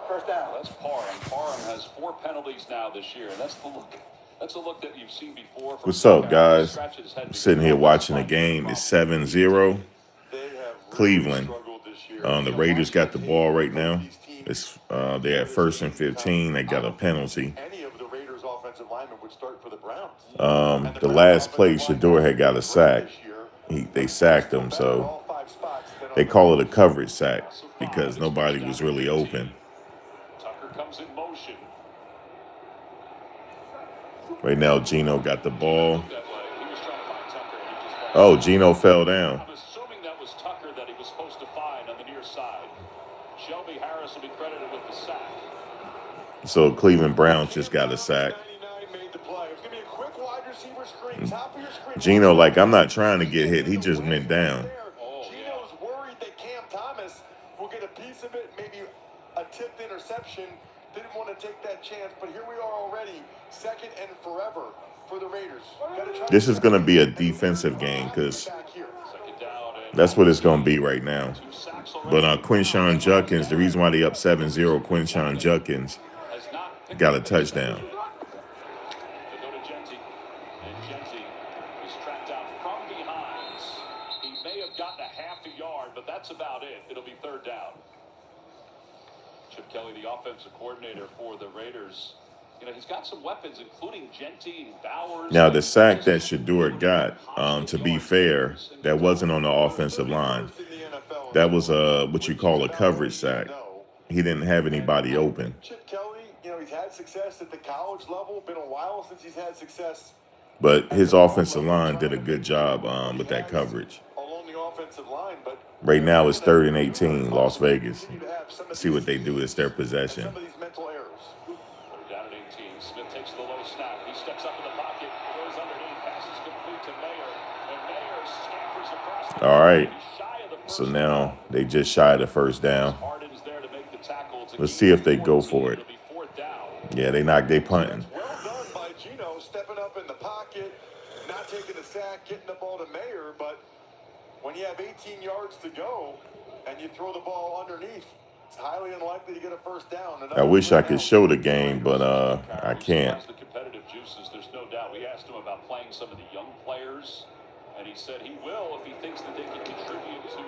First down. That's Parham. Parham has 4 penalties now this year, and that's the look. That's a look that you've seen before. What's up, guys? I'm sitting here watching the game. It's 7-0. Cleveland. The Raiders got the ball right now. It's they're at 1st and 15. They got a penalty. The last play, Shador had got a sack. They sacked him, so they call it a coverage sack because nobody was really open. Tucker comes in motion. Right now, Geno got the ball. Oh, Geno fell down. I'm assuming that was Tucker that he was supposed to find on the near side. Shelby Harris will be credited with the sack. So Cleveland Browns just got a sack. Geno, like, I'm not trying to get hit. He just went down. Geno's worried that Cam Thomas will get a piece of it, maybe a tipped interception. Didn't want to take that chance, but here we are already, 2nd and forever for the Raiders. This is going to be a defensive game because that's what it's going to be right now. But Quinshon Judkins, the reason why they up 7-0, Quinshon Judkins got a touchdown. But that's about it. It'll be 3rd down. Chip Kelly, the offensive coordinator for the Raiders. You know, he's got some weapons, including Genty and Bowers. Now, the sack that Shador got, to be fair, that wasn't on the offensive line. That was what you call a coverage sack. He didn't have anybody open. Chip Kelly, you know, he's had success at the college level. Been a while since he's had success. But his offensive line did a good job with that coverage. Right now it's 3rd and 18, Las Vegas. See what they do. It's their possession. Down at 18. Smith takes the low snap. He steps up in the pocket, throws underneath, passes complete to Mayer. And Mayer scampers across the all right. So now they just shy of the 1st down. Let's see if they go for it. Yeah, they punting. Well done by Geno, stepping up in the pocket, not taking a sack, getting the ball to Mayer, but when you have 18 yards to go and you throw the ball underneath, it's highly unlikely to get a 1st down. I wish I could show the game, but I can't. The competitive juices, there's no doubt. We asked him about playing some of the young players, and he said he will if he thinks that they can contribute to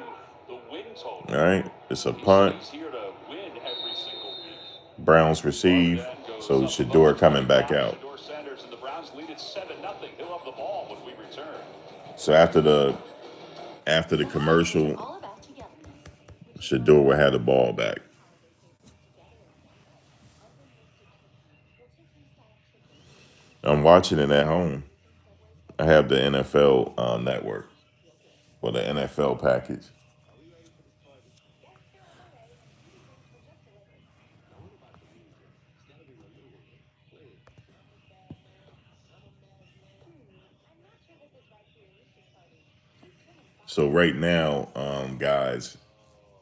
the win total. All right, it's a punt. He's here to win every single week. Browns receive, so Shador coming back out. Shador Sanders and the Browns lead at 7-0. He'll have the ball when we return. So after the commercial, Shador will have the ball back. I'm watching it at home. I have the NFL network, or the NFL package. So right now, guys,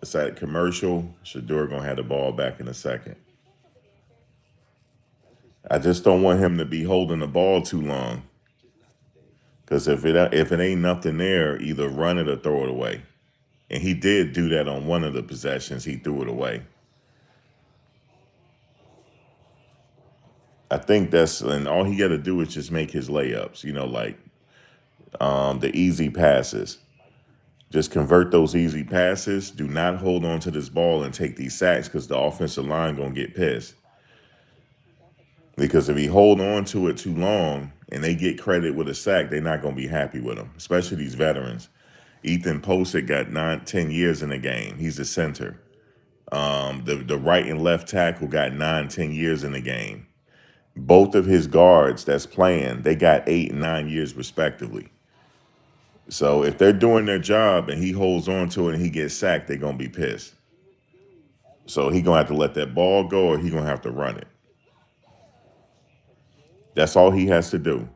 it's at commercial. Shador gonna have the ball back in a second. I just don't want him to be holding the ball too long. Because if it ain't nothing there, either run it or throw it away. And he did do that on one of the possessions. He threw it away. I think and all he got to do is just make his layups, you know, like the easy passes. Just convert those easy passes. Do not hold on to this ball and take these sacks because the offensive line going to get pissed. Because if he hold on to it too long and they get credit with a sack, they're not going to be happy with him, especially these veterans. Ethan Posett got 9-10 years in the game. He's a center. The right and left tackle got 9-10 years in the game. Both of his guards that's playing, they got 8 and 9 years respectively. So if they're doing their job and he holds on to it and he gets sacked, they're going to be pissed. So he's going to have to let that ball go or he's going to have to run it. That's all he has to do.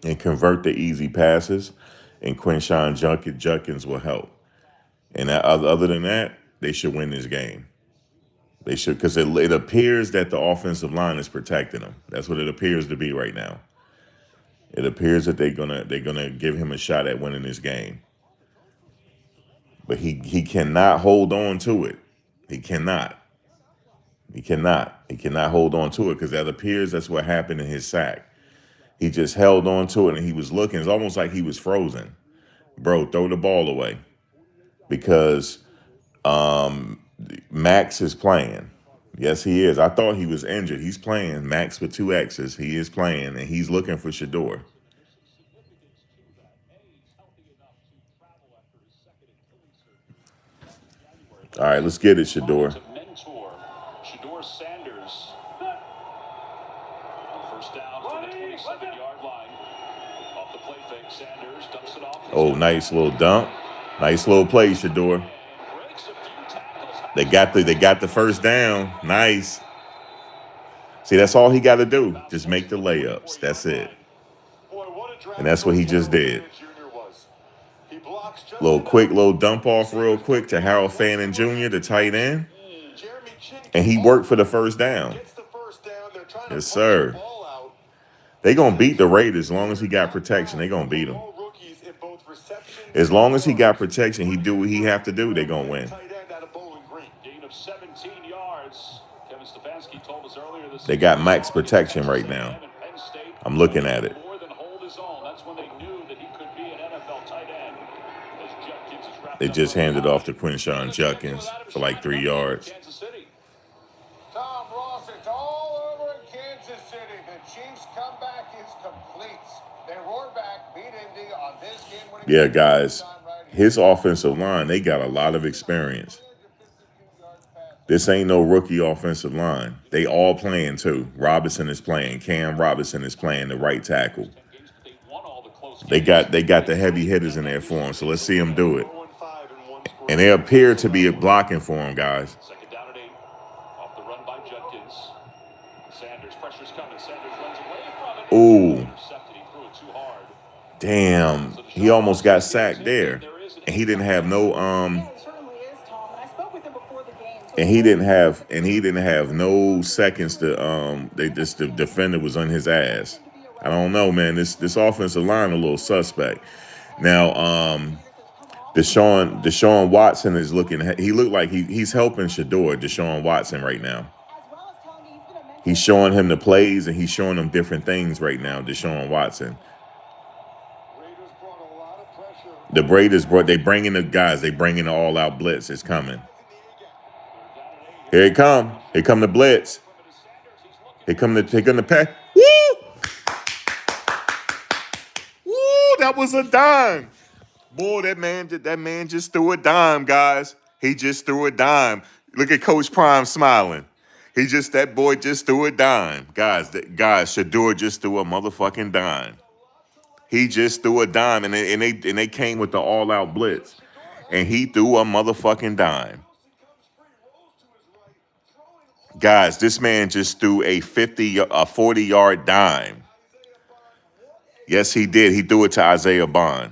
And convert the easy passes, and Quinshon Judkins will help. And other than that, they should win this game. They should, because it appears that the offensive line is protecting him. That's what it appears to be right now. It appears that they're gonna give him a shot at winning this game. But he cannot hold on to it. He cannot. He cannot. He cannot hold on to it because that appears that's what happened in his sack. He just held on to it and he was looking. It's almost like he was frozen. Bro, throw the ball away because Max is playing. Yes, he is. I thought he was injured. He's playing. Max with 2 X's. He is playing, and he's looking for Shador. All right, let's get it, Shador. Shador Sanders. First down from the 27-yard line. Off the play fake, Sanders dumps it off. Oh, nice little dump. Nice little play, Shador. They got the first down. Nice. See, that's all he got to do. Just make the layups. That's it. And that's what he just did. Little dump off real quick to Harold Fannin Jr., the tight end. And he worked for the first down. Yes, sir. They're going to beat the Raiders as long as he got protection. They're going to beat him. As long as he got protection, he do what he have to do, they're going to win. Gain of 17 yards. Kevin Stefanski told us earlier this They got max protection right now. I'm looking at it. More than hold his own. That's when they knew that he could be an NFL tight end. They just handed off to Quinshawn Judkins for like 3 yards. Tom Ross, it's all over in Kansas City. The Chiefs' comeback is complete. They roar back, beat Indy on this game-winning. Yeah, guys, his offensive line, they got a lot of experience. This ain't no rookie offensive line. They all playing too. Robinson is playing. Cam Robinson is playing the right tackle. They got the heavy hitters in there for him, so let's see him do it. And they appear to be blocking for him, guys. Second down and 8. Off the run by Judkins. Sanders, pressure's coming. Sanders runs away from it. Ooh. Intercepted. He threw it too hard. Damn. He almost got sacked there. And he didn't have no and he didn't have no seconds to the defender was on his ass. I don't know, man. This offensive line a little suspect. Now, Deshaun Watson is looking. He looked like he's helping Shador, Deshaun Watson, right now. He's showing him the plays and he's showing him different things right now, Deshaun Watson. The Raiders they bringing the guys. They bringing the all-out blitz. It's coming. Here it come. Here come the blitz. Here come the pack. Woo! Woo! That was a dime. Boy, that man just threw a dime, guys. He just threw a dime. Look at Coach Prime smiling. That boy just threw a dime. Guys, Shador just threw a motherfucking dime. He just threw a dime, and they came with the all-out blitz. And he threw a motherfucking dime. Guys, this man just threw a 40-yard dime. Yes, he did. He threw it to Isaiah Bond.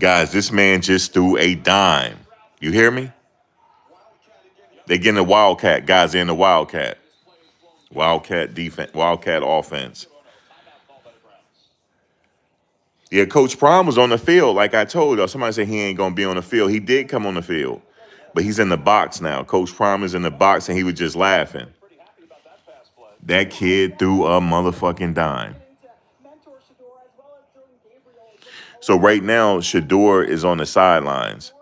Guys, this man just threw a dime. You hear me? They getting the Wildcat. Guys, they're in the Wildcat. Wildcat defense, Wildcat offense. Yeah, Coach Prime was on the field, like I told you. Somebody said he ain't going to be on the field. He did come on the field, but he's in the box now. Coach Prime is in the box, and he was just laughing. That kid threw a motherfucking dime. So right now, Shador is on the sidelines,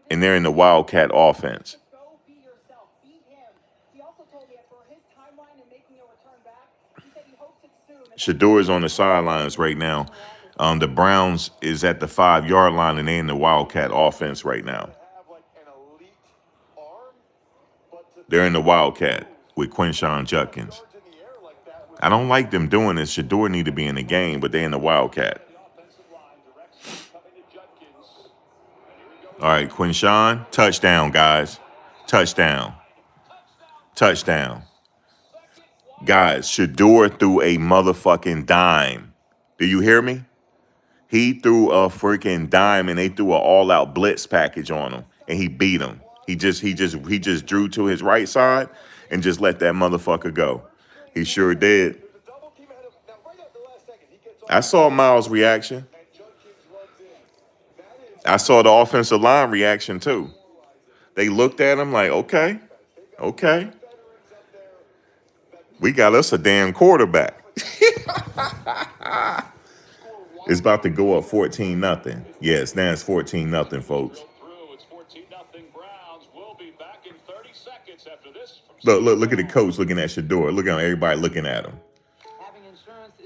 and they're in the Wildcat offense. Shador is on the sidelines right now. The Browns is at the 5-yard line, and they're in the Wildcat offense right now. They're in the Wildcat with Quinshawn Judkins. I don't like them doing this. Shador need to be in the game, but they're in the Wildcat. All right, Quinshawn, touchdown, guys. Touchdown. Touchdown. Guys, Shador threw a motherfucking dime. Do you hear me? He threw a freaking dime, and they threw an all-out blitz package on him, and he beat him. He just drew to his right side and just let that motherfucker go. He sure did. I saw Miles' reaction. I saw the offensive line reaction too. They looked at him like, okay, okay, we got us a damn quarterback. It's about to go up 14-0. Yes, now it's 14-0, folks. It's 14-0 Browns. We'll be back in 30 seconds after this. Look at the coach looking at Shador. Look at everybody looking at him.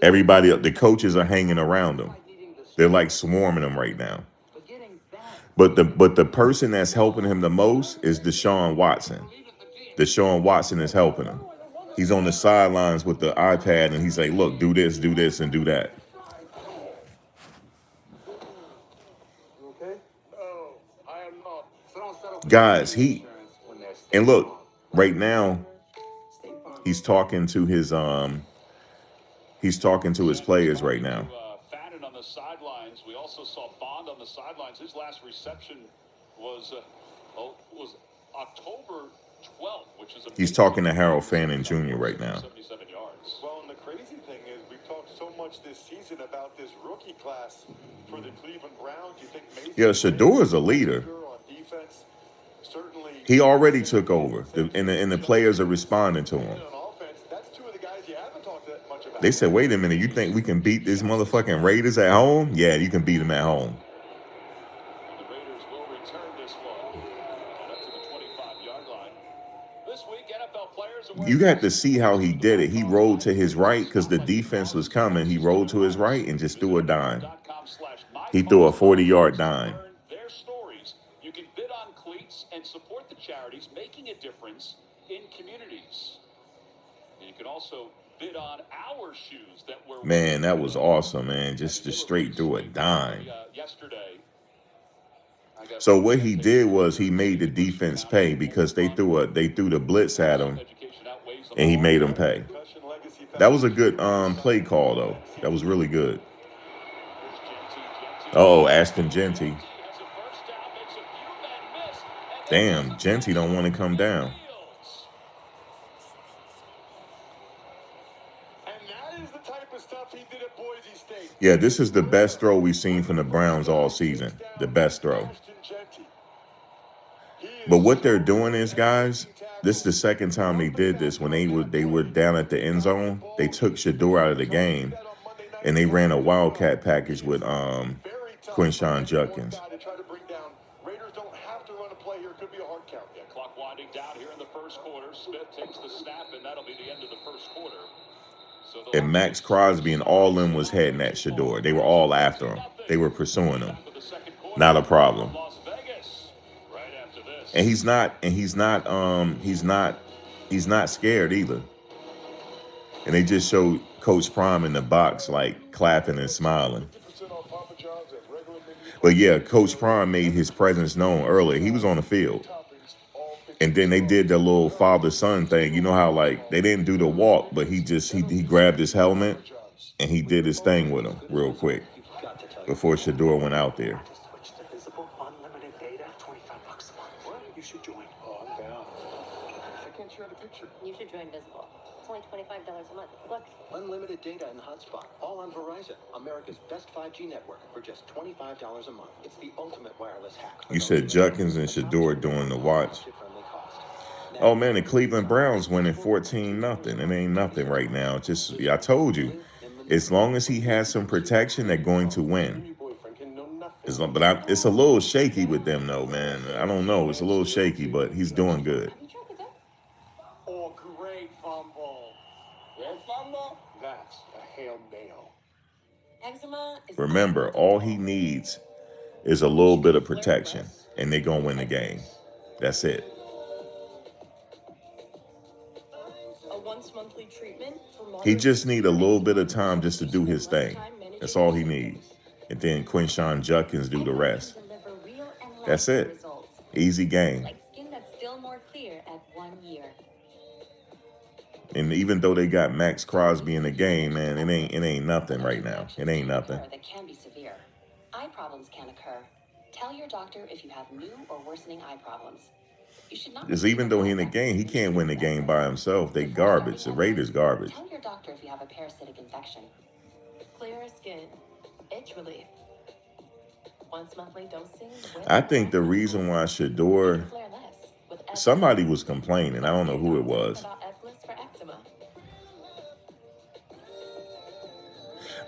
Everybody, the coaches are hanging around him. They're like swarming him right now. But the person that's helping him the most is Deshaun Watson. Deshaun Watson is helping him. He's on the sidelines with the iPad and he's like, look, do this, and do that. Guys, and look, right now, he's talking to his players right now. Fannin on the sidelines. We also saw Bond on the sidelines. His last reception was October 12th, which is he's talking to Harold Fannin Jr. right now. 77 yards. Well, and the crazy thing is we've talked so much this season about this rookie class for the Cleveland Browns. You think Yeah, Shador is a leader. on defense? Certainly. He already took over, and the players are responding to him. On offense, that's two of the guys you haven't talked that much about. They said, wait a minute, you think we can beat these motherfucking Raiders at home? Yeah, you can beat them at home. The Raiders will return this one up to the 25-yard line. This week, NFL players are You got to see how he did it. He rolled to his right because the defense was coming. He rolled to his right and just threw a dime. He threw a 40-yard dime. Their stories. You can bid on cleats and support the charities making a difference in communities. You can also bid on our shoes that were. Man, that was awesome, man. Just straight threw a dime. Yesterday. So what he did was he made the defense pay because they threw the blitz at him, and he made them pay. That was a good play call though. That was really good. Oh, Ashton Genty. Damn, Genty don't want to come down. Yeah, this is the best throw we've seen from the Browns all season. The best throw. But what they're doing is, guys, this is the second time they did this. When they were down at the end zone, they took Shador out of the game, and they ran a wildcat package with Quinshawn Judkins. Clock winding down here in the first quarter. Smith takes the snap, and that'll be the end of the first quarter. And Max Crosby and all of them was heading at Shador. They were all after him. They were pursuing him. Not a problem. And he's not scared either. And they just showed Coach Prime in the box like clapping and smiling. But yeah, Coach Prime made his presence known earlier. He was on the field. And then they did the little father-son thing. You know how like they didn't do the walk, but he grabbed his helmet and he did his thing with him real quick before Shador went out there. You should join. Oh, I'm down. I can't share the picture. You should join Visible. It's only $25 a month. Look. Unlimited data and hotspot, all on Verizon, America's best 5G network for just $25 a month. It's the ultimate wireless hack. You said Judkins and Shador doing the watch. Oh man, the Cleveland Browns winning 14-0. It ain't nothing right now. I told you, as long as he has some protection, they're going to win. But it's a little shaky with them though, man. I don't know. It's a little shaky, but he's doing good. Oh, great fumble. Great fumble? That's a Hail Nail. Eczema is Remember, all he needs is a little bit of protection, and they're going to win the game. That's it. a once-monthly treatment for He just need a little bit of time just to do his thing. That's all he needs. And then Quinshawn Judkins do the rest. That's it. Easy game. Like skin that's still more clear at 1 year. And even though they got Max Crosby in the game, man, it ain't nothing right now. It ain't nothing. That can be severe. Eye problems can occur. Tell your doctor if you have new or worsening eye problems. You should not. Because even though he in the game, he can't win the game by himself. They garbage. The Raiders garbage. Tell your doctor if you have a parasitic infection. Clearer skin. Itch relief. Once monthly dosing. I think the reason why Shador somebody was complaining. I don't know who it was.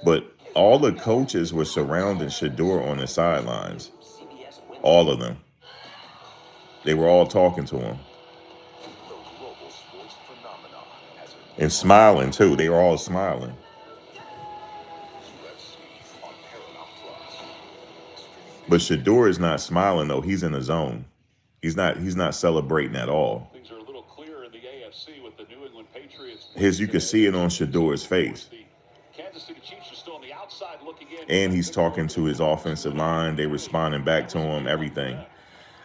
But all the coaches were surrounding Shador on the sidelines. All of them. They were all talking to him. And smiling, too. They were all smiling. But Shador is not smiling, though. He's in a zone. He's not celebrating at all. Things are a little clearer in the AFC with the New England Patriots. You can see it on Shador's face. Kansas City Chiefs are still on the outside looking in. And he's talking to his offensive line. They responding back to him, everything.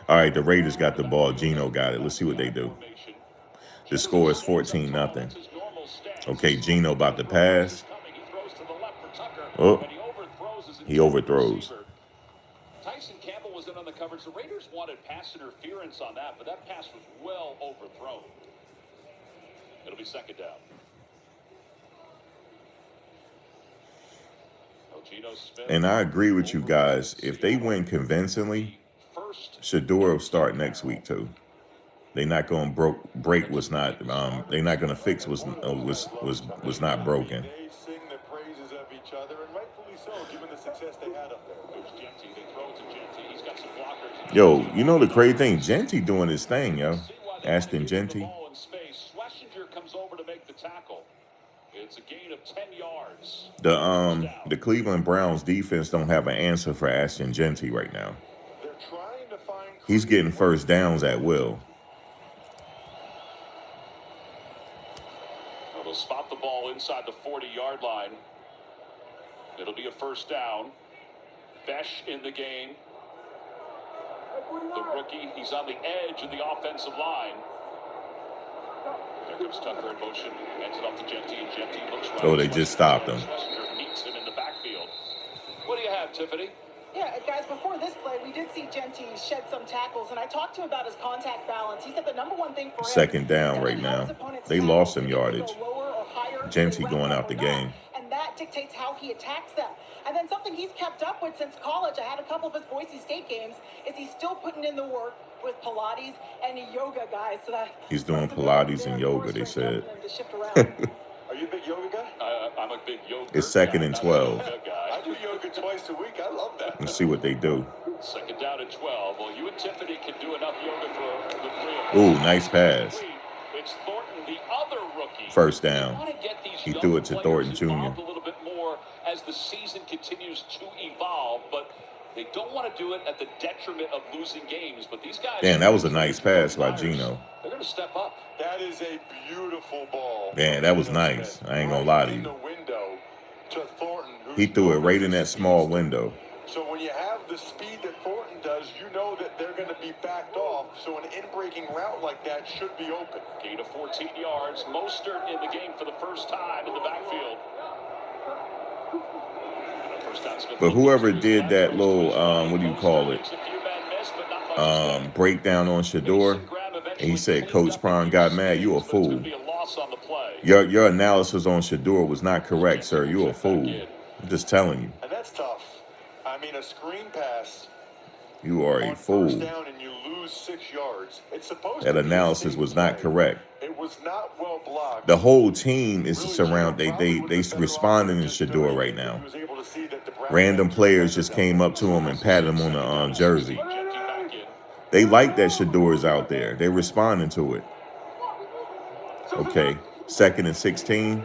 All right, the Raiders got the ball. Geno got it. Let's see what they do. The score is 14-0. Okay, Geno about to pass. Oh, he overthrows. Tyson Campbell was in on the coverage. The Raiders wanted pass interference on that, but that pass was well overthrown. It'll be second down. And I agree with you guys. If they win convincingly, Shador will start next week too. They're not going to break what's not. They're not going to fix what's not broken. They sing the praises of each other, and rightfully so, given the success they had up there. Yo, you know the crazy thing? Genty doing his thing, yo. Ashton Genty. Schlesinger comes over to make the tackle. It's a gain of 10 yards. The Cleveland Browns defense don't have an answer for Ashton Genty right now. They're trying to find. He's getting first downs at will. They'll spot the ball inside the 40-yard line. It'll be a first down. Besh in the game. The rookie, he's on the edge of the offensive line. There comes Tucker in motion. Hands it off to Genty, and Genty looks right. Oh, they just stopped him. Schlesinger meets him in the backfield. What do you have, Tiffany? Yeah, guys, before this play, we did see Genty shed some tackles, and I talked to him about his contact balance. He said the number one thing for him. Second down right now. They lost some yardage. Genty going out the game. And that dictates how he attacks them. And then something he's kept up with since college, I had a couple of his Boise State games, is he's still putting in the work with Pilates and yoga, guys. So that he's doing Pilates and yoga, they said. Are you a big yoga guy? I'm a big yoga. It's second and 12. I do yoga twice a week. I love that. Let's see what they do. Second down and 12. Well, you and Tiffany can do enough yoga for the three of us. Ooh, nice pass. It's Thornton, the other rookie. First down. He threw it to Thornton Jr. A little bit more as the season continues to evolve, but they don't want to do it at the detriment of losing games. But these guys. Damn, that was a nice pass by Geno. They're going to step up. That is a beautiful ball. Man, that was nice. I ain't gonna lie to you. The window to Thornton, he threw it right in that small window. So when you have the speed that Thornton does, you know that they're going to be backed off. So an in-breaking route like that should be open. Gain of 14 yards. Mostert in the game for the first time in the backfield. But whoever did that little, what do you call it? Breakdown on Shador, and he said Coach Prime got mad. You a fool. Your analysis on Shador was not correct, sir. You a fool. I'm just telling you. And that's tough. I mean, a screen pass. You are a fool. Down and you lose 6 yards. It's supposed that analysis was not correct. It was not well blocked. The whole team is surround. They responding to Shador right now. Random players just came up to him and patted him on the jersey. They like that Shador's out there. They're responding to it. Okay, second and 16.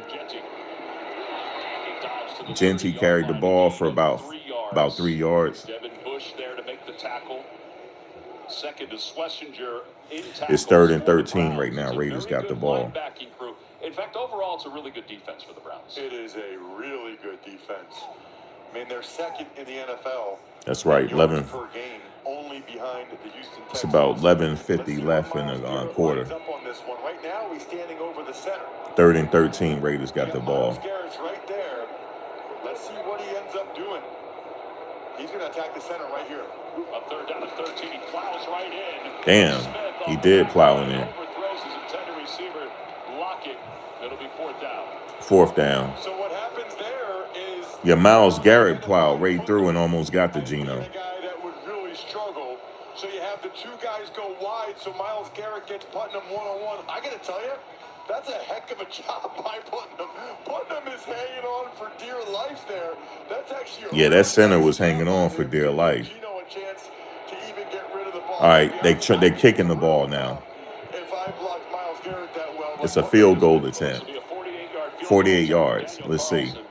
Genty carried the ball for about 3 yards. Second to Schlesinger. It's third and 13 right now. Raiders got the ball. In fact, overall, it's a really good defense for the Browns. It is a really good defense. I mean, they're second in the NFL. That's right, 11 per game, only behind the Houston Texans. It's about 11:50 left in the quarter. Up on this one. Right now, he's standing over the center. Third and 13, Raiders got the ball. Garrett's right there. Let's see what he ends up doing. He's going to attack the center right here. A third down and 13. He plows right in. Damn, he did plow in there. Overthrows his intended receiver. Lockett. It'll be fourth down. Fourth down. So what happens there is Yeah, Myles Garrett plowed right through and almost got to Geno. A guy that would really struggle. So you have the two guys go wide so Myles Garrett gets Putnam one-on-one. I got to tell you, that's a heck of a job by Putnam. Putnam is hanging on for dear life there. That's actually Yeah, that center was hanging on for dear life. Gino a chance to even get rid of the ball. All right, they're kicking the ball now. If I blocked Myles Garrett that well, It's a field goal attempt. This will be a 48-yard field 48 goal. yards. Daniel Let's see. Carlson.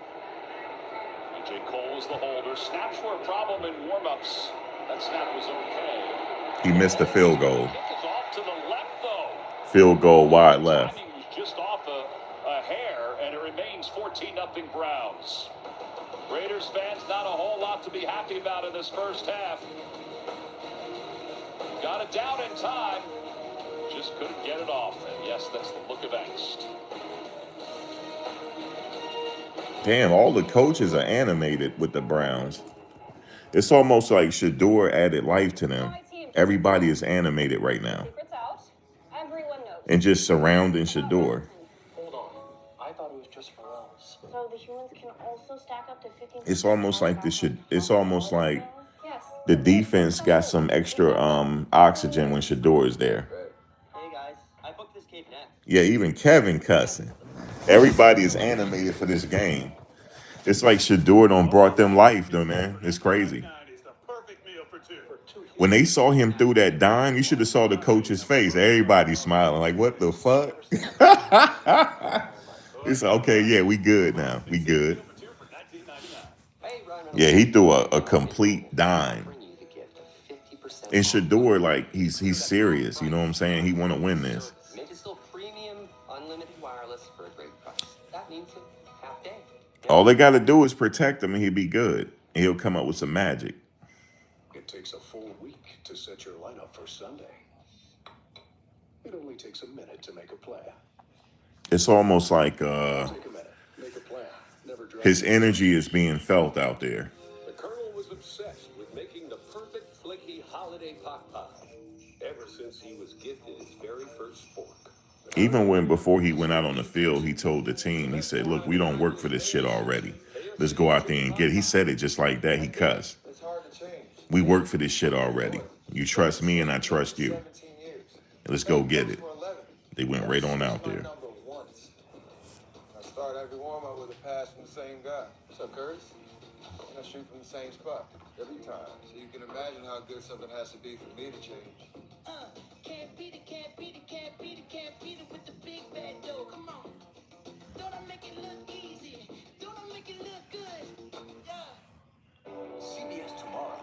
A.J. Cole's the holder. Snaps were a problem in warm-ups. That snap was okay. He missed the field goal. Kick is off to the left, though. Field goal wide left. Timing was just off a hair, and it remains 14-0 Browns. Raiders fans, not a whole lot to be happy about in this first half. Got it down in time. Just couldn't get it off. And yes, that's the look of angst. Damn, all the coaches are animated with the Browns. It's almost like Shador added life to them. Everybody is animated right now. And just surrounding Shador. Hold on. I thought it was just for us. So the humans can also stack up to 15. It's almost like the defense got some extra oxygen when Shador is there. Hey guys, I booked this cave next. Yeah, even Kevin cussing. Everybody is animated for this game. It's like Shador done brought them life, though, man. It's crazy. When they saw him through that dime, you should have saw the coach's face. Everybody smiling like, what the fuck? It's okay, yeah, we good now. We good. Yeah, he threw a complete dime. And Shador, like, he's serious. You know what I'm saying? He want to win this. Make it still premium, unlimited wireless for a great price. That means a half day. All they got to do is protect him and he'll be good. And he'll come up with some magic. It takes a full week to set your lineup for Sunday. It only takes a minute to make a play. It's almost like Take a minute, make a play. Never drop his energy is being felt out there. The Colonel was obsessed with making the perfect flaky holiday pot pie ever since he was gifted his very first fork. Even before he went out on the field, he told the team, he said, look, we don't work for this shit already. Let's go out there and get it. He said it just like that. He cussed. We work for this shit already. You trust me and I trust you. Let's go get it. They went right on out there. I start every warm-up with a pass from the same guy. What's up, Curtis? And I shoot from the same spot every time. So you can imagine how good something has to be for me to change. Can't beat it, can't beat it, can't beat it, can't beat it with the big bad dough. Come on. Don't I make it look easy? Don't I make it look good? Yeah. CBS tomorrow.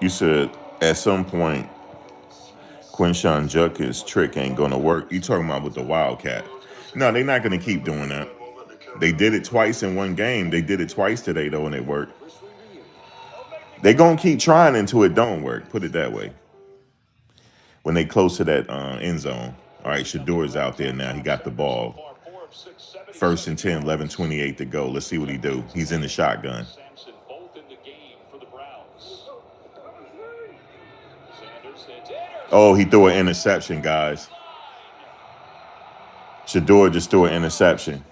You said at some point, Quinshawn Judkins' trick ain't going to work. You talking about with the Wildcat. No, they're not going to keep doing that. They did it twice in one game. They did it twice today, though, and it worked. They're going to keep trying until it don't work. Put it that way. When they close to that end zone. All right, Shador's out there now. He got the ball. 1st and 10, 11:28 to go. Let's see what he do. He's in the shotgun. Oh, he threw an interception, guys. Shador just threw an interception.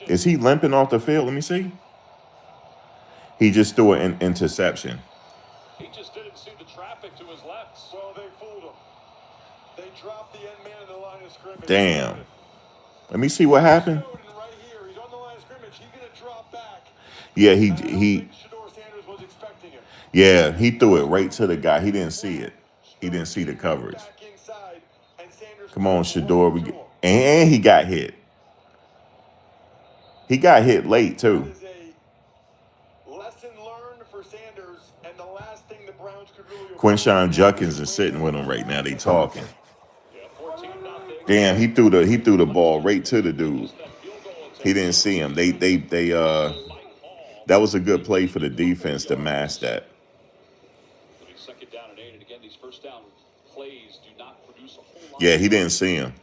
Is he limping off the field? Let me see. He just threw an interception. He just didn't see the traffic to his left. Well, they fooled him. They dropped the end man in the line of scrimmage. Damn. Let me see what happened. Right here. He's on the line of scrimmage. He's going to drop back. Yeah, Shador Sanders was expecting him. Yeah, he threw it right to the guy. He didn't see it. He didn't see the coverage. Come on, Shador. And he got hit. He got hit late, too. That is a lesson learned for Sanders, and the last thing the Browns could really Quinshawn Judkins is sitting with him right now. They talking. Damn, he threw the ball right to the dude. He didn't see him. That was a good play for the defense to mask that. Second down and 8, and again, these first down plays do not produce a whole lot. Yeah, he didn't see him.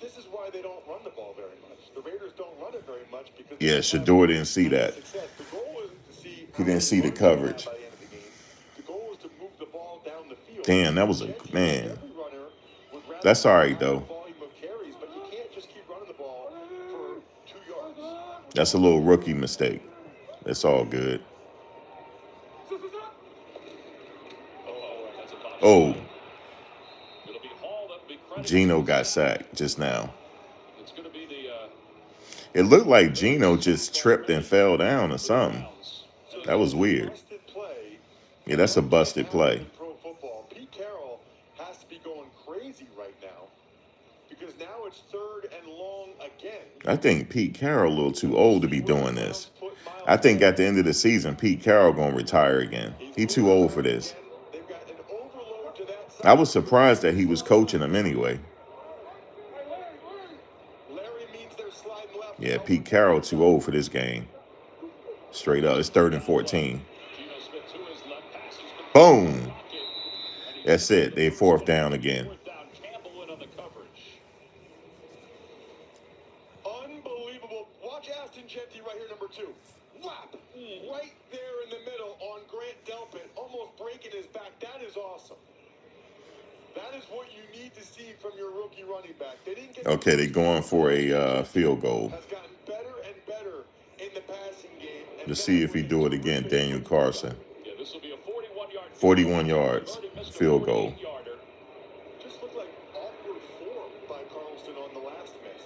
This is why they don't run the ball very much. The Raiders don't run it very much because Yeah, Shador didn't see that. He didn't see the coverage. The goal is to move the ball down the field. Damn, that was a man. That's all right though. That's a little rookie mistake. That's all good. Oh, It'll be Hall that will be credited. Gino got sacked just now. It's going to be the It looked like Gino just tripped and fell down or something. That was weird. Busted play. Yeah, that's a busted play. In pro football, Pete Carroll has to be going crazy right now because now it's 3rd and long again. I think Pete Carroll a little too old to be doing this. I think at the end of the season, Pete Carroll gonna retire again. He too old for this. They've got an overload to that side. I was surprised that he was coaching him anyway. Larry means they're sliding left. Yeah, Pete Carroll too old for this game. Straight up, it's 3rd and 14. Geno Smith to his left pass. He's been Boom. That's it. They 4th down again. 4th down. Campbell in on the coverage. Unbelievable. Watch Aston Genty right here, number 2. Whap! Right there in the middle on Grant Delpit, almost breaking his back. That is awesome. That is what you need to see from your rookie running back. They didn't get Okay, they're going for a field goal. has gotten better and better in the passing game. Let's see if he do it again, Daniel Carson. Yeah, this will be a 41-yard 41 yards, field goal. Just looked like awkward form by Carlson on the last miss.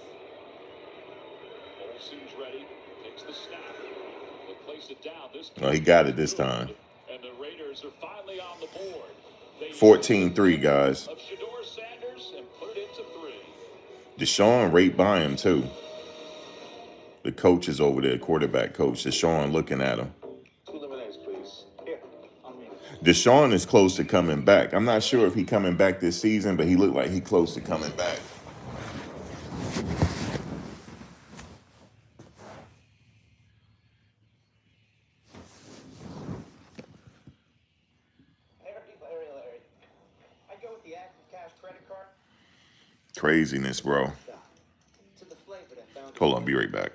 Olsen's ready. Takes the snap. They place it down. This Oh, he got it this time. And the Raiders are finally on the board. 14-3, guys. Of Shador Sanders and put it into 3. Deshaun right by him, too. The coach is over there, quarterback coach. Deshaun looking at him. 2 lemonades, please. Here, on me. Deshaun is close to coming back. I'm not sure if he coming back this season, but he looked like he close to coming back. Larry. I'd go with the Active Cash credit card. Craziness, bro. To the flavor that found Hold on, be right back.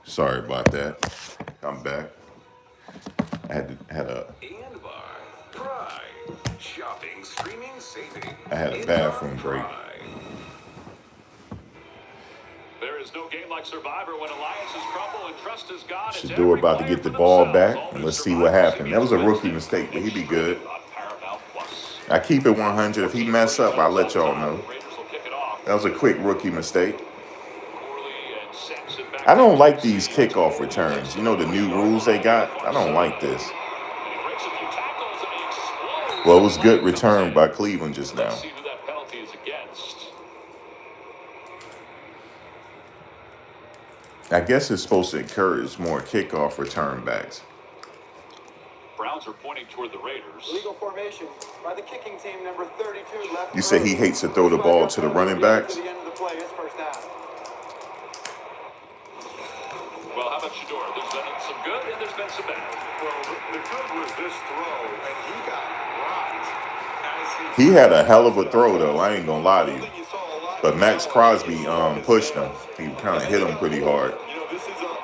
Sorry about that. I'm back. I had a And by Pride. Shopping, streaming, saving. I had a bathroom break. There is no game like Survivor when alliances crumble and trust is gone. It's Shador every about to player get the for ball themselves. back, All and new let's see Survivor what happened. CBS That was a rookie Wednesday mistake, but he be good. on Paramount Plus. I keep it 100. If he mess up, I'll let y'all know. The Raiders will kick it off. That was a quick rookie mistake. Corley and Sampson back I don't there. like these kickoff returns. You know the new rules they got? I don't like this. And he breaks a few tackles and he explodes. Well, it was good return by Cleveland just now. Let's see who that penalty is against. I guess it's supposed to encourage more kickoff return backs. Browns are pointing toward the Raiders. Legal formation by the kicking team, number 32 left. You say he hates to throw the ball to the running backs? To the end of the play, it's first down. Well, how about Shador? There's been some good and there's been some bad. Well, the good was this throw, and he got rocked. As He had a hell of a throw, though. I ain't gonna lie to you. you saw a lot But of Max talent Crosby in his pushed him. hands. He kind of hit him pretty hard. You know, this is a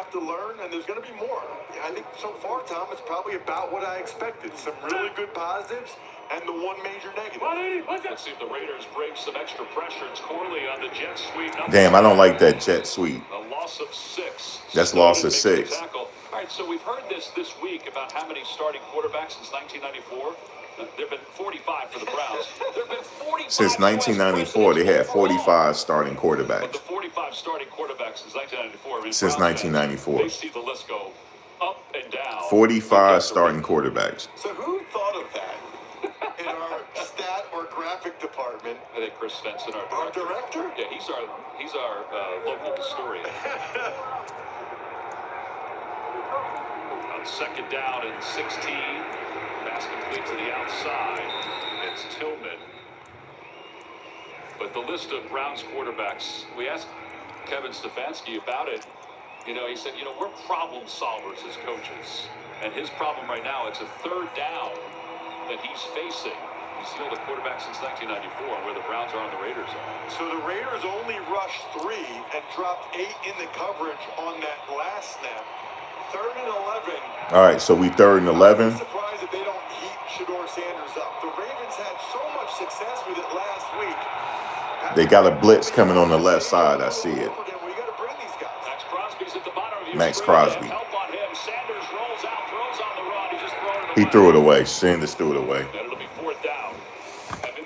have to learn, and there's going to be more. I think so far, Tom, it's probably about what I expected. Some really good positives and the one major negative. Let's see if the Raiders break some extra pressure. It's Corley on the jet sweep. Damn, I don't like that jet sweep. A loss of 6. That's loss of 6. All right, so we've heard this week about how many starting quarterbacks since 1994. There have been 45 for the Browns. There have been 45 Since 1994, they had 45 starting But quarterbacks. the 45 starting quarterbacks since 1994. I mean, Since Browns fans, 1994. they see the list go up and down. 45 starting quarterbacks. So who thought of that in our stat or graphic department? I think Chris Svensson, Our director? Yeah, he's our local historian. On second down and 16, pass complete to the outside. It's Tillman. But the list of Browns quarterbacks, we asked Kevin Stefanski about it. You know, he said, we're problem solvers as coaches. And his problem right now, it's a third down that he's facing. He's the only quarterback since 1994, where the Browns are and the Raiders are. So the Raiders only rushed 3 and dropped 8 in the coverage on that last snap. 3rd and 11. All right, so we 3rd and 11. I'm surprised if they don't heat Shador Sanders up. The Ravens had so much success with it last week. They got a blitz coming on the left side. I see it. We got to bring these guys. Max Crosby's at the bottom of your Max screen. Crosby. Help on him. Sanders rolls out, throws on the run. He just thrown it away. He threw it away. Sanders threw it away. And it'll be 4th down.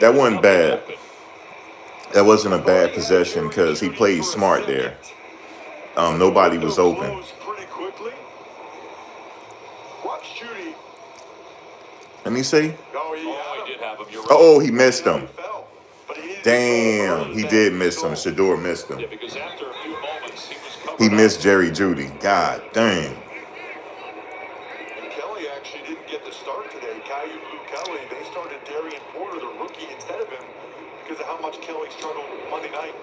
That wasn't bad. That wasn't a bad possession because he played smart there. Nobody was open. Pretty quickly. Watch Judy. Let me see. Oh, he did have him. You're right. Oh, he missed him. But he Damn, he did miss him. Shador missed him. Yeah, because after a few moments, he was covered He up. missed Jerry Judy. God damn. And Kelly actually didn't get the start today. Caillou Kelly, they started Darian Porter, the rookie, instead of him because of how much Kelly struggled Monday night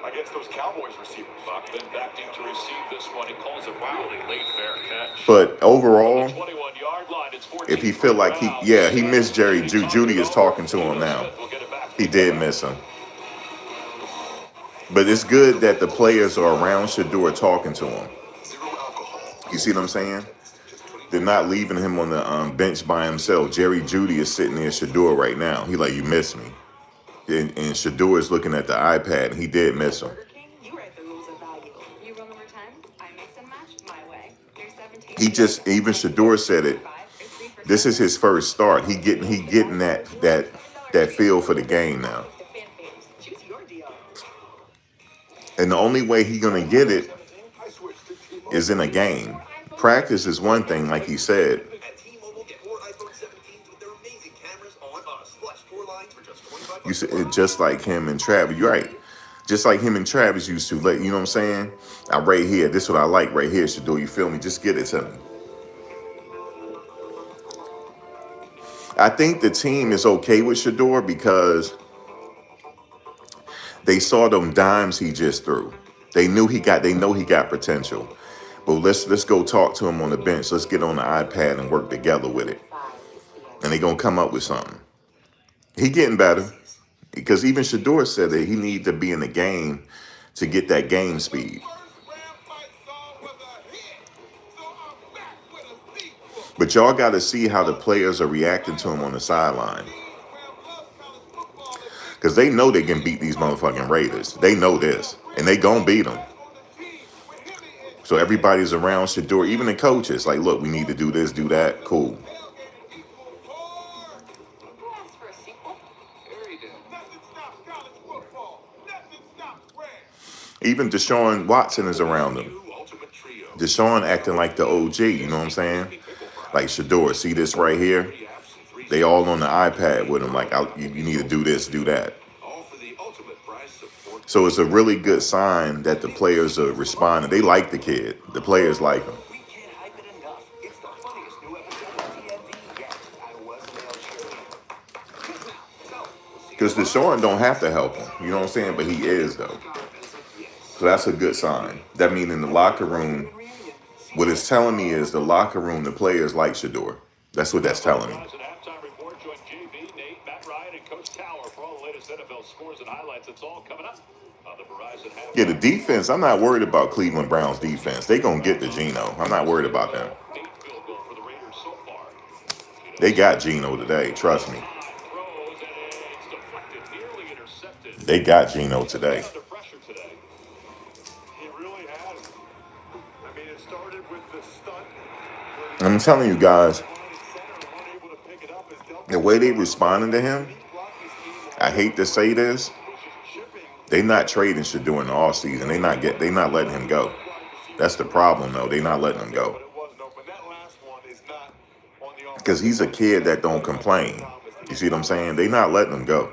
against those Cowboys receivers. Bachman backed in to receive this one. He calls it really late fair catch. But overall, 21-yard line, it's 14 if he feel like he missed Jerry Judy. Judy is talking to him now. He did miss him. But it's good that the players are around Shador talking to him. You see what I'm saying? They're not leaving him on the bench by himself. Jerry Judy is sitting near Shador right now. He like, you missed me. And Shador is looking at the iPad. He did miss him. Even Shador said it. This is his first start. He getting that feel for the game now. And the only way he's gonna get it is in a game. Practice is one thing, like he said. You said just like him and Travis. You're right. Just like him and Travis used to. Like, you know what I'm saying? Right here. This is what I like right here, Shador. You feel me? Just get it to me. I think the team is okay with Shador because they saw them dimes he just threw. They know he got potential. But let's go talk to him on the bench. Let's get on the iPad and work together with it. And they're gonna come up with something. He getting better. Because even Shador said that he needs to be in the game to get that game speed. But y'all got to see how the players are reacting to him on the sideline. Because they know they can beat these motherfucking Raiders. They know this. And they going to beat them. So everybody's around Shador, even the coaches. Like, look, we need to do this, do that. Cool. Even Deshaun Watson is around him. Deshaun acting like the OG, you know what I'm saying? Like, Shador, see this right here? They all on the iPad with him, like, you need to do this, do that. So it's a really good sign that the players are responding. They like the kid. The players like him. Because Deshaun don't have to help him, you know what I'm saying? But he is, though. So that's a good sign. That means in the locker room, what it's telling me is the locker room, the players like Shador. That's what that's telling me. Halftime report join JB, Nate, Matt Ryan, and Coach Tower for all the latest NFL scores and highlights. It's all coming up on the Verizon Yeah, the defense, I'm not worried about Cleveland Browns defense. They going to get to Geno. I'm not worried about them. They got Geno today. Trust me. They got Geno today. He really has. I mean, it started with the stunt. I'm telling you guys, the way they responding to him, I hate to say this, they not trading Shador in the offseason. They not letting him go. That's the problem, though. They not letting him go. Because he's a kid that don't complain. You see what I'm saying? They not letting him go.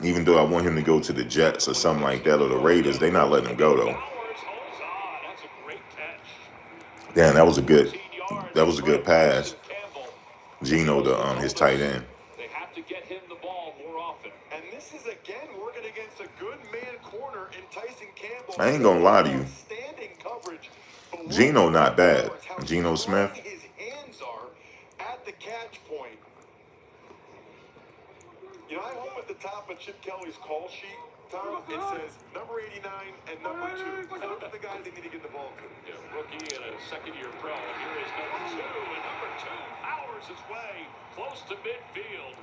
Even though I want him to go to the Jets or something like that, or the Raiders, they not letting him go, though. Damn, that was a good pass. Geno to his tight end. They have to get him the ball more often. And this is again working against a good man corner in Tyson Campbell. I ain't gonna lie to you. Standing coverage. Geno not bad. Geno Smith. His hands are at the catch point. You know, I hope at the top of Chip Kelly's call sheet, Tom, it says number 89 and number 2. Those are the guys they need to get the ball to. Yeah, rookie and a second-year pro. Here is number 2, and number 2 powers his way close to midfield.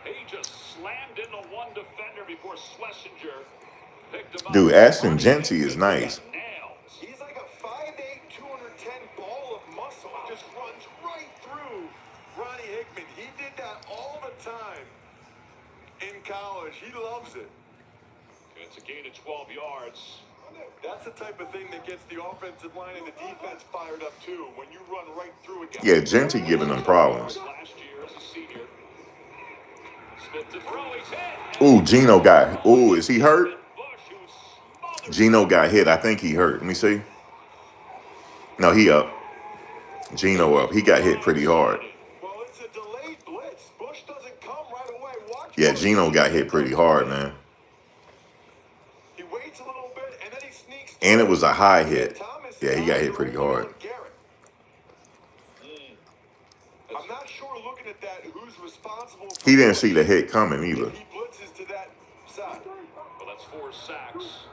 He just slammed into one defender before Schlesinger picked him up. Dude, Ashton Genty is nice. He's like a 5'8", 210 ball of muscle. Just runs right through Ronnie Hickman. He did that all the time in college. He loves it. It's a gain of 12 yards. That's the type of thing that gets the offensive line and the defense fired up too. When you run right through a guy. Yeah, Genty giving them problems. Last year as a senior. Smith to throw, he's hit. Ooh, Geno got. Ooh, is he hurt? Geno got hit. I think he hurt. Let me see. No, he up. Geno up. He got hit pretty hard. Well, it's a delayed blitz. Bush doesn't come right away. Watch. Yeah, Geno got hit pretty hard, man. He waits a little bit and then he sneaks. And it was a high hit. Yeah, he got hit pretty hard. I'm not sure looking at that who's responsible. He didn't see the hit coming either. He blitzes to that side. Well, that's 4 sacks.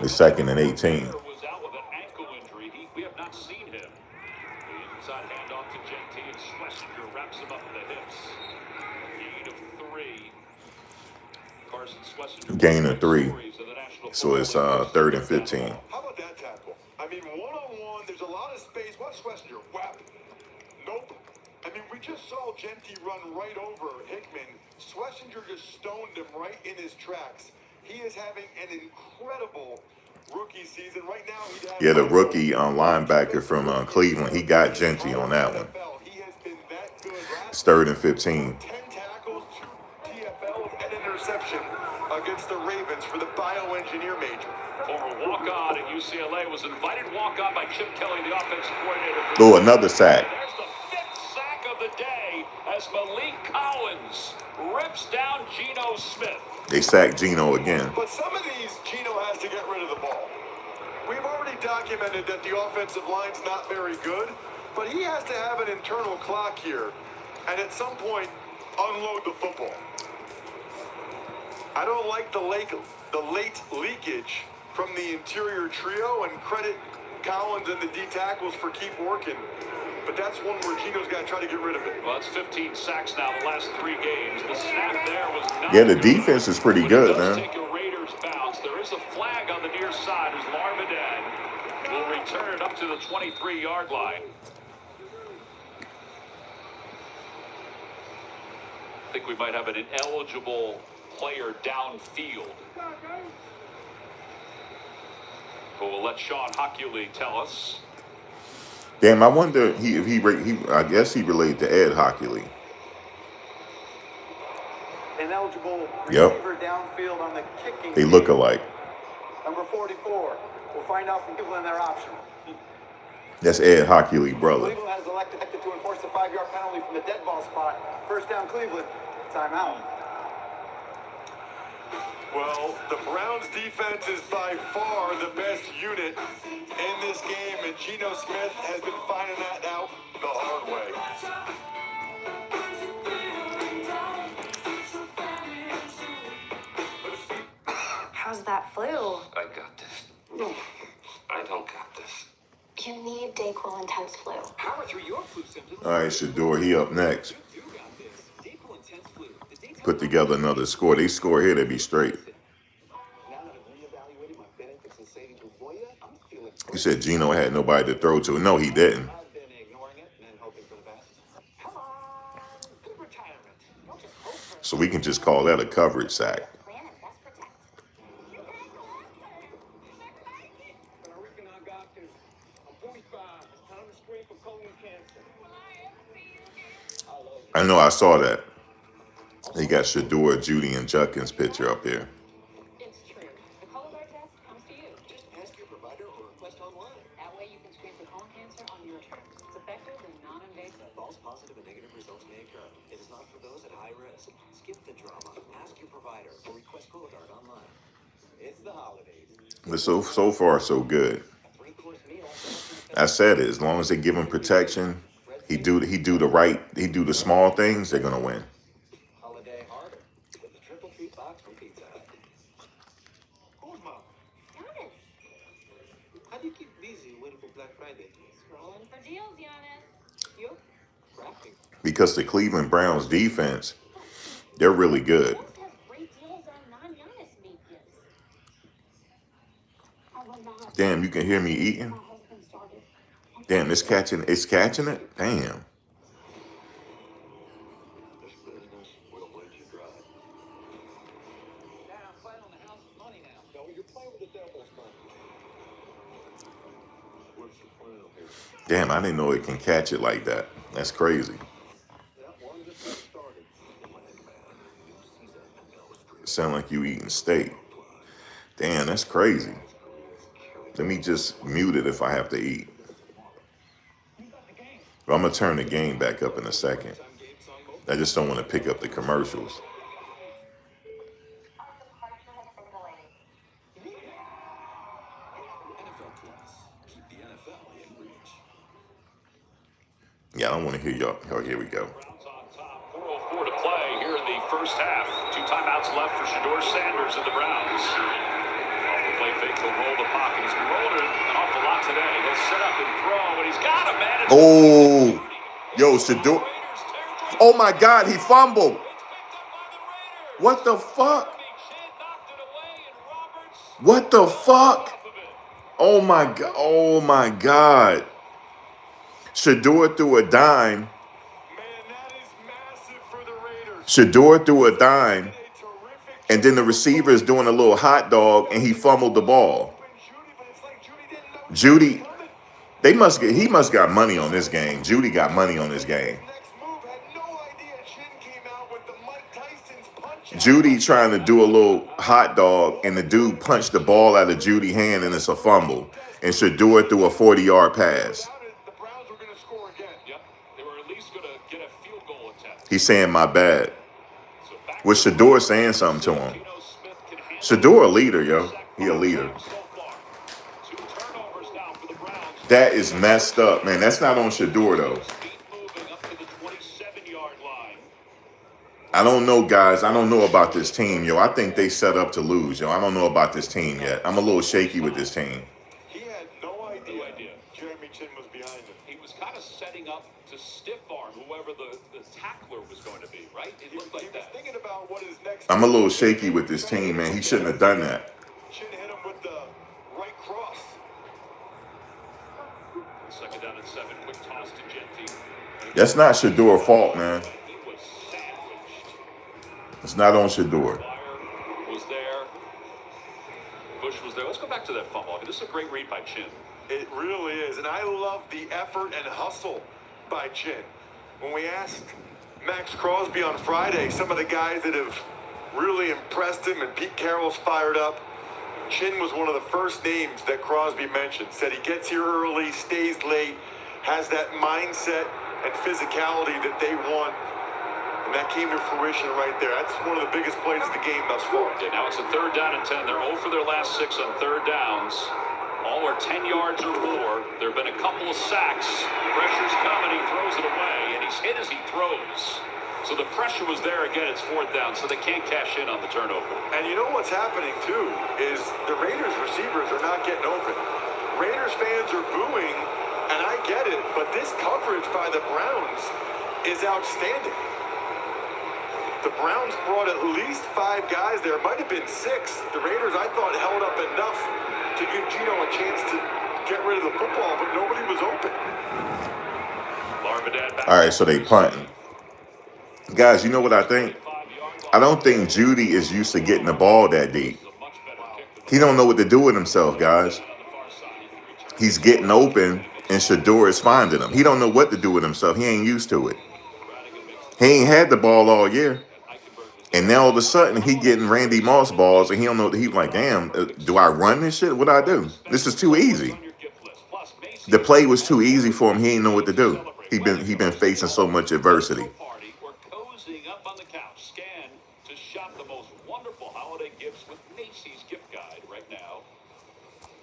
It's 2nd and 18. Was out with an ankle injury. We have not seen him. The inside handoff to Genty, and Schlesinger wraps him up in the hips. Gain of 3. Carson Schlesinger. Gain of 3. So it's 3rd and 15. How about that tackle? I mean, one-on-one, there's a lot of space. Watch Schlesinger. Whap. Nope. I mean, we just saw Genty run right over Hickman. Schlesinger just stoned him right in his tracks. He is having an incredible rookie season right now. Yeah, the rookie linebacker from Cleveland, he got Genty on that one. He has been that good. It's 3rd and 15. 10 tackles, 2 TFLs, and an interception against the Ravens for the bioengineer major. Former walk-on at UCLA was invited walk-on by Chip Kelly, the offensive coordinator. Oh, another sack. There's the 5th sack of the day as Malik Collins rips down Geno Smith. They sacked Geno again. But some of these, Geno has to get rid of the ball. We've already documented that the offensive line's not very good, but he has to have an internal clock here, and at some point, unload the football. I don't like the late leakage from the interior trio, and credit Collins and the D tackles for keep working. But that's one where Geno's got to try to get rid of it. Well, it's 15 sacks now the last 3 games. The snap there was not Yeah, the good. defense is pretty good, man. Take a Raiders bounce. There is a flag on the near side as Larmadad will return it up to the 23-yard line. I think we might have an ineligible player downfield. But we'll let Sean Hockley tell us. Damn, I wonder if he I guess he related to Ed Hockley. Ineligible Yep. receiver downfield on the kicking. They look alike. Number 44. We'll find out from Cleveland their option. That's Ed Hockley, brother. Cleveland has elected to enforce the 5-yard penalty from the dead ball spot. First down, Cleveland. Timeout. Well, the Browns defense is by far the best unit in this game, and Geno Smith has been finding that out the hard way. How's that flu? I got this. I don't got this. You need Dayquil Intense Flu. Power through your flu symptoms. All right, Shador, he up next. You got this. Dayquil Intense Flu. The daytime Put together another score. They score here, they be straight. Now that I've reevaluated my benefits and savings with Voya, I'm feeling He said Gino had nobody to throw to. No, he didn't. I've been ignoring it and hoping for the best. Come on, good retirement. Don't just hope for it. So we can just call that a coverage sack. Plan and best protect. But I reckon I got this. I'm 45. It's time to screen for colon cancer. I love it. I know I saw that. He got Shador, Judy, and Judkins' picture up here. It's true. The Cologuard test comes to you. Just ask your provider or request online. That way you can screen for colon cancer on your terms. It's effective and non-invasive. False positive and negative results may occur. It is not for those at high risk. Skip the drama. Ask your provider or request Cologuard online. It's the holidays. But so far, so good. A 3-course meal. I said it. As long as they give him protection, he do the small things, they're gonna win. Holiday harder with the triple treat box from Pizza Hut. Who's mom? Giannis. How do you keep busy waiting for Black Friday? Scrolling for deals, Giannis. You? Crafting. Because the Cleveland Browns defense, they're really good. Most has great deals on non-Giannis made gifts. I will not. Damn, you can hear me eating? My husband started. Damn, it's catching it? Damn. This business will let you dry. Now I'm playing on the house's money now. No, you're playing with the devil's money. What's the plan here? Damn, I didn't know it can catch it like that. That's crazy. That one just got started. New season and Sound like you eating steak. Damn, that's crazy. Let me just mute it if I have to eat. But I'm gonna turn the game back up in a second. I just don't want to pick up the commercials. NFL Plus. Keep the NFL in reach. Yeah, I don't want to hear y'all. Oh, here we go. Browns on top. 4:04 to play here in the first half. 2 timeouts left for Shador Sanders and the Browns. Off the play fake, he'll roll the pocket. He's been rolling it an awful lot today. He'll set up and throw, and he's got him, man. It's Oh, yo, Shador. Oh my God, he fumbled. What the fuck? What the fuck? Oh my God. Oh my God. Shador threw a dime. Man, that is massive for the Raiders. Shador threw a dime. And then the receiver is doing a little hot dog and he fumbled the ball. Judy, he must got money on this game. Judy got money on this game. Judy trying to do a little hot dog and the dude punched the ball out of Judy's hand and it's a fumble. And Shador threw a 40-yard pass. Yep, they were at least going to get a field goal attempt. He's saying my bad. Was Shador saying something to him? Shador a leader, yo. He a leader. That is messed up, man. That's not on Shador, though. I don't know, guys. I don't know about this team, yo. I think they set up to lose, yo. I don't know about this team yet. I'm a little shaky with this team. He had no idea Jeremy Chin was behind him. He was kind of setting up to stiff arm whoever the tackler was going to be, right? It looked like that. Thinking about what his next. I'm a little shaky with this team, man. He shouldn't have done that. Chin hit him with the right cross. 2nd down and 7. Quick toss to Genty. That's not Shador's fault, man. He was sandwiched. It's not on Shador. Dwyer was there. Bush was there. Let's go back to that fumble. This is a great read by Chin. It really is, and I love the effort and hustle by Chin. When we asked Max Crosby on Friday, some of the guys that have really impressed him, and Pete Carroll's fired up, Chin was one of the first names that Crosby mentioned. Said he gets here early, stays late, has that mindset and physicality that they want. And that came to fruition right there. That's one of the biggest plays of the game thus far. Yeah, now it's a 3rd down and 10. They're 0 for their last 6 on 3rd downs. All are 10 yards or more. There have been a couple of sacks. Pressure's coming. He throws it away, and he's hit as he throws. So the pressure was there again. It's 4th down, so they can't cash in on the turnover. And you know what's happening, too, is the Raiders receivers are not getting open. Raiders fans are booing, and I get it, but this coverage by the Browns is outstanding. The Browns brought at least 5 guys there. Might have been 6. The Raiders, I thought, held up enough to give Gino a chance to get rid of the football, but nobody was open. All right, so they punting. Guys, you know what I think? I don't think Judy is used to getting the ball that deep. He don't know what to do with himself, guys. He's getting open, and Shador is finding him. He don't know what to do with himself. He ain't used to it. He ain't had the ball all year. And now all of a sudden, he getting Randy Moss balls, and he don't know. He's like, damn, do I run this shit? What do I do? This is too easy. The play was too easy for him. He ain't know what to do. He been facing so much adversity. We're cozying up on the couch. Scan to shop the most wonderful holiday gifts with Macy's gift guide right now.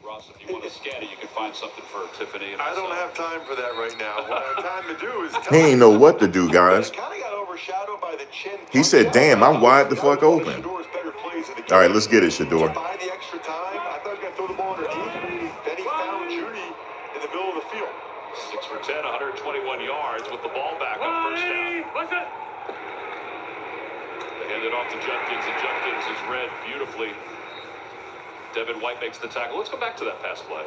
Ross, if you want to scan it, you can find something for Tiffany. And I don't have time for that right now. What I have time to do is He ain't know what to do, guys. kind of got overshadowed by the chin. He said, damn, I'm wide the fuck open. All right, let's get it, Shador. By the extra time, I thought he was going to throw the ball underneath. Then he found Judy in the middle of the field. 6 for 10, 121 yards with the ball back on 1st down. What's it? They hand it off to Judkins, and Judkins is read beautifully. Devin White makes the tackle. Let's go back to that pass play.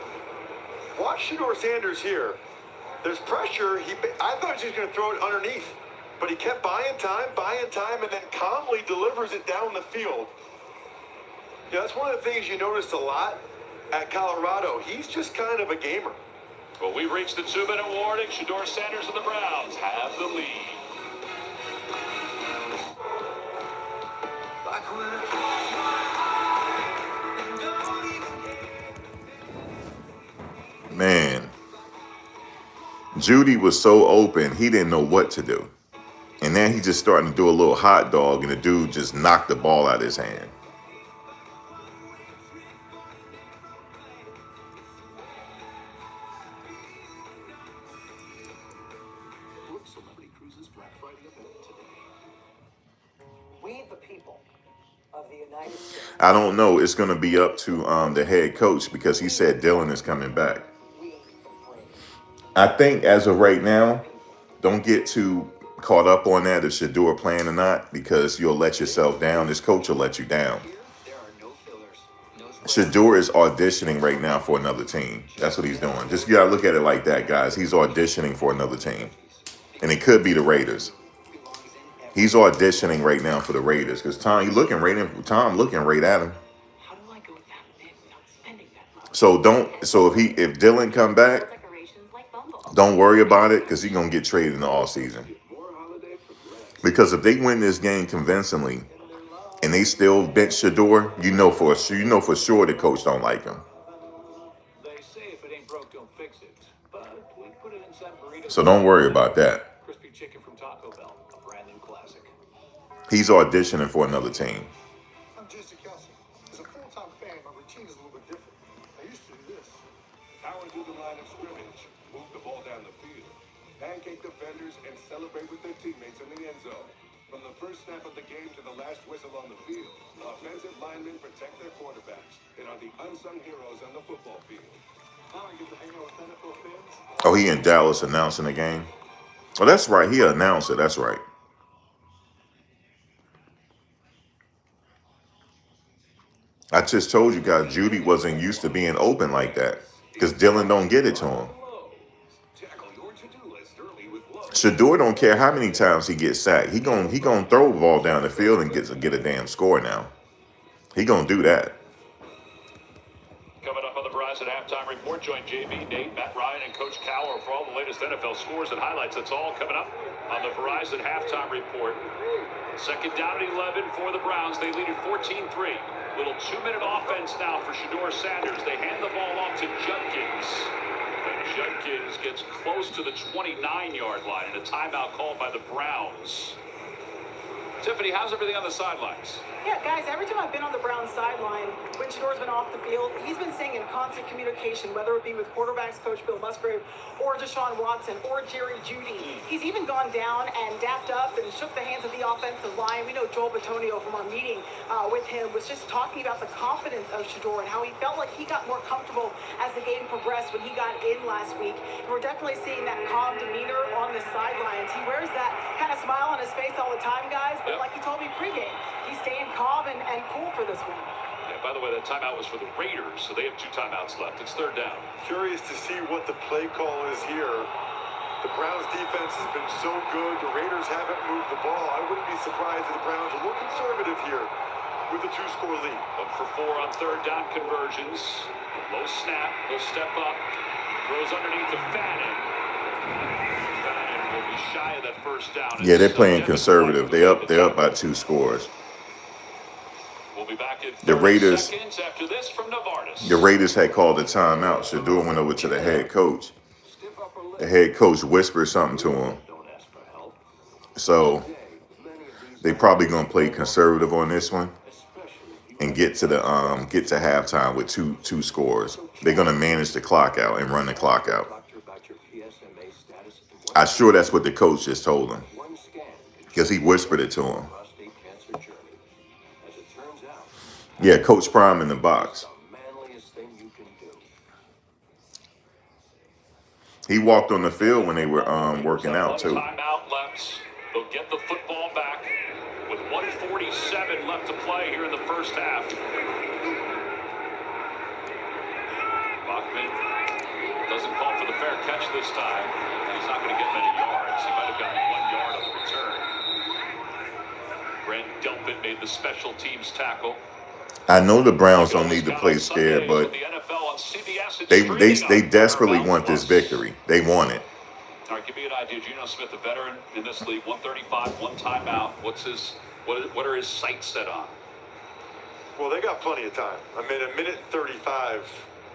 Watch Shador Sanders here. There's pressure. I thought he was going to throw it underneath, but he kept buying time, and then calmly delivers it down the field. Yeah, that's one of the things you noticed a lot at Colorado. He's just kind of a gamer. Well, we've reached the 2-minute warning. Shador Sanders and the Browns have the lead. Man, Judy was so open, he didn't know what to do. And then he just starting to do a little hot dog, and the dude just knocked the ball out of his hand. Celebrity Cruises Black Friday event today. We the people of the United States. I don't know. It's going to be up to the head coach, because he said Dylan is coming back. I think as of right now, don't get too caught up on that, if Shador playing or not, because you'll let yourself down. This coach will let you down. Shador is auditioning right now for another team. That's what he's doing. Just you got to look at it like that, guys. He's auditioning for another team. And it could be the Raiders. He's auditioning right now for the Raiders, because Tom looking right at him. So if Dylan come back, don't worry about it, because he's gonna get traded in the offseason. Because if they win this game convincingly and they still bench Shador, you know for sure the coach don't like him. They say if it ain't broke, don't fix it. But we put it inside burritos. So don't worry about that. Crispy chicken from Taco Bell, a brand new classic. He's auditioning for another team. I'm Jason Kelsey. As a full-time fan, my routine is a little bit different. I used to do this. Power through the line of scrimmage, move the ball down the field, pancake defenders, and celebrate with their teammates in the end zone. From the first snap of the game to the last whistle on the field, offensive linemen protect their quarterbacks and are the unsung heroes on the football field. Oh, he in Dallas announcing the game? Oh, that's right. He announced it. That's right. I just told you guys, Judy wasn't used to being open like that, because Dylan don't get it to him. Shador don't care how many times he gets sacked. He gonna throw the ball down the field and get a damn score now. He gonna do that. Coming up on the Verizon Halftime Report, join JB, Nate, Matt Ryan, and Coach Cowler for all the latest NFL scores and highlights. That's all coming up on the Verizon Halftime Report. 2nd down and 11 for the Browns. They lead at 14-3. Little 2-minute offense now for Shador Sanders. They hand the ball off to Judkins. And Judkins gets close to the 29-yard line, and a timeout called by the Browns. Tiffany, how's everything on the sidelines? Yeah, guys, every time I've been on the Browns sideline, when Shador Shador's been off the field, he's been staying in constant communication, whether it be with quarterbacks coach Bill Musgrave or Deshaun Watson or Jerry Jeudy. He's even gone down and dapped up and shook the hands of the offensive line. We know Joel Bitonio from our meeting with him was just talking about the confidence of Shador and how he felt like he got more comfortable as the game progressed when he got in last week. And we're definitely seeing that calm demeanor on the sidelines. He wears that kind of smile on his face all the time, guys, but like he told me pregame, he's staying calm and cool for this one. Yeah, by the way, that timeout was for the Raiders, so they have 2 timeouts left. It's 3rd down. Curious to see what the play call is here. The Browns defense has been so good. The Raiders haven't moved the ball. I wouldn't be surprised if the Browns are a little conservative here with the 2-score lead. Up for 4 on 3rd down conversions. Low snap. He'll step up. Throws underneath to Fannin. Fannin will be shy of that 1st down. Yeah, they're playing conservative. They're up by 2 scores. We'll be back in The 30 Raiders, seconds after this from Novartis. the Raiders had called a timeout. Shador went over to the head coach. The head coach whispered something to him. So they probably gonna play conservative on this one and get to halftime with two scores. They're gonna manage the clock out and run the clock out. I'm sure that's what the coach just told him because he whispered it to him. Yeah, Coach Prime in the box. He walked on the field when they were working out too. Timeout left. They'll get the football back with 1:47 left to play here in the 1st half. Bachman doesn't call for the fair catch this time. He's not going to get many yards. He might have gotten 1 yard on the return. Brent Delpit made the special teams tackle. I know the Browns don't need to play scared, but they desperately want this victory. They want it. All right, give me an idea. Geno Smith, a veteran in this league, 135, 1 timeout. What are his sights set on? Well, they got plenty of time. I mean, 1:35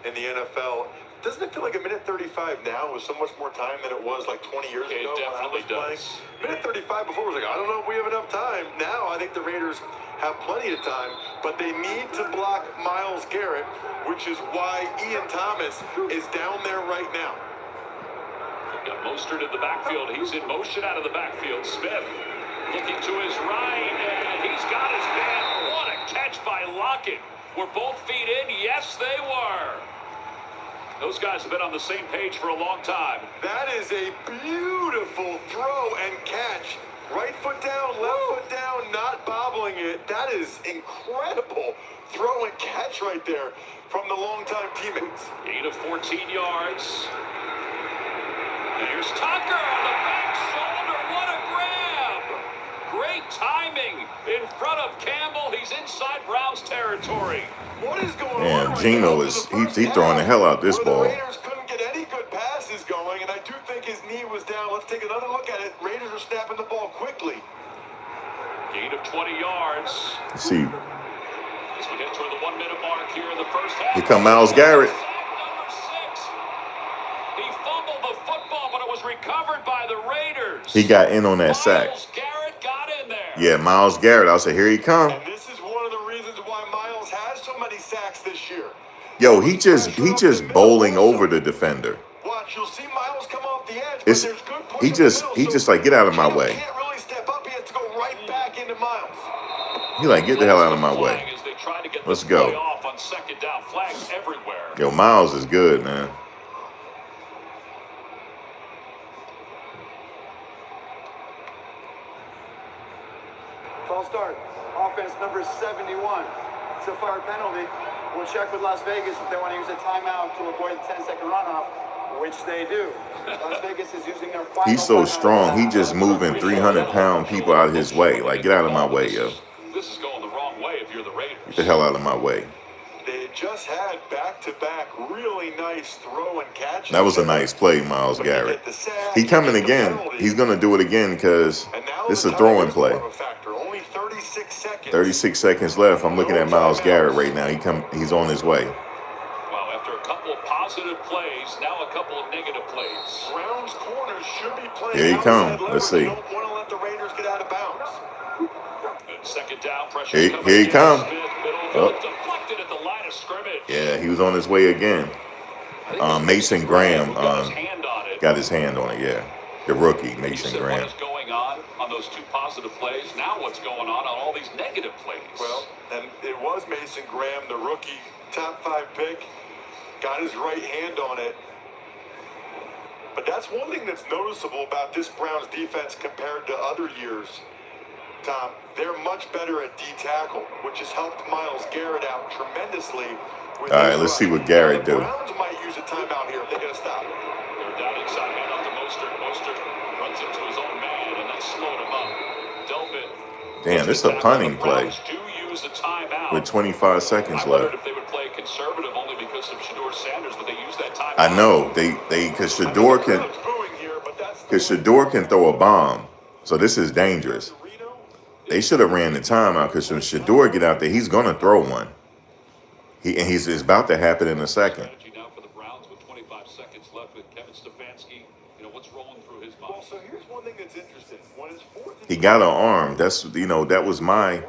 in the NFL. Doesn't it feel like 1:35 now with so much more time than it was like 20 years ago? It definitely does. 1:35 before was like, I don't know if we have enough time. Now I think the Raiders have plenty of time, but they need to block Myles Garrett, which is why Ian Thomas is down there right now. They've got Mostert in the backfield. He's in motion out of the backfield. Smith looking to his right, and he's got his man. What a catch by Lockett. Were both feet in? Yes, they were. Those guys have been on the same page for a long time. That is a beautiful throw and catch. Right foot down, left foot down, not bobbling it. That is incredible throw and catch right there from the longtime teammates. Gain of 14 yards. And here's Tucker on the back shoulder. What a grab! Great timing in front of Campbell. He's inside Browns territory. What is going on? Man, Geno is he's throwing the hell out this ball. The Raiders couldn't get any good passes going, and I do think his knee was down. Let's take another look at it. Raiders are snapping the ball quickly. Gain of 20 yards. Let's see. As we get toward the 1 minute mark here in the 1st half. Here come Myles Garrett. Number 6. He fumbled the football, but it was recovered by the Raiders. He got in on that sack. Myles Garrett got in there. Yeah, Myles Garrett. I said, here he come. And this is one of the reasons why Myles has so many sacks this year. Yo, he just bowling over the defender. Watch, you'll see Myles come off the edge, It's but there's good push he in the just middle, he so just like get out of my way. He can't really step up. He has to go right back into Myles. He like get the hell out of my way. Let's go. Off on 2nd down, flags everywhere. Yo, Myles is good, man. False start. Offense number 71. It's a fire penalty. We'll check with Las Vegas if they want to use a timeout to avoid the 10-second runoff, which they do. Las Vegas is using their final. He's so strong. He just moving 300-pound people out of his way. Like, get out of my way, yo. This is going the wrong way if you're the Raiders. Get the hell out of my way. They just had back-to-back really nice throw and catch. That was a nice play, Myles Garrett. He coming again. He's going to do it again because this is a throwing play. 36 seconds left. I'm looking at Myles Garrett right now. He's on his way. Well, after a couple of positive plays, now a couple of negative plays. Browns corners should be playing. Here he comes. Let's see. Don't want to let the Raiders get out of bounds. And 2nd down, pressure. Here he comes. Deflected at the line of scrimmage. Yeah, he was on his way again. Mason Graham got his hand on it. got his hand on it, yeah. The rookie, You Mason said Graham. what is going on those 2 positive plays. Now what's going on all these negative plays? Well, and it was Mason Graham, the rookie, top 5 pick, got his right hand on it. But that's one thing that's noticeable about this Browns defense compared to other years, Tom. They're much better at D-tackle, which has helped Myles Garrett out tremendously. All right, let's see what Garrett do. The Browns might use a timeout here if they're going to stop. They're down inside, hand off to Mostert. Mostert runs into his own man, and that slowed him up. Delvin. Damn, this is a punting play Do use a timeout. with 25 seconds I wondered left. if they would play conservative only because of Shador Sanders, but they use that timeout. I know because Shador can throw a bomb, so this is dangerous. They should have ran the timeout because when Shador get out there, he's gonna throw one. It's about to happen in a second. Now for the Browns with 25 seconds left with Kevin Stefanski. What's rolling through his mind? Well, so here's one thing that's interesting. When it's 4th and He got an arm. That was my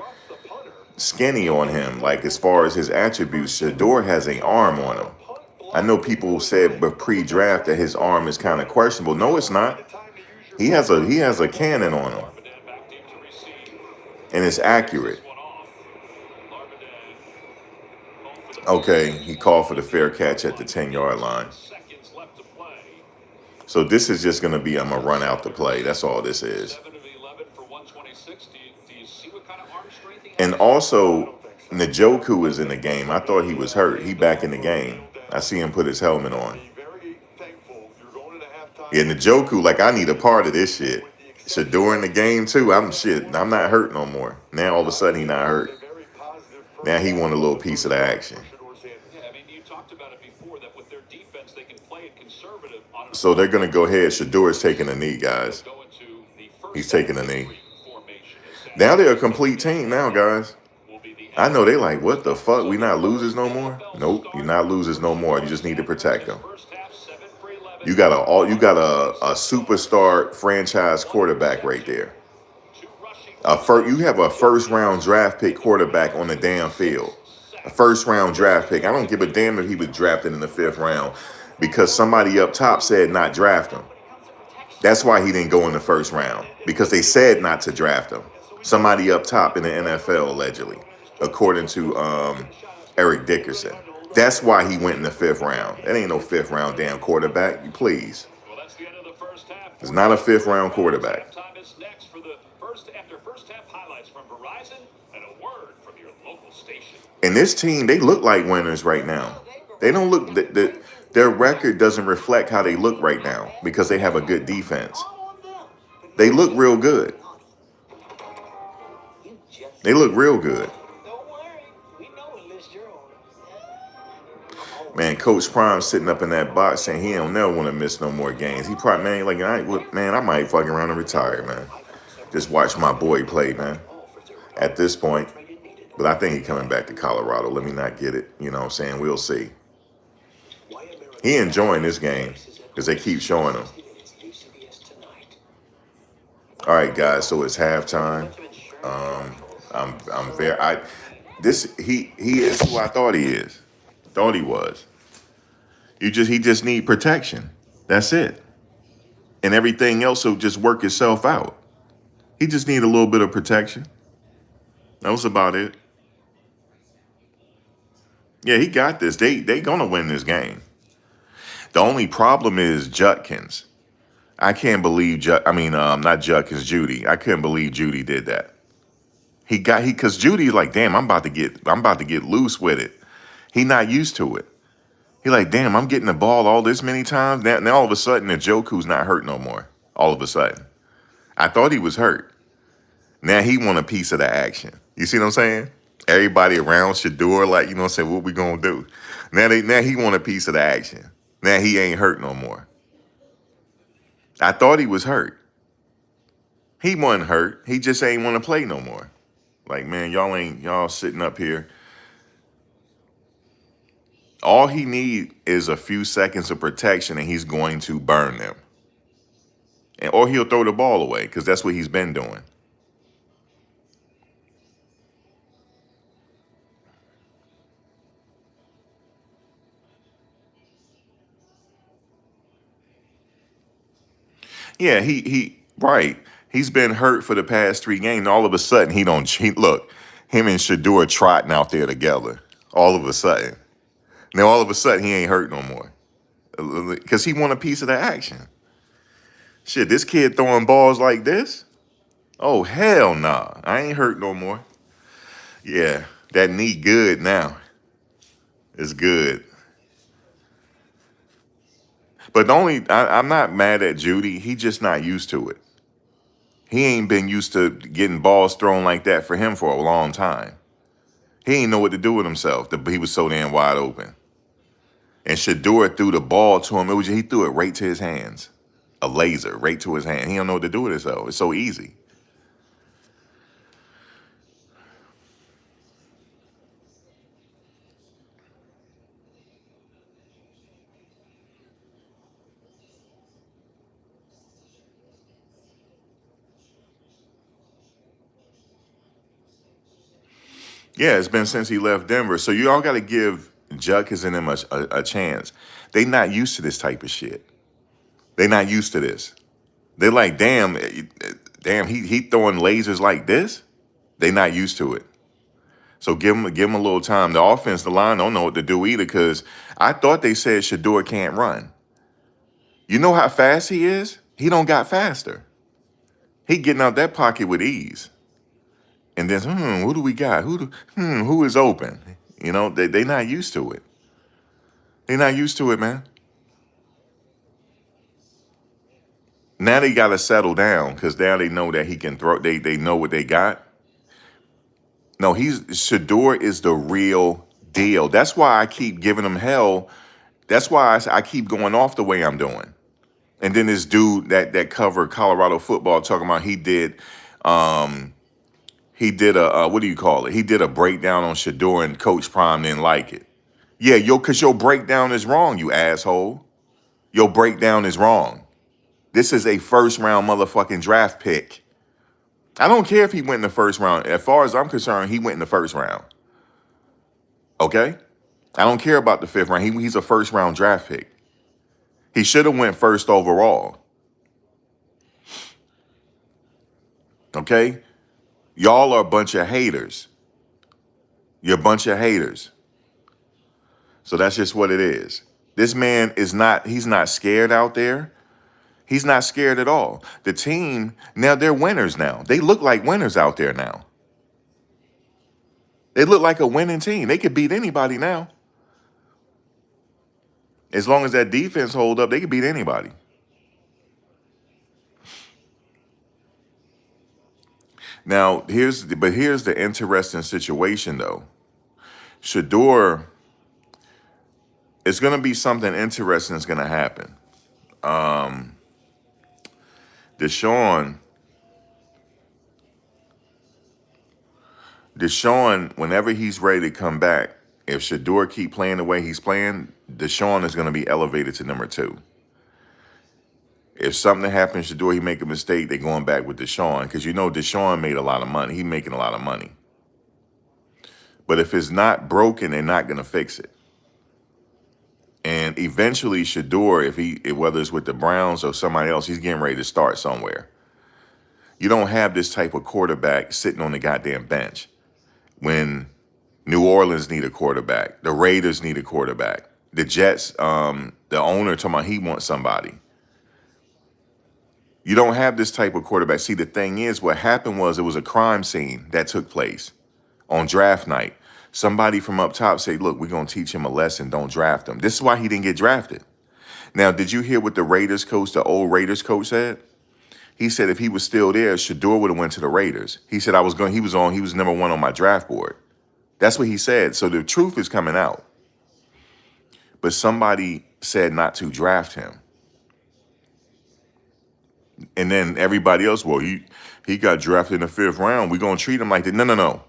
skinny on him. Like as far as his attributes, Shador has an arm on him. I know people said but pre-draft that his arm is kind of questionable. No, it's not. He has a cannon on him, and it's accurate. Okay, he called for the fair catch at the 10-yard line. So this is just going to be, I'm going to run out the play. That's all this is. And also, Njoku is in the game. I thought he was hurt. He back in the game. I see him put his helmet on. Yeah, Njoku, like, I need a part of this shit. Shador in the game, too. I'm not hurt no more. Now, all of a sudden, he not hurt. Now he want a little piece of the action. You talked about it before that with their defense, they can play it conservative. So they're going to go ahead. Shador is taking a knee, guys. He's taking a knee. Now they're a complete team now, guys. I know they like, what the fuck? We not losers no more? Nope, you're not losers no more. You just need to protect them. You got a superstar franchise quarterback right there. You have a first-round draft pick quarterback on the damn field. A first-round draft pick. I don't give a damn if he was drafted in the 5th round because somebody up top said not draft him. That's why he didn't go in the 1st round, because they said not to draft him. Somebody up top in the NFL, allegedly, according to Eric Dickerson. That's why he went in the 5th round. That ain't no 5th round damn quarterback. You please. It's not a 5th round quarterback. And this team, they look like winners right now. They don't look, their record doesn't reflect how they look right now because they have a good defense. They look real good. They look real good. Man, Coach Prime sitting up in that box saying he don't never want to miss no more games. He probably, I might fucking around and retire, man. Just watch my boy play, man. At this point. But I think he's coming back to Colorado. Let me not get it. You know what I'm saying? We'll see. He enjoying this game because they keep showing him. All right, guys. So it's halftime. He is who I thought he is. Thought he was. He just need protection. That's it. And everything else will just work itself out. He just need a little bit of protection. That was about it. Yeah, he got this. They gonna win this game. The only problem is Judkins. I can't believe not Judkins, Judy. I couldn't believe Judy did that. Because Judy's like, damn, I'm about to get loose with it. He not used to it. He like, damn, I'm getting the ball all this many times. Now all of a sudden, Njoku's not hurt no more. All of a sudden. I thought he was hurt. Now he want a piece of the action. You see what I'm saying? Everybody around Shador, like, you know what I'm saying, what we gonna do? Now he want a piece of the action. Now he ain't hurt no more. I thought he was hurt. He wasn't hurt. He just ain't want to play no more. Like, man, y'all sitting up here. All he need is a few seconds of protection and he's going to burn them. Or he'll throw the ball away because that's what he's been doing. Yeah, right. He's been hurt for the past 3 games. All of a sudden, he don't look. Him and Shador trotting out there together. All of a sudden, now all of a sudden he ain't hurt no more because he want a piece of the action. Shit, this kid throwing balls like this. Oh hell nah, I ain't hurt no more. Yeah, that knee good now. It's good. But I'm not mad at Judy. He just not used to it. He ain't been used to getting balls thrown like that for him for a long time. He ain't know what to do with himself. He was so damn wide open. And Shador threw the ball to him. He threw it right to his hands. A laser right to his hand. He don't know what to do with himself. It's so easy. Yeah, it's been since he left Denver. So you all got to give Judkins and them a chance. They not used to this type of shit. They not used to this. They're like, damn, he throwing lasers like this? They not used to it. So give him a little time. The offensive line don't know what to do either because I thought they said Shador can't run. You know how fast he is? He don't got faster. He getting out that pocket with ease. And then, who do we got? Who is open? You know, they not used to it. They not used to it, man. Now they got to settle down because now they know that he can throw. They know what they got. No, Shador is the real deal. That's why I keep giving him hell. That's why I keep going off the way I'm doing. And then this dude that covered Colorado football talking about he did a what do you call it? He did a breakdown on Shador and Coach Prime didn't like it. Yeah, because your breakdown is wrong, you asshole. Your breakdown is wrong. This is a first round motherfucking draft pick. I don't care if he went in the first round. As far as I'm concerned, he went in the first round. Okay? I don't care about the fifth round. He's a first round draft pick. He should have went first overall. Okay? Y'all are a bunch of haters. You're a bunch of haters. So that's just what it is. This man he's not scared out there. He's not scared at all. The team, now they're winners now. They look like winners out there now. They look like a winning team. They could beat anybody now. As long as that defense hold up, they could beat anybody. Now, here's the interesting situation though. Shador, it's going to be something interesting that's going to happen. Deshaun, whenever he's ready to come back, if Shador keep playing the way he's playing, Deshaun is going to be elevated to number 2. If something happens to Shador, he make a mistake, they're going back with Deshaun because you know Deshaun made a lot of money. He's making a lot of money. But if it's not broken, they're not going to fix it. And eventually Shador, whether it's with the Browns or somebody else, he's getting ready to start somewhere. You don't have this type of quarterback sitting on the goddamn bench. When New Orleans need a quarterback, the Raiders need a quarterback, the Jets, the owner talking about he wants somebody. You don't have this type of quarterback. See, the thing is, what happened was it was a crime scene that took place on draft night. Somebody from up top said, look, we're going to teach him a lesson. Don't draft him. This is why he didn't get drafted. Now, did you hear what the old Raiders coach said? He said if he was still there, Shador would have went to the Raiders. He said he was number 1 on my draft board. That's what he said. So the truth is coming out. But somebody said not to draft him. And then everybody else, well, he got drafted in the 5th round. We're going to treat him like that. No.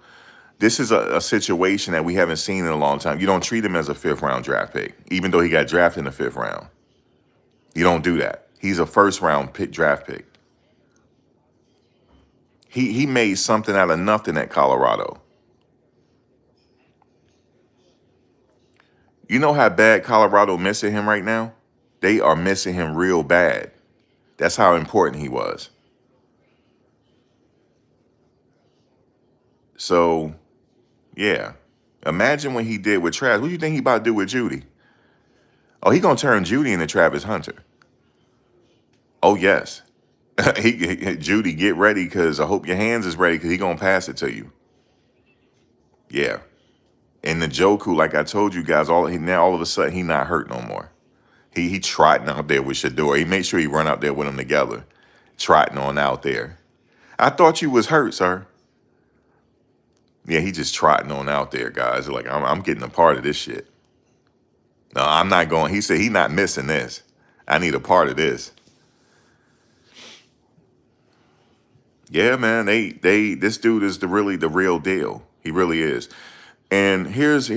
This is a situation that we haven't seen in a long time. You don't treat him as a 5th round draft pick, even though he got drafted in the 5th round. You don't do that. He's a 1st round draft pick. He made something out of nothing at Colorado. You know how bad Colorado missing him right now? They are missing him real bad. That's how important he was. So, yeah. Imagine what he did with Travis. What do you think he about to do with Judy? Oh, he gonna turn Judy into Travis Hunter. Oh, yes. Judy, get ready, because I hope your hands is ready, because he gonna pass it to you. Yeah. And the Joku, like I told you guys, now all of a sudden he not hurt no more. He trotting out there with Shador. He made sure he run out there with them together, trotting on out there. I thought you was hurt, sir. Yeah, he just trotting on out there, guys. Like, I'm getting a part of this shit. No, I'm not going. He said he not missing this. I need a part of this. Yeah, man. This dude is the real deal. He really is. And here's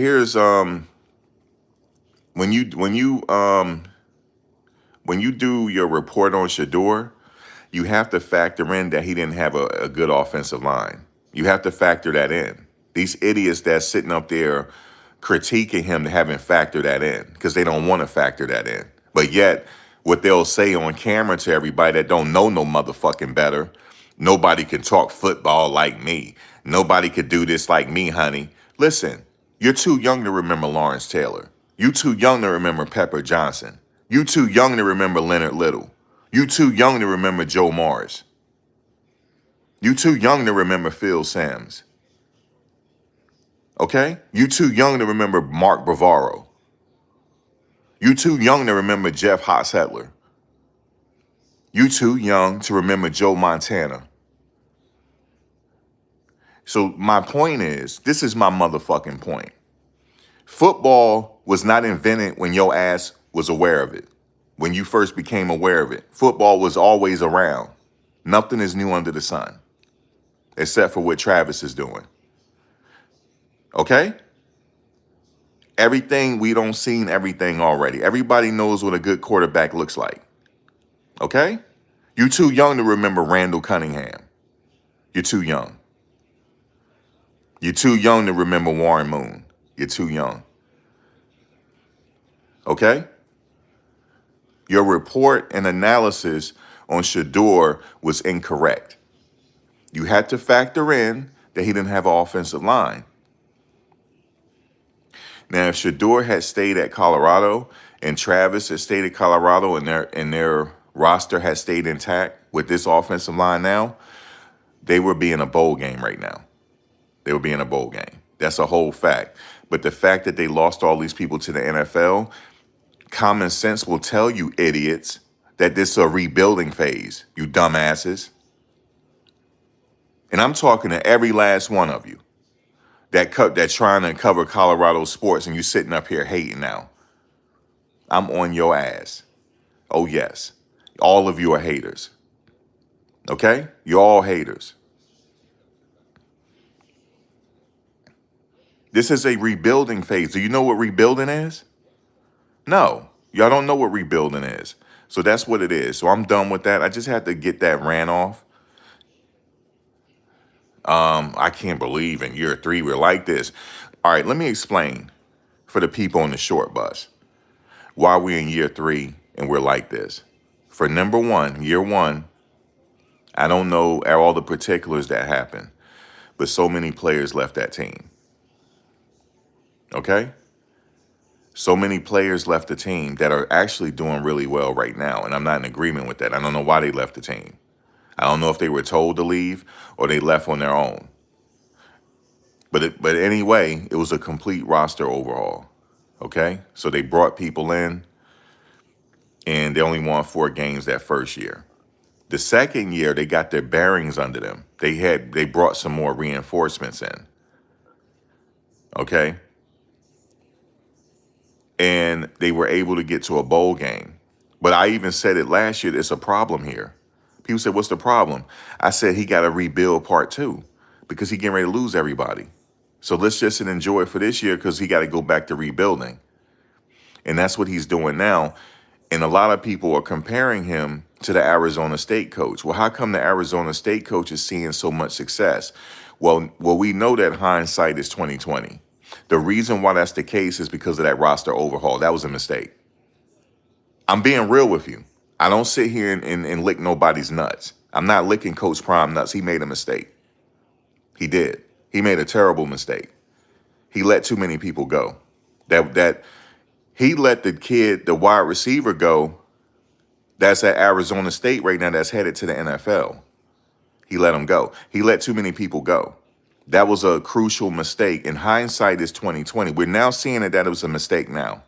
when you do your report on Shador, you have to factor in that he didn't have a good offensive line. You have to factor that in. These idiots that's sitting up there critiquing him haven't factored that in, because they don't want to factor that in. But yet, what they'll say on camera to everybody that don't know no motherfucking better, nobody can talk football like me. Nobody could do this like me, honey. Listen, you're too young to remember Lawrence Taylor. You too young to remember Pepper Johnson. You too young to remember Leonard Little. You too young to remember Joe Morris. You too young to remember Phil Simms. Okay? You too young to remember Mark Bavaro. You too young to remember Jeff Hostetler. You too young to remember Joe Montana. So my point is, this is my motherfucking point. Football was not invented when your ass was aware of it. When you first became aware of it. Football was always around. Nothing is new under the sun. Except for what Travis is doing. Okay? Everything, we don't seen everything already. Everybody knows what a good quarterback looks like. Okay? You're too young to remember Randall Cunningham. You're too young. You're too young to remember Warren Moon. You're too young. Okay? Your report and analysis on Shador was incorrect. You had to factor in that he didn't have an offensive line. Now, if Shador had stayed at Colorado and Travis had stayed at Colorado and their roster had stayed intact with this offensive line now, they would be in a bowl game right now. They would be in a bowl game. That's a whole fact. But the fact that they lost all these people to the NFL, common sense will tell you idiots that this is a rebuilding phase, you dumbasses. And I'm talking to every last one of you that's trying to cover Colorado sports, and you sitting up here hating now. I'm on your ass. Oh, yes. All of you are haters. Okay? You're all haters. This is a rebuilding phase. Do you know what rebuilding is? No. Y'all don't know what rebuilding is. So that's what it is. So I'm done with that. I just had to get that ran off. I can't believe in year 3 we're like this. All right, let me explain for the people on the short bus why we're in year 3 and we're like this. For number 1, year 1, I don't know all the particulars that happened, but so many players left that team. Okay? So many players left the team that are actually doing really well right now, and I'm not in agreement with that. I don't know why they left the team. I don't know if they were told to leave or they left on their own. But anyway, it was a complete roster overhaul. Okay? So they brought people in, and they only won 4 games that first year. The second year, they got their bearings under them. They brought some more reinforcements in. Okay? And they were able to get to a bowl game. But I even said it last year, there's a problem here. People said, what's the problem? I said he got to rebuild part 2 because he getting ready to lose everybody. So let's just enjoy it for this year because he got to go back to rebuilding. And that's what he's doing now. And a lot of people are comparing him to the Arizona State coach. Well, how come the Arizona State coach is seeing so much success? Well, we know that hindsight is 2020. The reason why that's the case is because of that roster overhaul. That was a mistake. I'm being real with you. I don't sit here and lick nobody's nuts. I'm not licking Coach Prime nuts. He made a mistake. He did. He made a terrible mistake. He let too many people go. That he let the kid, the wide receiver, go. That's at Arizona State right now. That's headed to the NFL. He let him go. He let too many people go. That was a crucial mistake. In hindsight, is 2020. We're now seeing that it was a mistake now.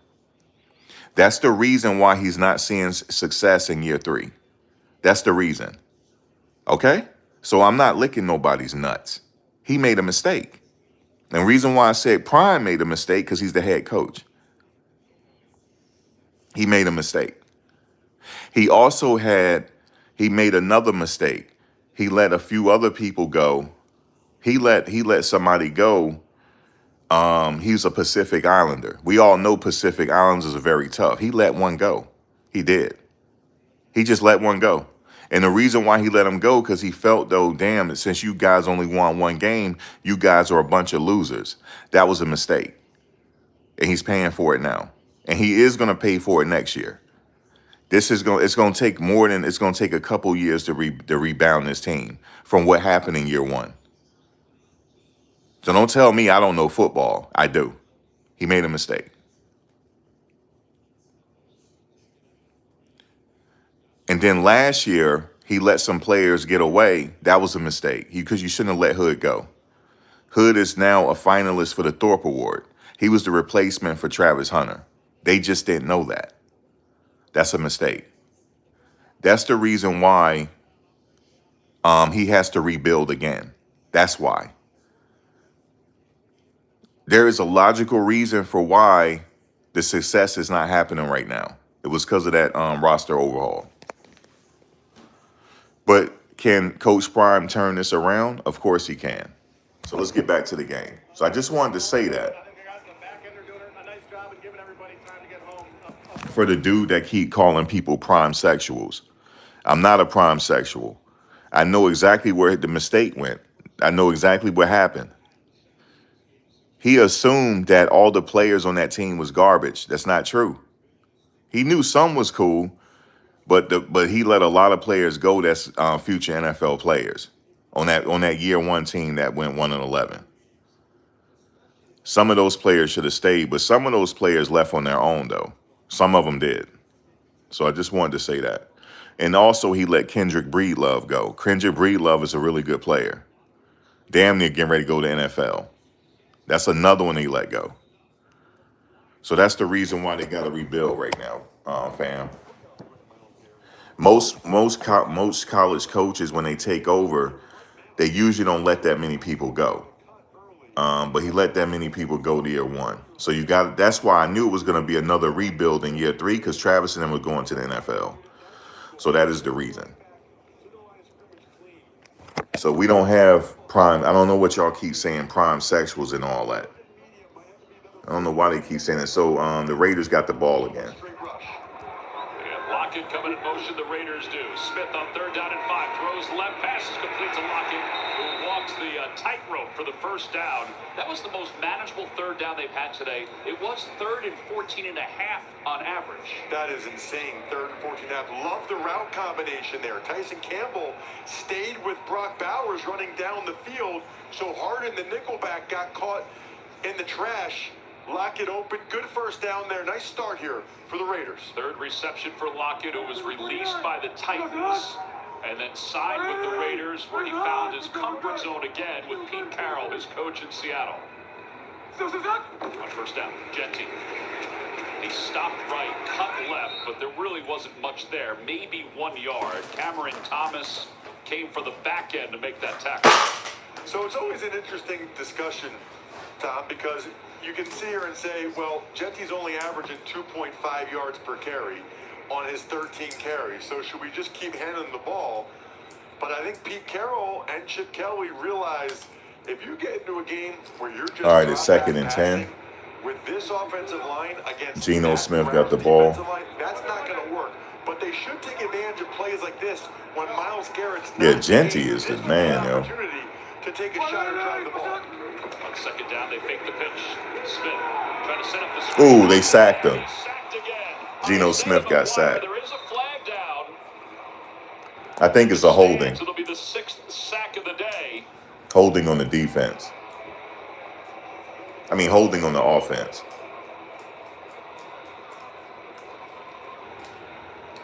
That's the reason why he's not seeing success in year 3. That's the reason. Okay? So I'm not licking nobody's nuts. He made a mistake. And the reason why I said Prime made a mistake, because he's the head coach. He made a mistake. He made another mistake. He let a few other people go. He let somebody go. He's a Pacific Islander. We all know Pacific Islanders are very tough. He let one go. He did. He just let one go. And the reason why he let him go, because he felt, though, damn, that since you guys only won one game, you guys are a bunch of losers. That was a mistake. And he's paying for it now. And he is going to pay for it next year. It's going to take a couple years to rebound this team from what happened in year 1. So don't tell me I don't know football. I do. He made a mistake. And then last year, he let some players get away. That was a mistake, because you shouldn't have let Hood go. Hood is now a finalist for the Thorpe Award. He was the replacement for Travis Hunter. They just didn't know that. That's a mistake. That's the reason why he has to rebuild again. That's why. There is a logical reason for why the success is not happening right now. It was because of that roster overhaul. But can Coach Prime turn this around? Of course he can. So let's get back to the game. So I just wanted to say that for the dude that keep calling people prime sexuals. I'm not a prime sexual. I know exactly where the mistake went. I know exactly what happened. He assumed that all the players on that team was garbage. That's not true. He knew some was cool, but he let a lot of players go that's future NFL players on that year 1 team that went 1-11. Some of those players should have stayed, but some of those players left on their own, though. Some of them did. So I just wanted to say that. And also, he let Kendrick Breedlove go. Kendrick Breedlove is a really good player. Damn near getting ready to go to NFL. That's another one he let go. So that's the reason why they got to rebuild right now, fam. Most college coaches, when they take over, they usually don't let that many people go. But he let that many people go to year 1. So that's why I knew it was going to be another rebuild in year 3, because Travis and them were going to the NFL. So that is the reason. So we don't have prime. I don't know what y'all keep saying, prime sexuals and all that. I don't know why they keep saying it. So the Raiders got the ball again. Lockett coming in motion, the Raiders do. Smith on 3rd down and 5. Throws left, passes complete to Lockett, who walks the tightrope for the first down. That was the most manageable 3rd down they've had today. It was 3rd and 14 and a half on average. That is insane. 3rd and 14 and a half. Love the route combination there. Tyson Campbell stayed with Brock Bowers running down the field. So Harden, the nickelback, got caught in the trash. Lockett open. Good first down there. Nice start here for the Raiders. 3rd reception for Lockett, who was released by the Titans and then signed with the Raiders, where he found his comfort zone again with Pete Carroll, his coach in Seattle. On 1st down, Genty. He stopped right, cut left, but there really wasn't much there. Maybe 1 yard. Cameron Thomas came for the back end to make that tackle. So it's always an interesting discussion, Tom, because you can sit here and say, well, Genty's only averaging 2.5 yards per carry on his 13 carries. So should we just keep handing the ball? But I think Pete Carroll and Chip Kelly realize if you get into a game where you're just... All right, it's 2nd and 10. With this offensive line against Geno Smith got the ball. Line, that's not going to work. But they should take advantage of plays like this when Myles Garrett's... Yeah, Genty is the man, yo. To take a shot and drive the ball. On 2nd down, they fake the pitch. Smith trying to set up the screen. Ooh, they sacked him. Geno Smith got sacked. There is a flag down. I think it's a holding. It'll be the 6th sack of the day. Holding on the defense. I mean, holding on the offense.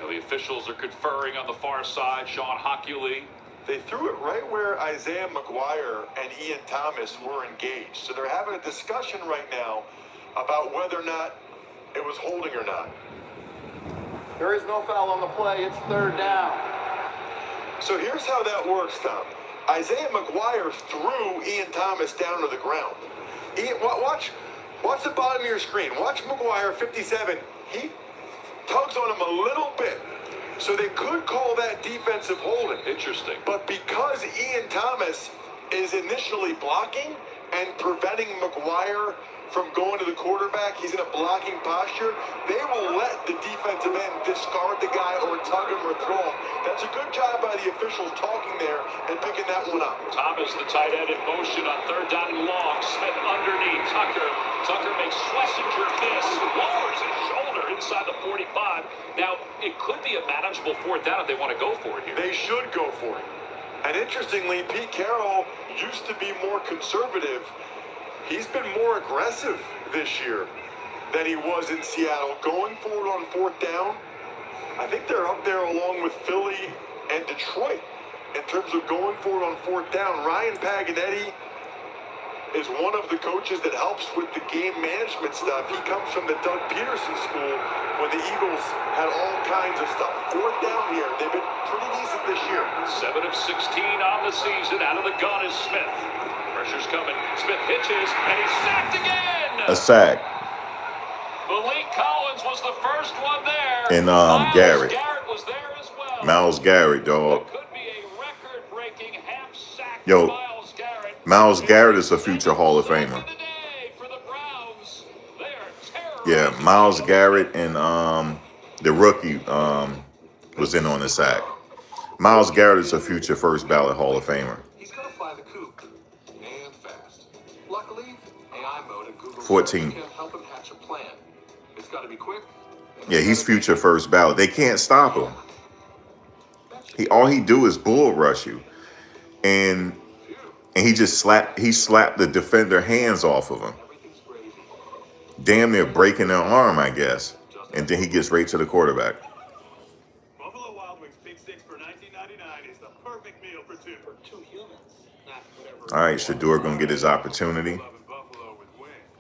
Now the officials are conferring on the far side. Sean Hockley. They threw it right where Isaiah McGuire and Ian Thomas were engaged. So they're having a discussion right now about whether or not it was holding or not. There is no foul on the play. It's third down. So here's how that works, Tom. Isaiah McGuire threw Ian Thomas down to the ground. Watch the bottom of your screen. Watch McGuire, 57. He tugs on him a little bit. So they could call that defensive holding. Interesting. But because Ian Thomas is initially blocking and preventing McGuire from going to the quarterback, he's in a blocking posture, they will let the defensive end discard the guy or tug him or throw him. That's a good job by the officials talking there and picking that one up. Thomas, the tight end, in motion on 3rd down and long. Smith underneath. Tucker makes Schlesinger miss. Lowers his shoulder inside the 45. Now, it could be a manageable 4th down if they want to go for it here. They should go for it. And interestingly, Pete Carroll used to be more conservative. He's been more aggressive this year than he was in Seattle. Going forward on 4th down, I think they're up there along with Philly and Detroit in terms of going forward on 4th down. Ryan Paganetti is one of the coaches that helps with the game management stuff. He comes from the Doug Peterson school when the Eagles had all kinds of stuff. 4th down here, they've been pretty decent this year. 7 of 16 on the season. Out of the gun is Smith. Pressure's coming. Smith pitches, and he's sacked again. A sack. Malik Collins was the first one there. And Garrett was there as well. Miles Garrett, dog. Could be a record-breaking half sack. Yo, Miles Garrett. Miles Garrett is a future Hall of Famer. Yeah, Miles Garrett and the rookie was in on the sack. Miles Garrett is a future first ballot Hall of Famer. He's gonna fly the coop and fast. Luckily, AI mode and Google 14. can help him hatch a plan. It's got to be quick. Yeah, he's future first ballot. They can't stop him. All he do is bull rush you, and he slapped the defender hands off of him, damn near breaking their arm, I guess, and then he gets right to the quarterback. Buffalo Wild Wings Big Six for $19.99 is the perfect meal for two. For 2 humans. Not whatever. All right, Shador gonna get his opportunity.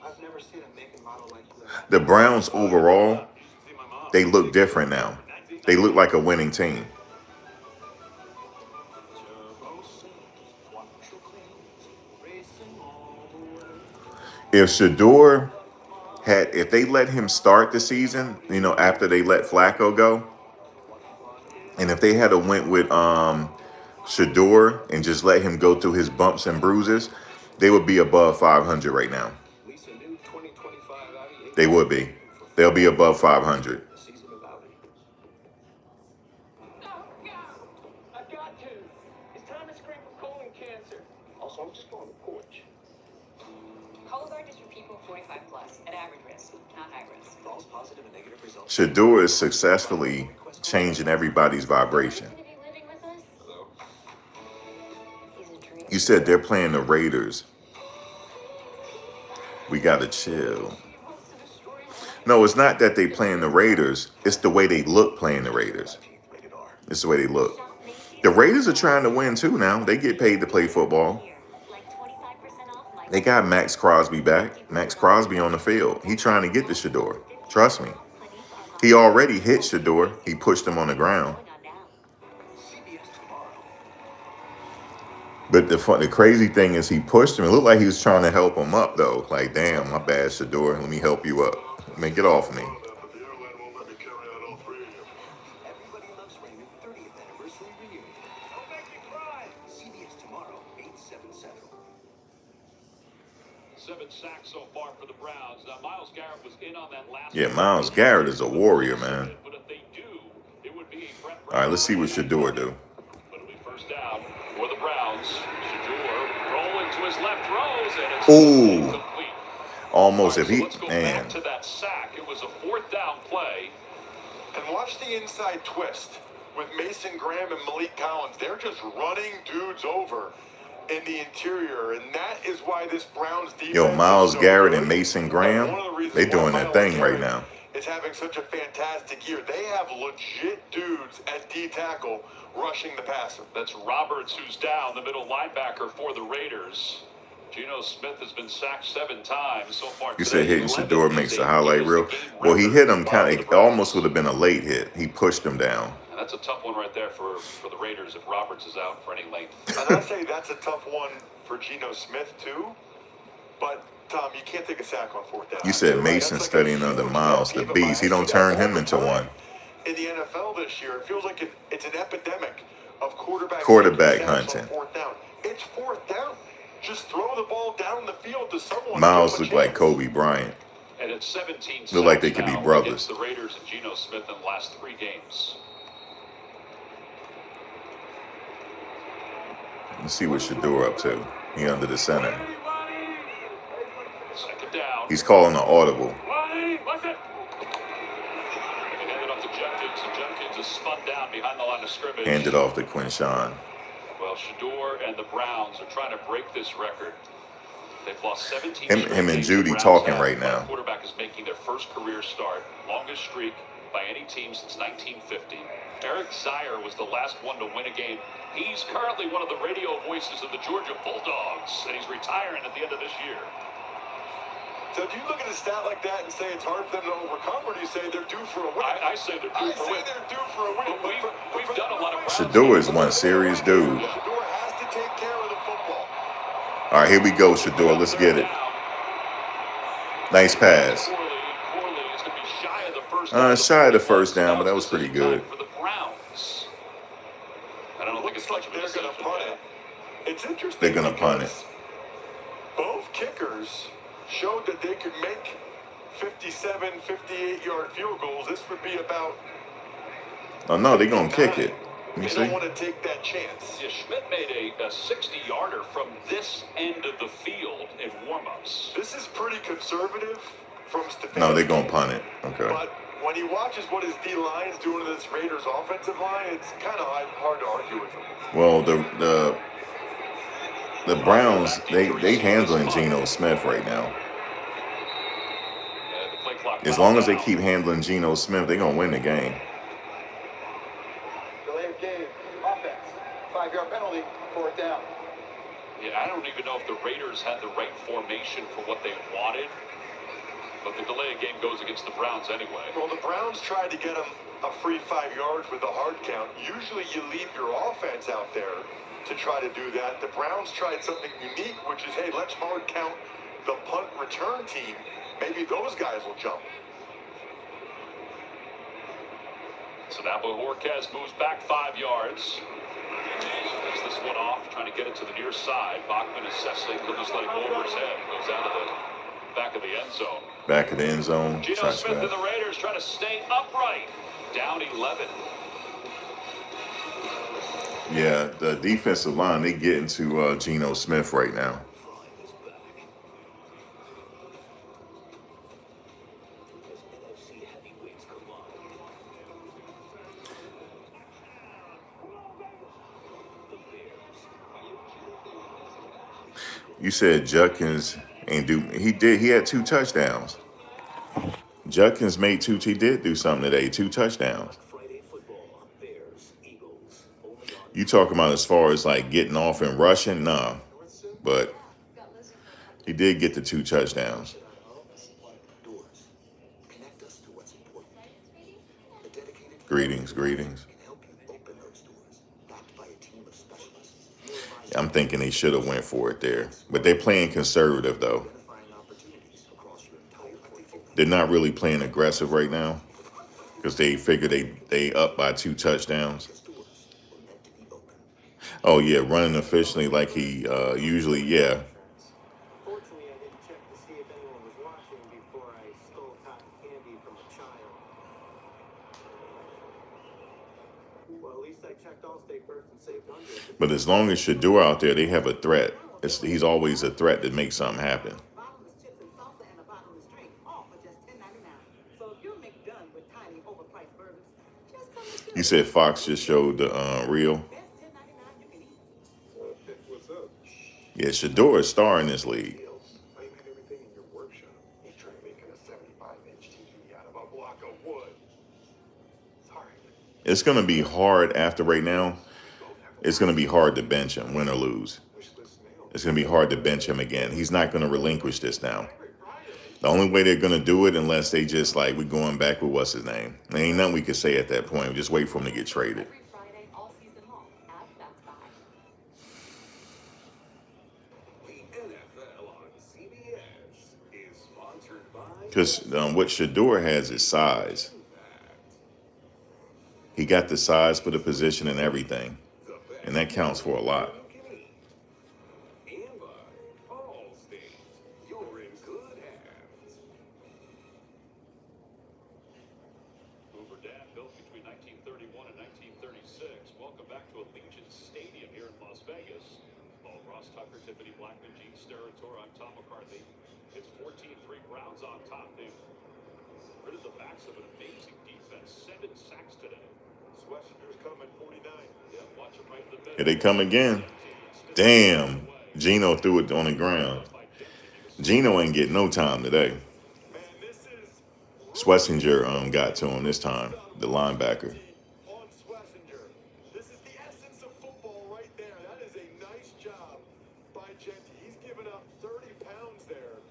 I've never seen a make and model like you. The Browns overall, they look different now. They look like a winning team. If Shador if they let him start the season, after they let Flacco go, and if they had went with Shador and just let him go through his bumps and bruises, they would be above 500 right now. They would be. They'll be above 500. I've got to. It's time to screen for colon cancer. Also, I'm just going to porch. Cologuard is for people 45 plus at average risk, not high risk. False positive and negative results. Shador is successfully changing everybody's vibration. You said they're playing the Raiders. We gotta chill. No, it's not that they playing the Raiders. It's the way they look playing the Raiders. It's the way they look. The Raiders are trying to win too now. They get paid to play football. They got Max Crosby back. Max Crosby on the field. He trying to get to Shador. Trust me. He already hit Shador. He pushed him on the ground. But the crazy thing is he pushed him. It looked like he was trying to help him up, though. Like, damn, my bad, Shador. Let me help you up. Man, get off me. Everybody loves Raymond 30th anniversary reunion. Don't make me cry. CBS tomorrow, 8/7 Central. 7 sacks so far for the Browns. Now, Myles Garrett was in on that last. Yeah, Myles Garrett is a warrior, man. But if they do, it would be a Brett. All right, let's see what Shador do. But it'll be first down for the Browns. Shador rolling to his left, throws, and it's Ooh. complete. Almost. Right, If he, let's go man. back to that sack. It was a 4th down play. And watch the inside twist. with Mason Graham and Malik Collins. They're just running dudes over in the interior, and that is why this Browns defense Yo, Myles is so Garrett good. and Mason And Graham, one of the reasons they why doing their Myles thing right Garrett now. is having such a fantastic year. They have legit dudes at D tackle rushing the passer. That's Roberts, who's down, the middle linebacker for the Raiders. Geno Smith has been sacked 7 times so far. You said today. hitting Shador makes the highlight reel. Well, he hit him kind of, almost would have been a late hit. He pushed him down. And that's a tough one right there for the Raiders if Roberts is out for any length. And I say that's a tough one for Geno Smith too. But Tom, you can't take a sack on 4th down. You said Mason studying under Miles, the beast. He don't turn him into one. In the NFL this year, it feels like it's an epidemic of quarterback hunting. On 4th down. It's 4th down. Just throw the ball down the field to someone. Miles looked like Kobe Bryant. And it's 17 look like they could be brothers. The Raiders and Geno Smith in the last 3 games. Let's see what Shador up to. He under the center. Second down. He's calling an audible. What's it? They handed off to Jenkins, and Jenkins is spun down behind the line of scrimmage. Handed off to Quinshawn. Well, Shador and the Browns are trying to break this record. They've lost 17 Him and Judy talking right now. The quarterback is making their first career start. Longest streak by any team since 1950. Eric Zier was the last one to win a game. He's currently one of the radio voices of the Georgia Bulldogs, and he's retiring at the end of this year. So do you look at a stat like that and say it's hard for them to overcome, or do you say they're due for a win? I say they're due for a win. They're due for a win. We've done a lot of Shador is one serious dude. Shador has to take care of the football. All right, here we go, Shador. Let's get it. Nice pass. Shy of the first down, but that was pretty good. For the Browns. I don't think it's like they're going to punt it. It's interesting. They're going to punt it. Both kickers showed that they could make 57, 58-yard field goals. This would be about... Oh, no, they're going to kick it. They don't want to take that chance. Yeah, Schmidt made a 60-yarder from this end of the field in warm-ups. This is pretty conservative from Stefanski. No, they're going to punt it. Okay. But when he watches what his D-line's doing to this Raiders offensive line, it's kind of hard to argue with him. Well, the Browns, they handling Geno Smith right now. As long as they keep handling Geno Smith, they're going to win the game. Delay of game, offense, 5-yard penalty, 4th down. Yeah, I don't even know if the Raiders had the right formation for what they wanted. But the delay of game goes against the Browns anyway. Well, the Browns tried to get him a free 5 yards with a hard count. Usually you leave your offense out there to try to do that. The Browns tried something unique, which is, hey, let's hard count the punt return team. Maybe those guys will jump. So now Bojorquez moves back 5 yards. Takes this one off, trying to get it to the near side. Bachman and Cecily could just let it go over his head. Goes out of the back of the end zone. Back of the end zone. Geno Smith and the Raiders trying to stay upright. Down 11. Yeah, the defensive line, they get into Geno Smith right now. You said Judkins ain't do. He did. He had 2 touchdowns. Judkins made 2. He did do something today. 2 touchdowns. You talking about as far as like getting off and rushing? Nah, but he did get the 2 touchdowns. Greetings, greetings. I'm thinking they should have went for it there. But they're playing conservative, though. They're not really playing aggressive right now because they figure they up by 2 touchdowns. Oh, yeah, running efficiently like he usually, yeah. Fortunately, I didn't check to see if anyone was watching before I stole cotton candy from a child. Well, at least I checked Allstate first and saved hundreds. But as long as Shador out there, they have a threat. He's always a threat to make something happen. Bottomless chips and salsa and a bottomless drink, all for just $10.99. So if you're McDone with tiny, overpriced burgers, just You said Fox just showed the reel. What's up? Yeah, Shador is star in this league. I made everything in your workshop. He tried making a 75-inch TV out of a block of wood. Sorry. It's going to be hard after right now. It's going to be hard to bench him, win or lose. It's going to be hard to bench him again. He's not going to relinquish this now. The only way they're going to do it, unless they just like, we're going back with what's his name. There ain't nothing we can say at that point. We just wait for him to get traded. Every Friday, all season long, at Best Buy. The NFL on CBS is sponsored by... Because what Shador has is size. He got the size for the position and everything. And that counts for a lot. And by Allstate. You're in good hands. Hoover Dam, built between 1931 and 1936. Welcome back to Allegiant Stadium here in Las Vegas. Paul Ross Tucker, Tiffany Blackman, Gene Steratore, I'm Tom McCarthy. It's 14-3 Browns on top. They've rid of the backs of an amazing defense. 7 sacks today. Schwarzenegger's coming, 49. Yeah, watch him right in the middle. Here they come again. Damn. Gino threw it on the ground. Gino ain't getting no time today. Man, this is Schlesinger got to him this time, the linebacker. on Schlesinger. This is the essence of football right there. That is a nice job by Genty. He's given up 30 pounds there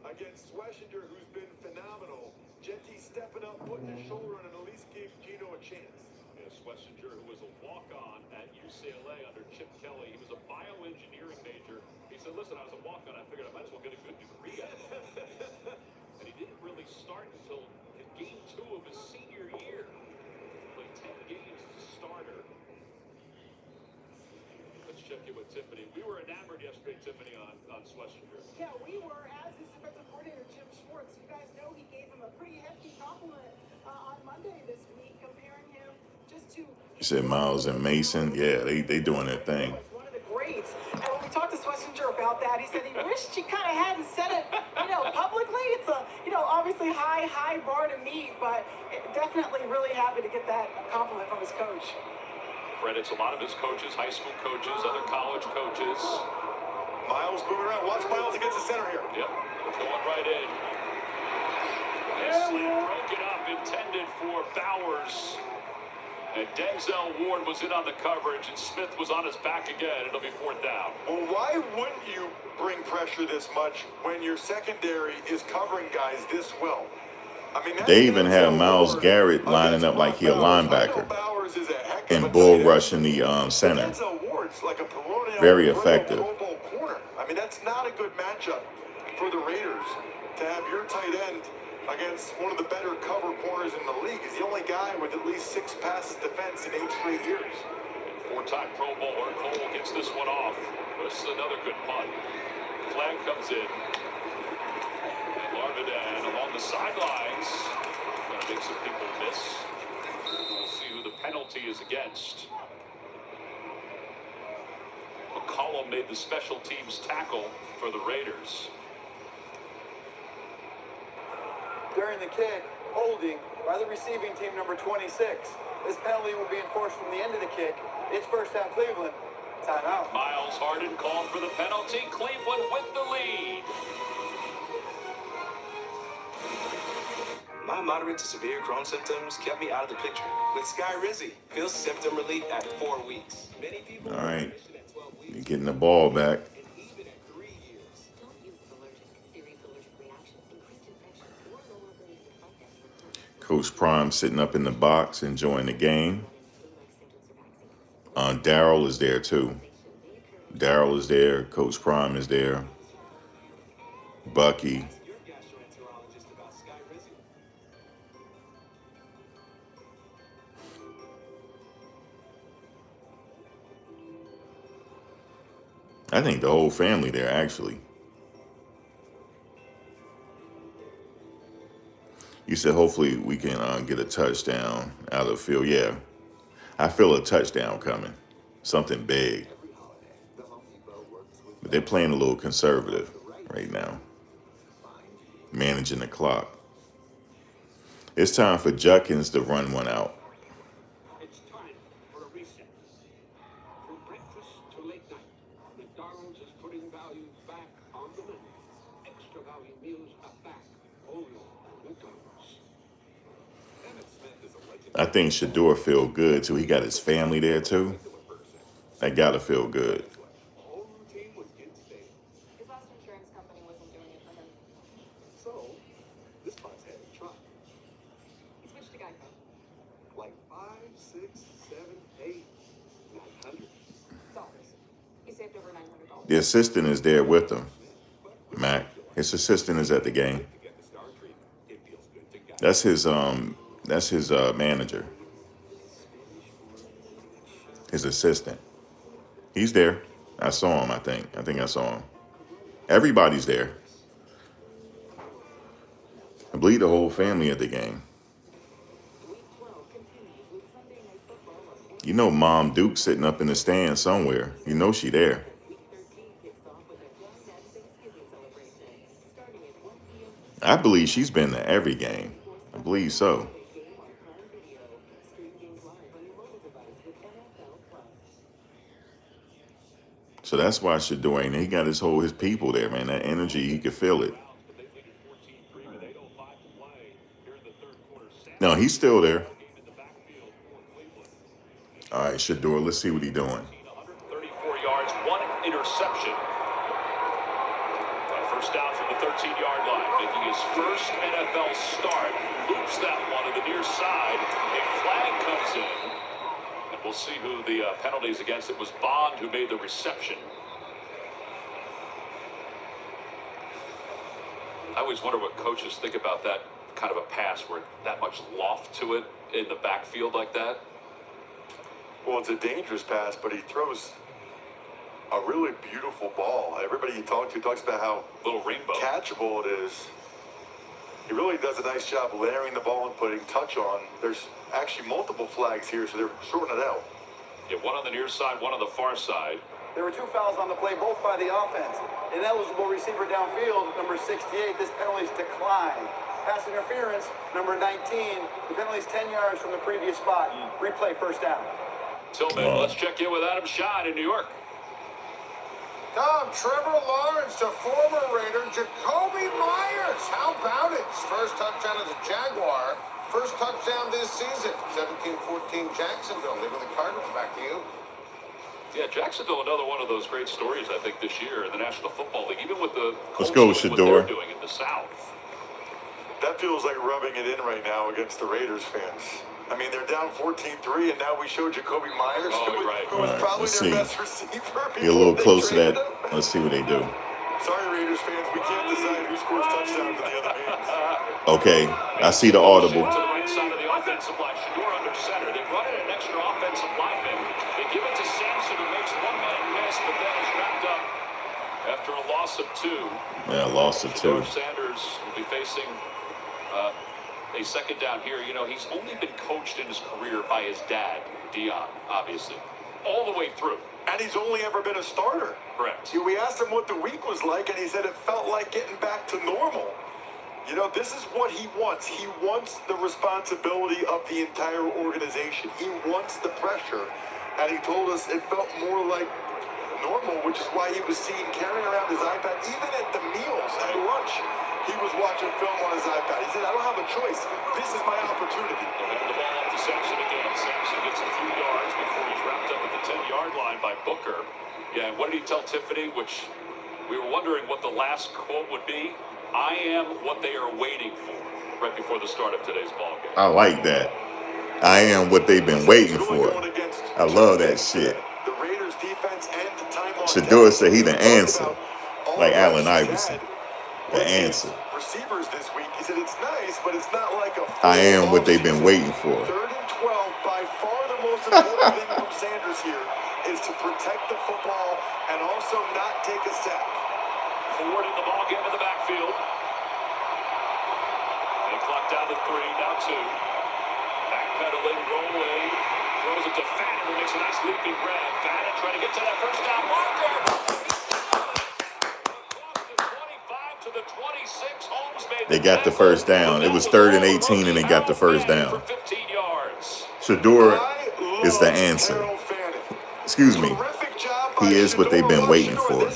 against Schlesinger, who's been phenomenal. Genty stepping up, putting his shoulder on, and at least gave Gino a chance. Yeah, Schlesinger, who was a walk-on at UCLA under Chip Kelly. He was a bioengineering major. He said, listen, I was a walk-on. I figured I might as well get a good degree out of it. And he didn't really start until game 2 of his senior year. Played 10 games as a starter. Let's check in with Tiffany. We were enamored yesterday, Tiffany, on Schlesinger. Yeah, we were, as his defensive coordinator, Jim Schwartz. You guys know he gave him a pretty hefty compliment on Monday this week, comparing him just to... You said Miles and Mason. Yeah, they doing their thing. One of the greats. And when we talked to Schlesinger about that, he said he wished he kind of hadn't said it, publicly. It's a, obviously high bar to meet, but definitely really happy to get that compliment from his coach. Credits a lot of his coaches, high school coaches, other college coaches. Miles moving around. Watch Miles against the center here. Yep, going right in. And slam broken up, intended for Bowers. And Denzel Ward was in on the coverage, and Smith was on his back again. It'll be 4th down. Well, why wouldn't you bring pressure this much when your secondary is covering guys this well? I mean, They even have Myles Garrett lining up like he a linebacker and bull rushing the center. Very effective. I mean, that's not a good matchup for the Raiders to have your tight end against one of the better cover corners in the league. He's the only guy with at least 6 passes defense in 8 straight years. 4-time Pro Bowler Cole gets this one off. This is another good punt. Flag comes in. And Larvidan along the sidelines. Going to make some people miss. We'll see who the penalty is against. McCollum made the special teams tackle for the Raiders. During the kick, holding by the receiving team number 26. This penalty will be enforced from the end of the kick. It's first down Cleveland. Timeout. Miles Harden called for the penalty. Cleveland with the lead. My moderate to severe Crohn's symptoms kept me out of the picture. With Skyrizi, feel symptom relief at 4 weeks. Many people All right. You're getting the ball back. Coach Prime sitting up in the box enjoying the game. Darryl is there too. Darryl is there. Coach Prime is there. Bucky. I think the whole family there, actually. You said hopefully we can get a touchdown out of the field. Yeah, I feel a touchdown coming. Something big. But they're playing a little conservative right now. Managing the clock. It's time for Judkins to run one out. I think Shador feel good too. He got his family there too. That gotta feel good. Whole routine was instantable. His last insurance company wasn't doing it for him. So, this spot's had a try. He switched to Geico. Like 5, 6, 7, 8, 900. Dollars. He saved over $900. The assistant is there with him. Mac. His assistant is at the game. To get the star treatment, it feels good to get. That's his manager. His assistant. He's there. I saw him, I think. I saw him. Everybody's there. I believe the whole family at the game. You know Mom Duke sitting up in the stand somewhere. You know she there. I believe she's been to every game. I believe so. So that's why Shador ain't. He got his people there, man. That energy, he could feel it. No, he's still there. All right, Shador, let's see what he's doing. 34 yards, 1 interception. First down from the 13-yard line, making his first NFL start. Loops that one to the near side. A flag comes in. And we'll see who the penalty is against. It was Bond who made the reception. I always wonder what coaches think about that kind of a pass where that much loft to it in the backfield like that. Well, it's a dangerous pass, but he throws a really beautiful ball. Everybody you talk to talks about how little rainbow catchable it is. He really does a nice job layering the ball and putting touch on. There's actually multiple flags here, so they're sorting it out. Yeah, one on the near side, one on the far side. There were 2 fouls on the play, both by the offense. Ineligible receiver downfield, number 68. This penalty's declined. Pass interference, number 19. The penalty's 10 yards from the previous spot. Replay first down. Tillman, let's check in with Adam Schott in New York. Tom, Trevor Lawrence to former Raider Jacoby Myers. How about it? His first touchdown as a Jaguar. First touchdown this season. 17-14 Jacksonville. Leaving the Cardinals. Back to you. Yeah, Jacksonville, another one of those great stories, I think, this year in the National Football League, even with the Let's go, what Shador. they're doing in the South. That feels like rubbing it in right now against the Raiders fans. I mean, they're down 14-3, and now we show Jacoby Myers, who was probably their best receiver. Get a little close to that. Let's see what they do. Sorry, Raiders fans, we can't decide who scores touchdowns in the other games. Okay, I see the audible. To the right side of the offensive line, Shador under center. They brought in an extra offensive lineman. They give it to Sampson, who makes one man miss, but then is wrapped up after a loss of 2. Yeah, loss of 2. Sanders will be facing a second down here. You know, he's only been coached in his career by his dad, Dion, obviously, all the way through. And he's only ever been a starter. Correct. We asked him what the week was like, and he said it felt like getting back to normal. You know, this is what he wants. He wants the responsibility of the entire organization. He wants the pressure. And he told us it felt more like normal, which is why he was seen carrying around his iPad, even at the meals, at lunch. He was watching film on his iPad. He said, I don't have a choice. This is my opportunity. They'll hand the ball off to Sampson again. Sampson gets a few yards before he's wrapped up at the 10-yard line by Booker. Yeah, and what did he tell Tiffany? Which we were wondering what the last quote would be. I am what they are waiting for, right before the start of today's ball game. I like that. I am what they've been waiting for. I love that shit. The Raiders defense and the time on Shador said he the answer. Like Allen Iverson. The answer. Receivers this week, he said it's nice, but it's not like a I am what they've been waiting for. 3rd and 12, by far the most important thing from Sanders here is to protect the football and also not take a sack. Ford in the ball game in the backfield. They clock down to 3, now 2. Backpedaling, rolling, throws it to Fannin, who makes a nice leaping grab. Fannin trying to get to that first down marker. They got the first down. It was 3rd and 18, and they got the first down. Shador is the answer. Excuse me. He is what they've been waiting for.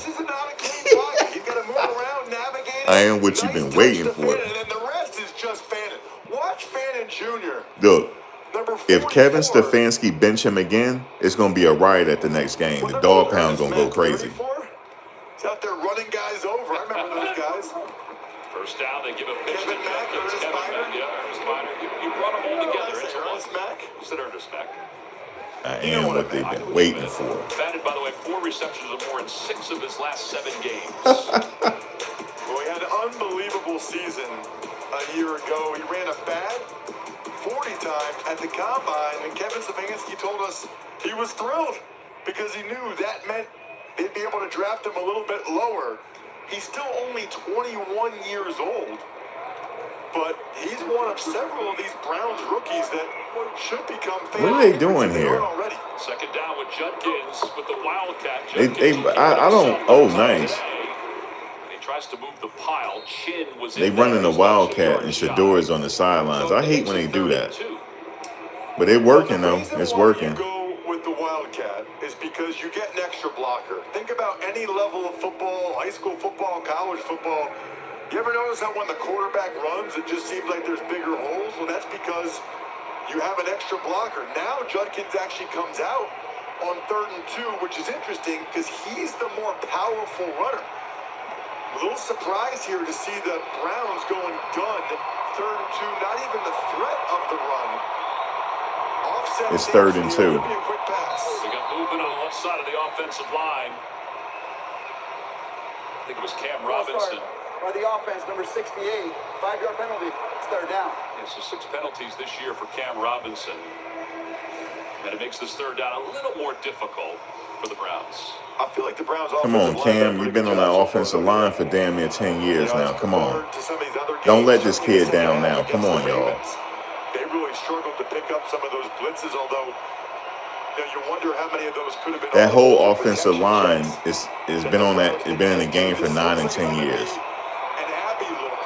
I am what you've been waiting for. And the rest is just Fannin. Watch Fannin Jr. Look. The number If Kevin 44. Stefanski bench him again, it's going to be a riot at the next game. The dog pound going to go crazy. He's out there running guys over. I remember those guys. First down, they give a pitch Kevin to Mack, Judkins. Ernest Kevin Miner. Mack, yeah, Ernest Miner. You brought them all together. It's Ernest Mack. You said Ernest Mack. I am what they've been waiting for. Batted, by the way, 4 receptions or more in 6 of his last 7 games. Well, he had an unbelievable season a year ago. He ran a bad 40 time at the combine, and Kevin Stefanski told us he was thrilled because he knew that meant they'd be able to draft him a little bit lower. He's still only 21 years old, but he's one of several of these Browns rookies that should become famous. What are they doing here? Already. Second down with Judkins with the Wildcat. I don't. Oh, nice. He tries to move the pile. Chin was They running the Wildcat and Shador is on the sidelines. I hate when they do that. But they're working though. It's working. Go with the Wildcat is because you get an extra blocker. Think about any level of football, high school football, college football. You ever notice how when the quarterback runs, it just seems like there's bigger holes? Well, that's because you have an extra blocker. Now Judkins actually comes out on 3rd and 2, which is interesting because he's the more powerful runner. A little surprise here to see the Browns going gun 3rd and 2, not even the threat of the run. Offset It's 3rd and 2. They got movement on the left side of the offensive line. I think it was Cam Robinson. By the offense, number 68, 5-yard penalty. It's 3rd down. Yeah, so 6 penalties this year for Cam Robinson. And it makes this 3rd down a little more difficult for the Browns. I feel like the Browns. Come on, Cam. You've been on that offensive line for damn near 10 years now. Come on. Don't let this kid down now. Come on, y'all. They really struggled to pick up some of those blitzes, although you wonder how many of those could have been. That whole offensive line is been on that. It's been in the game for 9 and 10 years.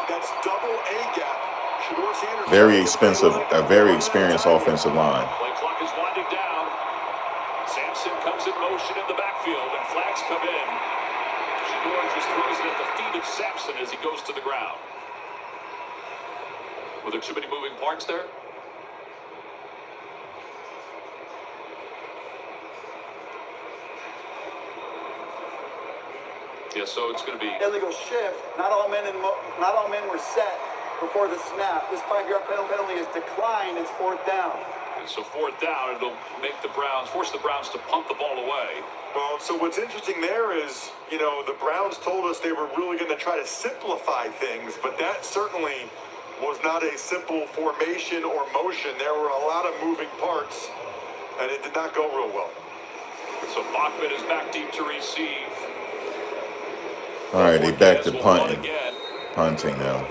That's double A gap. Shador Sanders. Very expensive, a very experienced offensive line. Play clock is winding down. Sampson comes in motion in the backfield, and flags come in. Shador just throws it at the feet of Sampson as he goes to the ground. Were there too many moving parts there? Yeah, so it's going to be illegal shift. Not all men were set before the snap. This 5-yard penalty is declined. It's 4th down. And so 4th down, it'll make the Browns force the Browns to punt the ball away. Well, so what's interesting there is, the Browns told us they were really going to try to simplify things, but that certainly was not a simple formation or motion. There were a lot of moving parts, and it did not go real well. So Bachman is back deep to receive. All right, they back to punting now.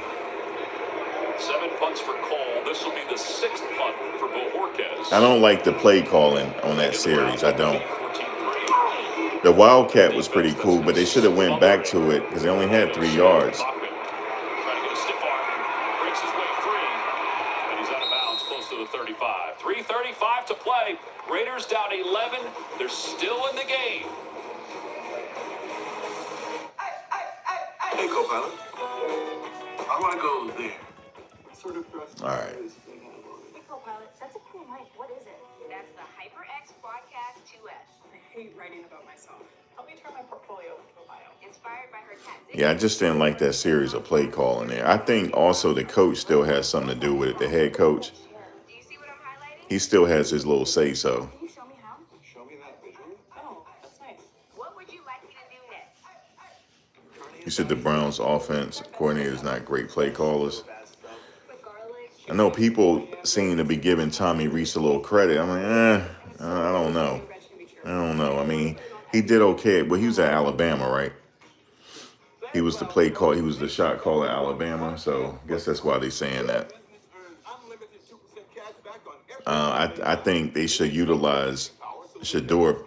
7 punts for Cole. This will be the 6th punt for Bohorquez. I don't like the play calling on that series. I don't. The Wildcat was pretty cool, but they should have went back to it because they only had 3 yards. Trying to get a stiff arm. Breaks his way free. And he's out of bounds close to the 35. 3:35 to play. Raiders down 11. They're still in the game. Hey, co-pilot. I want to go there. All right. Hey, co-pilot, that's a cool mic. What is it? That's the HyperX Broadcast 2S. I hate writing about myself. Help me turn my portfolio into a bio. Inspired by her cat. Yeah, I just didn't like that series of play calling there. I think also the coach still has something to do with it. The head coach. Do you see what I'm highlighting? He still has his little say-so. Can you show me how? Show me that visual. Oh, that's nice. What would you like me to do next? You said the Browns offense coordinator is not great play callers. I know people seem to be giving Tommy Reese a little credit. I'm like, I don't know. I mean, he did okay. But he was at Alabama, right? He was the play call. He was the shot caller at Alabama. So I guess that's why they're saying that. I think they should utilize Shador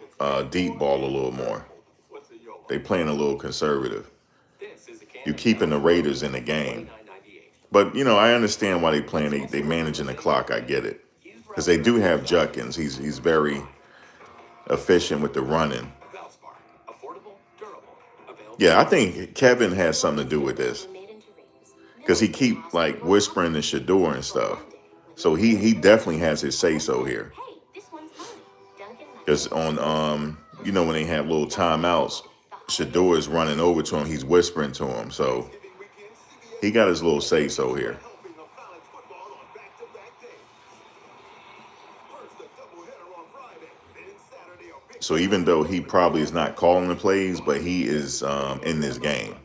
deep ball a little more. They playing a little conservative. You keeping the Raiders in the game. But, I understand why they playing. They managing the clock. I get it. Because they do have Judkins. He's very efficient with the running. Yeah, I think Kevin has something to do with this. Because he keep, whispering to Shador and stuff. So he definitely has his say so here. Hey, this one's mine. Duncan. Because on when they have little timeouts, Shador is running over to him. He's whispering to him. So he got his little say so here. So even though he probably is not calling the plays, but he is in this game.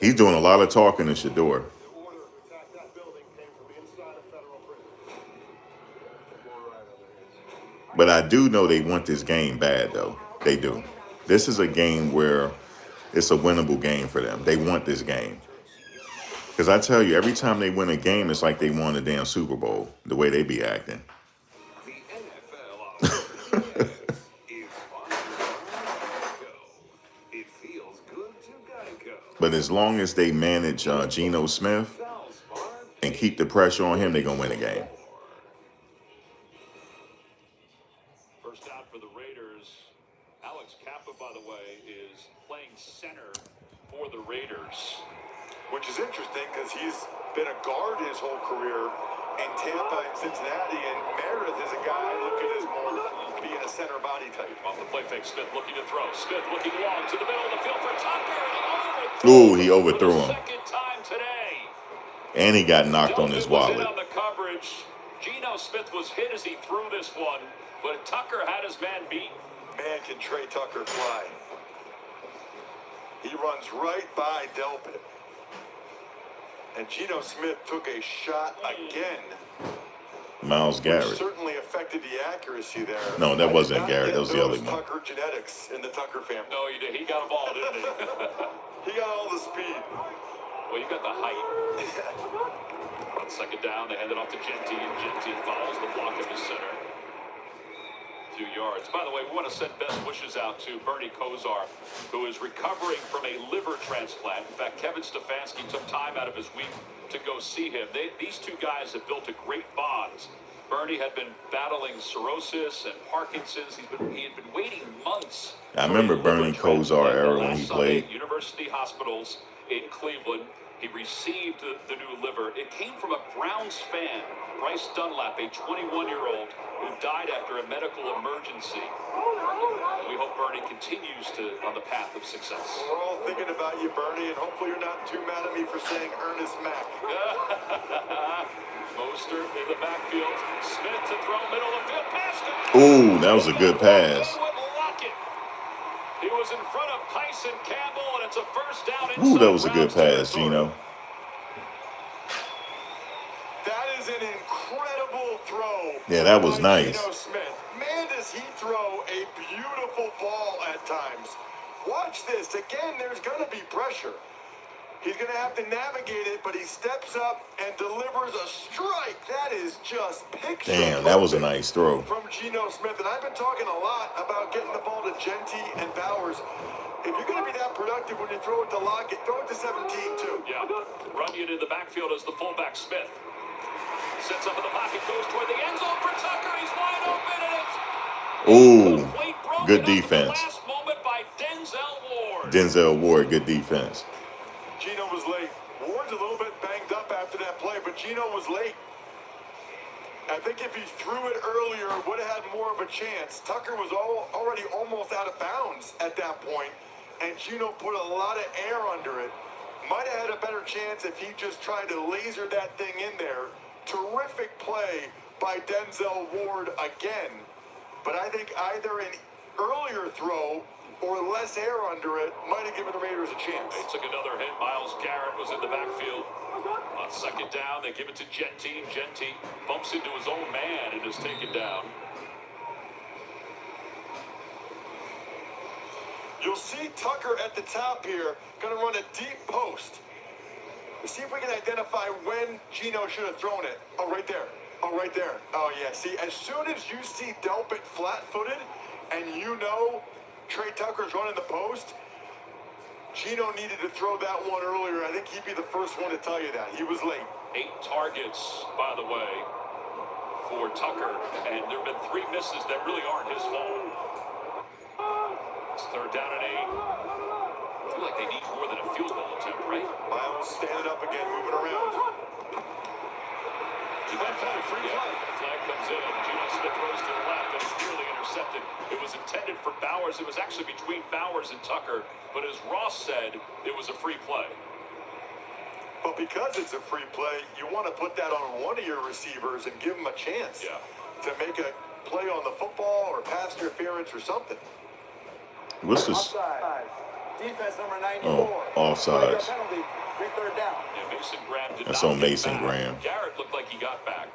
He's doing a lot of talking to Shador. But I do know they want this game bad, though. They do. This is a game where it's a winnable game for them. They want this game. Because I tell you, every time they win a game, it's like they won a damn Super Bowl, the way they be acting. But as long as they manage Geno Smith and keep the pressure on him, they're going to win the game. First out for the Raiders. Alex Kappa, by the way, is playing center for the Raiders. Which is interesting because he's been a guard his whole career in Tampa and Cincinnati, and Meredith is a guy looking as more being a center body type. Off the play fake, Smith looking to throw. Smith looking long to the middle of the field for Tucker. Ooh, he overthrew him. Second time today. And he got knocked on his wallet. On the coverage. Geno Smith was hit as he threw this one, but Tucker had his man beat. Man, can Trey Tucker fly. He runs right by Delpit. And Geno Smith took a shot again. Myles Garrett. Which certainly affected the accuracy there. No, that wasn't Garrett. That was the other one. Tucker genetics in the Tucker family. No, he did. He got them all, didn't he? He got all the speed. Well, you got the height. On second down, they hand it off to Genty, and Genty follows the block of his center. 2 yards. By the way, we want to send best wishes out to Bernie Kosar, who is recovering from a liver transplant. In fact, Kevin Stefanski took time out of his week to go see him. These two guys have built a great bond. Bernie had been battling cirrhosis and Parkinson's. He had been waiting months. I remember Bernie Kosar era when he played. University Hospitals in Cleveland. He received the new liver. It came from a Browns fan, Bryce Dunlap, a 21-year-old who died after a medical emergency. We hope Bernie continues on the path of success. We're all thinking about you, Bernie, and hopefully you're not too mad at me for saying Ernest Mack. Mostert in the backfield. Smith to throw middle of the field. Pass. Ooh, that was a good pass. He was in front of Tyson Campbell, and it's a first down. Ooh, that was a good pass, Geno. That is an incredible throw. Yeah, that was nice. Geno Smith. Man, does he throw a beautiful ball at times. Watch this. Again, there's going to be pressure. He's going to have to navigate it, but he steps up and delivers a strike. That is just picture. Damn, that was a nice throw. From Geno Smith. And I've been talking a lot about getting the ball to Genty and Bowers. If you're going to be that productive when you throw it to Lockett, throw it to 17, too. Yeah. Runyon in the backfield as the fullback, Smith. Sets up in the pocket, goes toward the end zone for Tucker. He's wide open, and it's... Ooh, good defense. Last moment by Denzel Ward. Denzel Ward, good defense. Geno was late. Ward's a little bit banged up after that play, but Geno was late. I think if he threw it earlier, would have had more of a chance. Tucker was already almost out of bounds at that point, and Geno put a lot of air under it. Might have had a better chance if he just tried to laser that thing in there. Terrific play by Denzel Ward again. But I think either an earlier throw or less air under it might have given the Raiders a chance. They took another hit. Myles Garrett was in the backfield. On second down, they give it to Genty. Genty bumps into his own man and is taken down. You'll see Tucker at the top here, going to run a deep post. Let's see if we can identify when Geno should have thrown it. Oh, right there. Oh, right there. Oh, yeah. See, as soon as you see Delpit flat-footed and you know Trey Tucker's running the post, Geno needed to throw that one earlier. I think he'd be the first one to tell you that. He was late. 8 targets, by the way, for Tucker. And there have been 3 misses that really aren't his fault. It's third down and 8. I feel like they need more than a field goal attempt, right? Miles standing up again, moving around. Flag comes in, and Geno Smith throws to the left, and it's nearly intercepted. It was intended for Bowers. It was actually between Bowers and Tucker, but as Ross said, it was a free play. But because it's a free play, you want to put that on one of your receivers and give them a chance to make a play on the football or pass interference or something. What's this? Offside. Defense number 94. Oh, offsides. Penalty. Big third down. Yeah, Mason Graham did That's not on get Mason back. Graham. Garrett looked like he got back.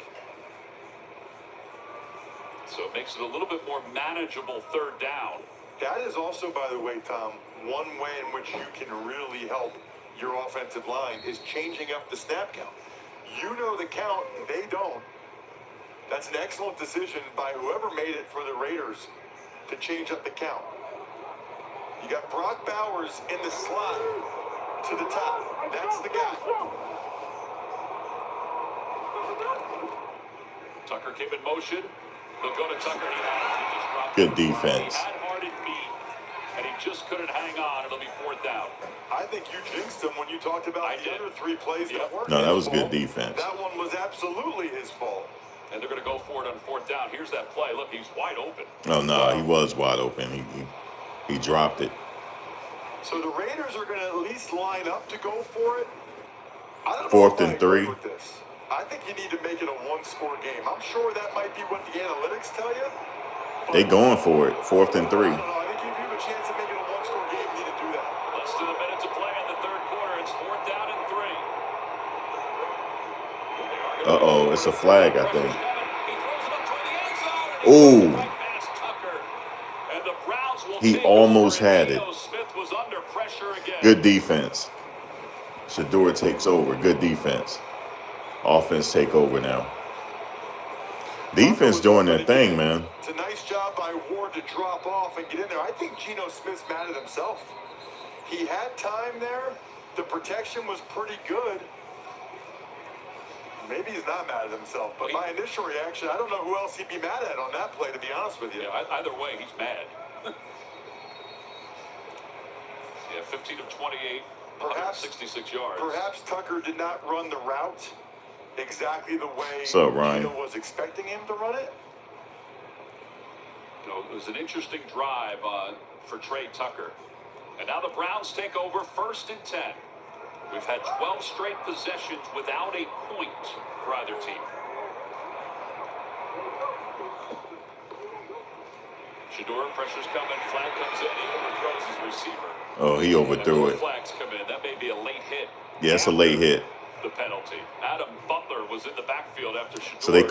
So it makes it a little bit more manageable third down. That is also, by the way, Tom, one way in which you can really help your offensive line is changing up the snap count. You know the count, they don't. That's an excellent decision by whoever made it for the Raiders to change up the count. You got Brock Bowers in the slot to the top. That's the guy. Tucker came in motion. They'll go to Tucker. He just dropped Good it. defense. He had Harden beat, and he just couldn't hang on. It'll be fourth down. I think you jinxed him when you talked about the other three plays that weren't No, that was his good fault. defense. That one was absolutely his fault. And they're going to go for it on fourth down. Here's that play. Look, he's wide open. Oh, no, he was wide open. He dropped it. So the Raiders are going to at least line up to go for it. I don't know Fourth if I and agree 3. with this. I think you need to make it a one-score game. I'm sure that might be what the analytics tell you. They going for it. 4th and 3. I don't know. I think if you have a chance of making a one-score game, you need to do that. Less than a minute to play in the third quarter. It's fourth down and 3. Uh-oh, it's a flag, I think. Ooh. He almost had it. Good defense. Shador takes over. Good defense. Offense take over now. Defense doing their thing, man. It's a nice job by Ward to drop off and get in there. I think Geno Smith's mad at himself. He had time there. The protection was pretty good. Maybe he's not mad at himself, but my initial reaction, I don't know who else he'd be mad at on that play, to be honest with you. Yeah, either way, he's mad. Yeah, 15 of 28, 166 yards. Perhaps Tucker did not run the route exactly the way What's up, Ryan? Geno was expecting him to run it. You know, it was an interesting drive for Trey Tucker. And now the Browns take over 1st and 10. We've had 12 straight possessions without a point for either team. Shador, pressure's coming, flag comes in, he overthrows his receiver. Oh, he overthrew it. Flags come in, that may be a late hit. Yeah, it's a late hit. The penalty. Adam Butler was in the backfield after Shador. So they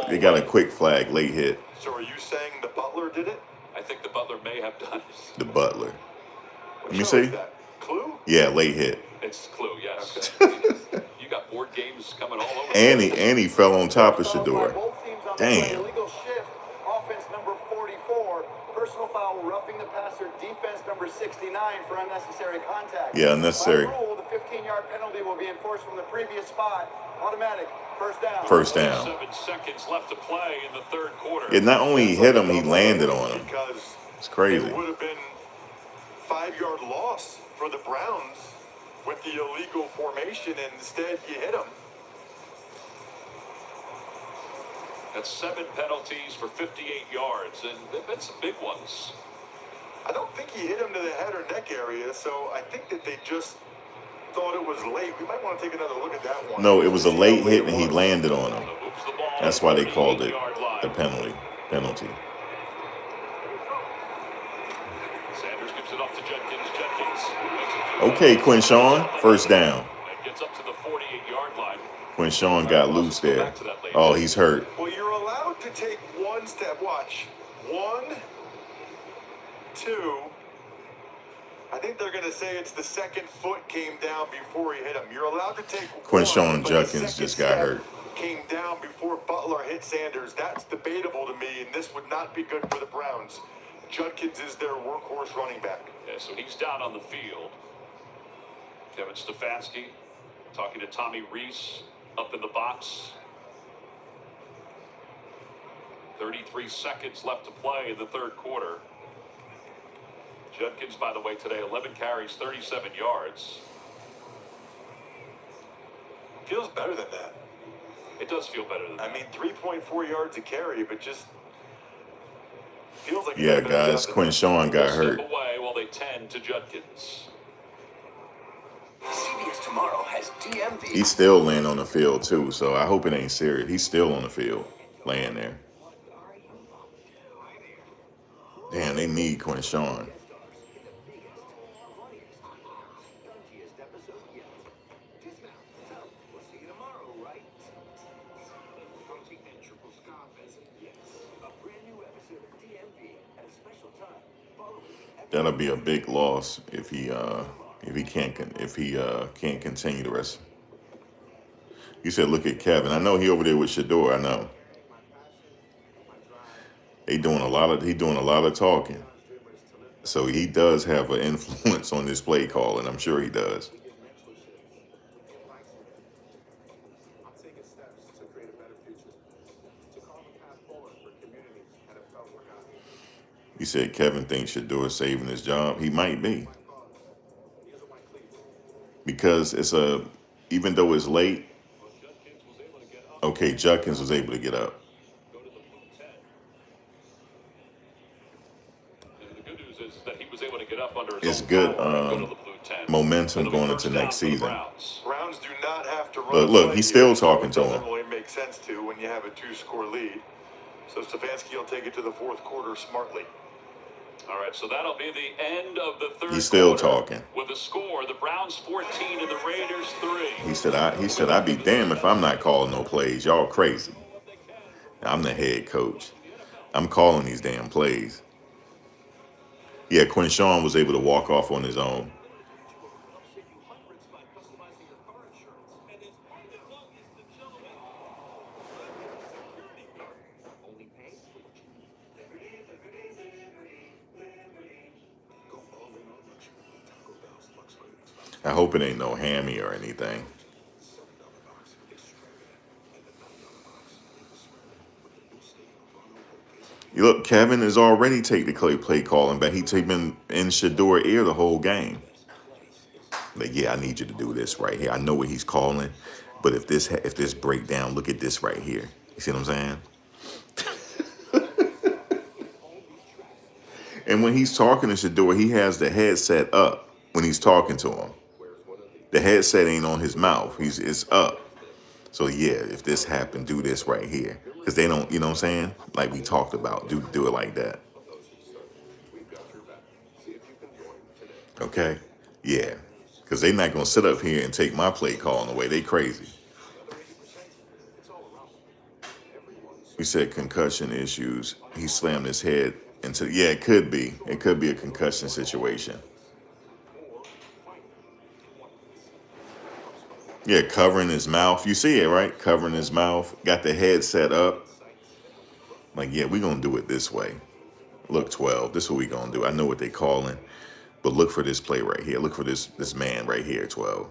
they got a quick flag, late hit. So are you saying the Butler did it? I think the Butler may have done it. The Butler. Let me Show see. us that. Clue? Yeah, late hit. It's Clue, yes. You got board games coming all over. And he fell on top of Shador. Damn. Illegal shift. Offense number 44. Personal foul, roughing the passer. Defense number 69 for unnecessary contact. Yeah, unnecessary. By rule, the 15-yard penalty will be enforced from the previous spot. Automatic. First down. First down. 7 seconds left to play in the third quarter. It not only hit him, he landed on him. Because it's crazy. It would have been 5-yard loss for the Browns with the illegal formation, and instead you hit him. That's 7 penalties for 58 yards, and they've been some big ones. I don't think he hit him to the head or neck area, so I think that they just thought it was late. We might want to take another look at that one. No, it was a late hit and he landed on him. That's why they called it the penalty. Sanders gives it off to Judkins. Okay, Quinshawn, first down. Gets up to the 48-yard line. Quinshawn got loose there. Oh, he's hurt. Well, you're allowed to take one step. Watch. 1, 2. I think they're going to say it's the second foot came down before he hit him. You're allowed to take Quinshawn one, Judkins just got hurt. Came down before Butler hit Sanders. That's debatable to me, and this would not be good for the Browns. Judkins is their workhorse running back. Yeah, so he's down on the field. Kevin Stefanski talking to Tommy Reese up in the box. 33 seconds left to play in the third quarter. Judkins, by the way, today 11 carries, 37 yards. Feels better than that. It does feel better than that. I mean, 3.4 yards a carry, but just feels like he Yeah, did a better guys, job than that. Quinshawn got Step hurt. away while they tend to Judkins. CBS Tomorrow has DMV. He's still laying on the field too, so I hope it ain't serious. He's still on the field, laying there. Damn, they need Quinshawn. That'll be a big loss if he can't continue the rest. You said look at Kevin. I know he over there with Shador. I know. He doing a lot of talking. So he does have an influence on this play call, and I'm sure he does. You said Kevin thinks Shador is saving his job. He might be. Because even though it's late, okay, Judkins was able to get up. The good news is that he was able to get up under his It's own good power and go to the blue 10. momentum It'll be going first into down next for the season. Browns do not have to run. Look, play he's here, still talking so to it him. doesn't really make sense to when you have a 2-score lead. So Stefanski will take it to the fourth quarter smartly. All right, so that'll be the end of the third He's still quarter. talking. With the score, the Browns 14 and the Raiders 3. He said I'd be damned if I'm not calling no plays. Y'all crazy. I'm the head coach. I'm calling these damn plays. Yeah, Quinshawn was able to walk off on his own. I hope it ain't no hammy or anything. You look, Kevin has already take the play calling back. He's been in Shador's ear the whole game. Like, yeah, I need you to do this right here. I know what he's calling, but if this breakdown, look at this right here. You see what I'm saying? And when he's talking to Shador, he has the headset up when he's talking to him. The headset ain't on his mouth. It's up. So yeah, if this happened, do this right here. Because they don't, you know what I'm saying? Like we talked about, do it like that. Okay? Yeah. Because they're not going to sit up here and take my play calling away. They crazy. We said concussion issues. He slammed his head into, yeah, it could be. It could be a concussion situation. Yeah, covering his mouth. You see it, right? Covering his mouth. Got the head set up. Like, yeah, we're going to do it this way. Look, 12. This is what we're going to do. I know what they're calling. But look for this play right here. Look for this man right here, 12.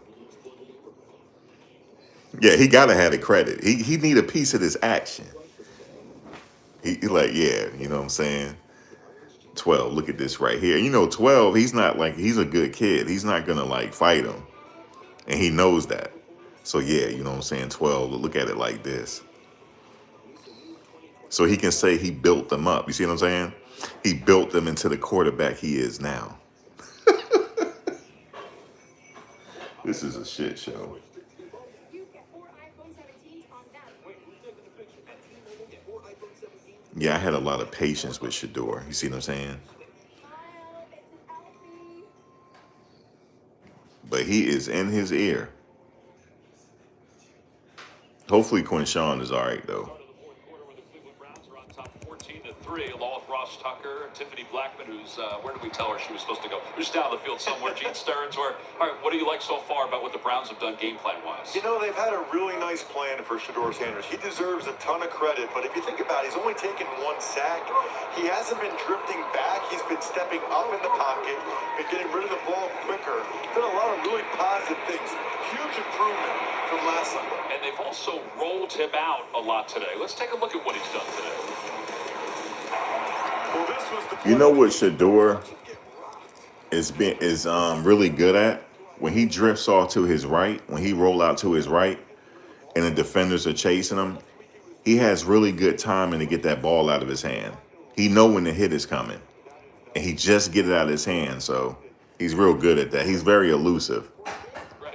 Yeah, he got to have the credit. He need a piece of this action. He like, yeah, you know what I'm saying? 12, look at this right here. You know, 12, he's not like, he's a good kid. He's not going to like fight him. And he knows that. So yeah, you know what I'm saying? 12, look at it like this. So he can say he built them up. You see what I'm saying? He built them into the quarterback he is now. This is a shit show. Yeah, I had a lot of patience with Shador. You see what I'm saying? But he is in his ear. Hopefully Quinshawn is all right, though. Along with Ross Tucker, Tiffany Blackman, who's, where did we tell her she was supposed to go? Who's down the field somewhere, Gene Stearns. All right, what do you like so far about what the Browns have done game plan-wise? You know, they've had a really nice plan for Shador Sanders. He deserves a ton of credit, but if you think about it, he's only taken 1 sack. He hasn't been drifting back. He's been stepping up in the pocket and getting rid of the ball quicker. Done a lot of really positive things. Huge improvement from last Sunday. And they've also rolled him out a lot today. Let's take a look at what he's done today. You know what Shador is really good at? When he drifts off to his right, when he roll out to his right, and the defenders are chasing him, he has really good timing to get that ball out of his hand. He know when the hit is coming, and he just get it out of his hand. So he's real good at that. He's very elusive.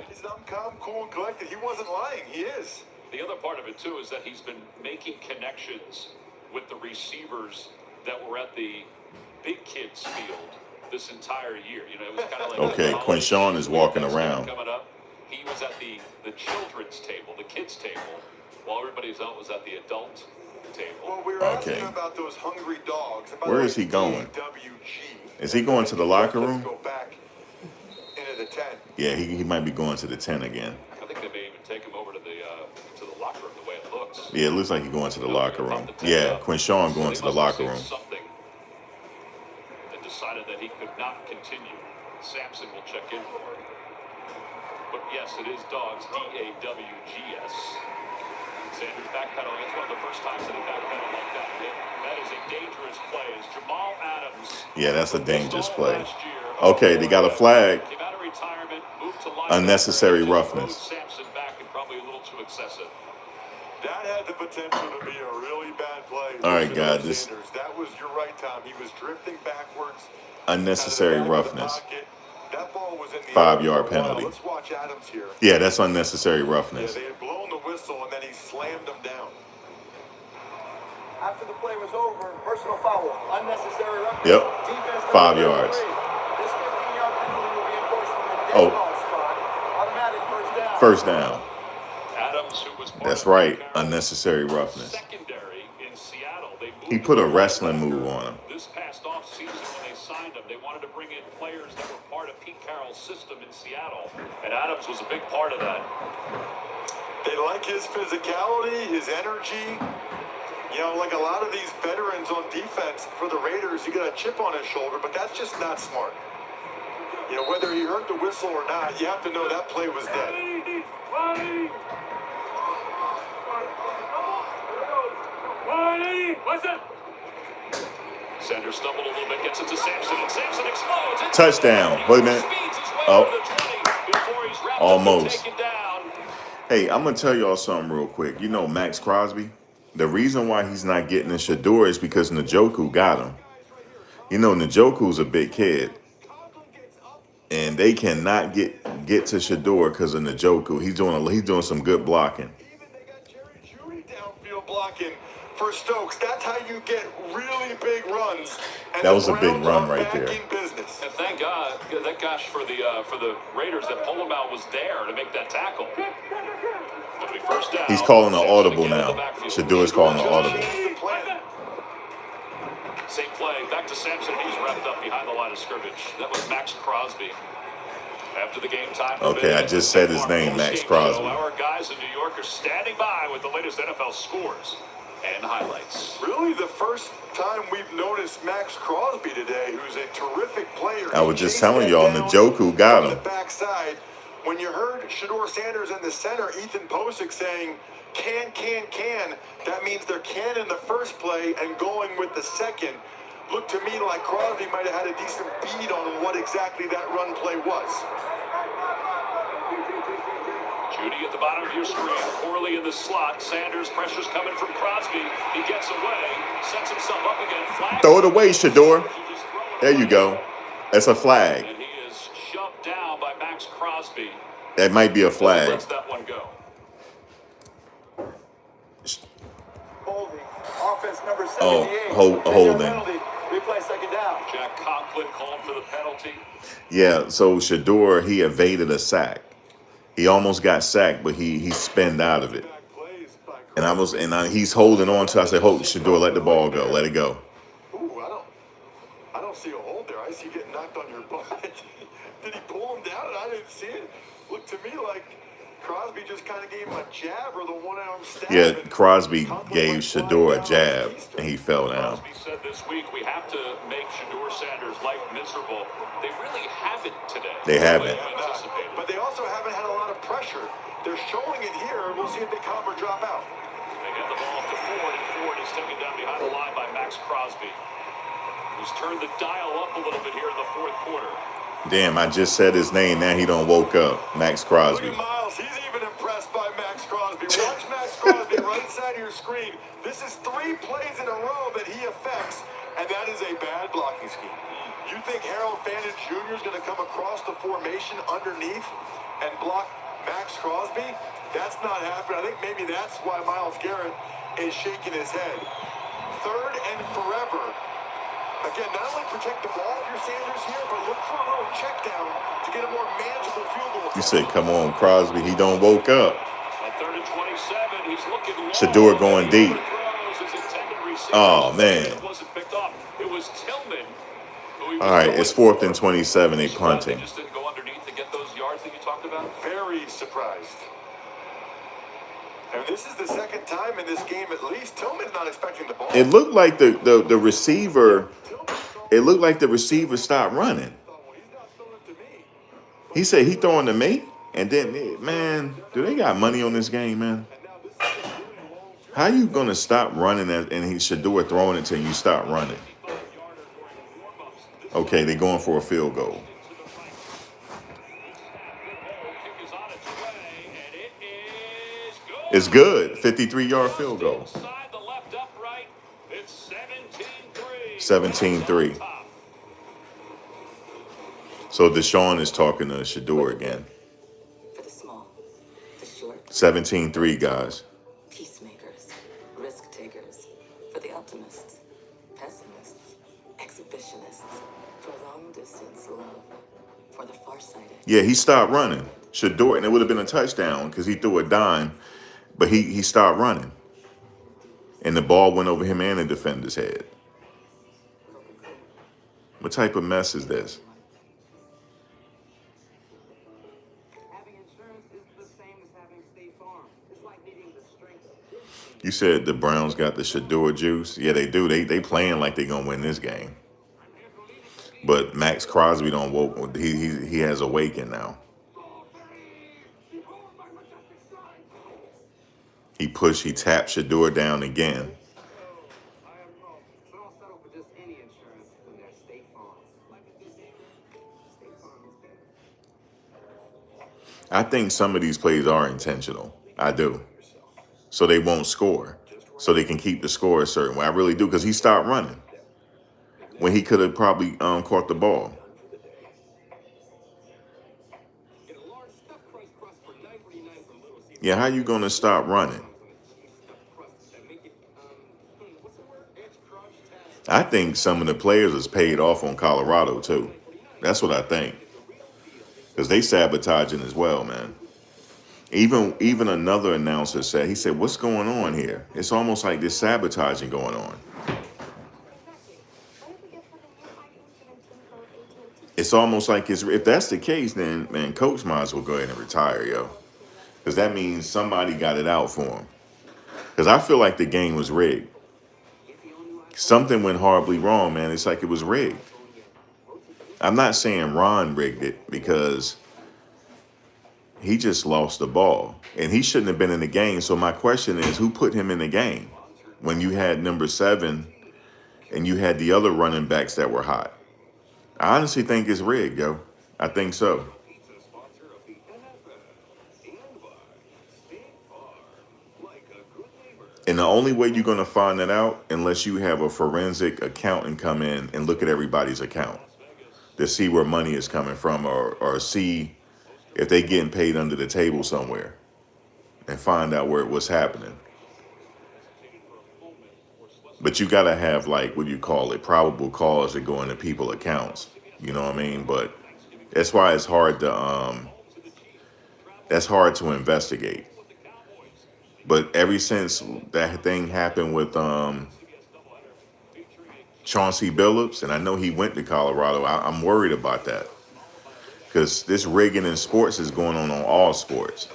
He's calm, cool, and collected. He wasn't lying. He is. The other part of it, too, is that he's been making connections with the receivers that were at the big kids field this entire year. You know, it was kind of like Okay, Quinshawn is walking around. Coming up, he was at the children's table, the kids table, while everybody else was at the adult table. Well, we were asking about those hungry dogs. Where is he going? Is he going to the locker room? Go back into the tent. Yeah, he might be going to the tent again. I think they may even take him over to the locker room the way it looks. Yeah, it looks like he's going to the locker room. Yeah, Quinshawn going to the locker room. Something that decided that he could not continue. Sampson will check in for it. But yes, it is dogs, D-A-W-G-S. Sanders backpedaling. It's one of the first times that he backpedaled like that. That is a dangerous play. As Jamal Adams. Yeah, that's a dangerous play. Okay, they got a flag. Came out of retirement, moved to Unnecessary roughness. Sampson back and probably a little too excessive. That had the potential to be a really bad play. All right, guys. This that was your right, Tom. He was drifting backwards. Unnecessary roughness. That ball was in the 5-yard penalty. Let's watch Adams here. Yeah, that's unnecessary roughness. Yeah, they had blown the whistle and then he slammed him down. After the play was over, personal foul, unnecessary roughness. Yep. Defense 5 yards. This 15-yard penalty will be enforced from the dead ball spot. Automatic first down. First down. Adams, who was That's right. Unnecessary roughness. Secondary in Seattle. He put a wrestling move on him. This past offseason when they signed him, they wanted to bring in players that were part of Pete Carroll's system in Seattle. And Adams was a big part of that. They like his physicality, his energy. You know, like a lot of these veterans on defense for the Raiders, you got a chip on his shoulder, but that's just not smart. You know, whether he heard the whistle or not, you have to know that play was dead. Sanders stumbled a little bit, gets it to Sampson, and Sampson explodes. Touchdown. Wait a minute. Oh, almost. Hey, I'm going to tell y'all something real quick. You know Max Crosby? The reason why he's not getting in Shador is because Njoku got him. You know, Njoku's a big kid. And they cannot get to Shador because of Njoku. He's doing some good blocking. Downfield blocking for Stokes. That's how you get really big runs. And that was a big run right there. Business. And thank God, for the Raiders that Polamalu was there to make that tackle. First down, he's calling an audible now. Shador's calling an audible. Same play, back to Sampson. He's wrapped up behind the line of scrimmage. That was Max Crosby. After the game time. Okay, I just said his name, Max Crosby. Our guys in New York are standing by with the latest NFL scores and highlights. Really, the first time we've noticed Max Crosby today, who's a terrific player. I was just telling y'all, Njoku got him. The backside. When you heard Shador Sanders in the center, Ethan Posick saying, can, that means they're can in the first play and going with the second. Looked to me like Crosby might have had a decent bead on what exactly that run play was. Judy at the bottom of your screen, Corley in the slot. Sanders, pressure's coming from Crosby. He gets away, sets himself up again. Flag. Throw it away, Shador. There you go. That's a flag. And he is shoved down by Max Crosby. That might be a flag. Lets that one go. Holding. Offense number 78. Holding. Replay second down. Jack Conklin called for the penalty. Yeah, so Shador, he evaded a sack. He almost got sacked, but he spinned out of it. And he's holding on to. I said, "Hold, Shador, let the ball go. Let it go." Ooh, I don't see a hold there. I see you getting knocked on your butt. Did he pull him down? I didn't see it. Looked to me like Crosby just kind of gave him a jab or the one-arm stab. Yeah, Crosby gave Shador a jab, and he fell down. Crosby said this week, we have to make Shador Sanders' life miserable. They really haven't today. They haven't. But they also haven't had a lot of pressure. They're showing it here. We'll see if they come or drop out. They get the ball to Ford, and Ford is taken down behind the line by Max Crosby, who's turned the dial up a little bit here in the fourth quarter. Damn, I just said his name. Now he don't woke up. Max Crosby. Look at Miles. He's even impressed by Max Crosby. Crosby. Watch Max Crosby right side of your screen. This is 3 plays in a row that he affects, and that is a bad blocking scheme. You think Harold Fandon Jr. is going to come across the formation underneath and block Max Crosby? That's not happening. I think maybe that's why Myles Garrett is shaking his head. 3rd and forever. Again, not only protect the ball if you're Sanders here, but look for a little check down to get a more manageable field goal. You said, come on, Crosby. He don't woke up. On 3rd and 27, he's looking low. Shador going deep. Oh, man. It wasn't picked off. It was Tillman. All right, it's 4th and 27. They punting. They just didn't go underneath to get those yards that you talked about. Very surprised. And this is the 2nd time in this game, at least. Tillman's not expecting the ball. It looked like the receiver. It looked like the receiver stopped running. He said he throwing to me, and then, man, do they got money on this game, man? How you gonna stop running and he Shador throwing it till you stop running? Okay, they're going for a field goal. It's good. 53-yard field goal. 17-3. So Deshaun is talking to Shador again. For the small, the short, 17-3, guys. peacemakers, risk takers, for the optimists, pessimists, exhibitionists, for long distance love, for the farsighted. Yeah, he stopped running. Shador, and it would have been a touchdown because he threw a dime, but he stopped running. And the ball went over him and the defender's head. What type of mess is this? Having insurance is the same as having State Farm. It's like needing the strength of You said the Browns got the Shador juice. Yeah, they do. They playing like they gonna win this game. But Max Crosby don't woke. He has awakened now. He tapped Shador down again. So don't settle for just any insurance when there's State Farm. State Farm is better. I think some of these plays are intentional. I do. So they won't score. So they can keep the score a certain way. I really do, because he stopped running when he could have probably caught the ball. Yeah, how you gonna stop running? I think some of the players is paid off on Colorado too. That's what I think, because they sabotaging as well, man. Even another announcer said, he said, "What's going on here? It's almost like there's sabotaging going on." It's almost like if that's the case, then man, coach might as well go ahead and retire, yo, because that means somebody got it out for him. Because I feel like the game was rigged. Something went horribly wrong, man. It's like it was rigged. I'm not saying Ron rigged it, because he just lost the ball and he shouldn't have been in the game. So my question is, who put him in the game when you had number 7 and you had the other running backs that were hot? I honestly think it's rigged, yo. I think so. And the only way you're going to find that out, unless you have a forensic accountant come in and look at everybody's account to see where money is coming from, or see if they getting paid under the table somewhere, and find out where it was happening. But you got to have, like, what do you call it, probable cause to go into people's accounts. You know what I mean? But that's why it's hard to investigate. But ever since that thing happened with Chauncey Billups, and I know he went to Colorado, I'm worried about that. Because this rigging in sports is going on all sports.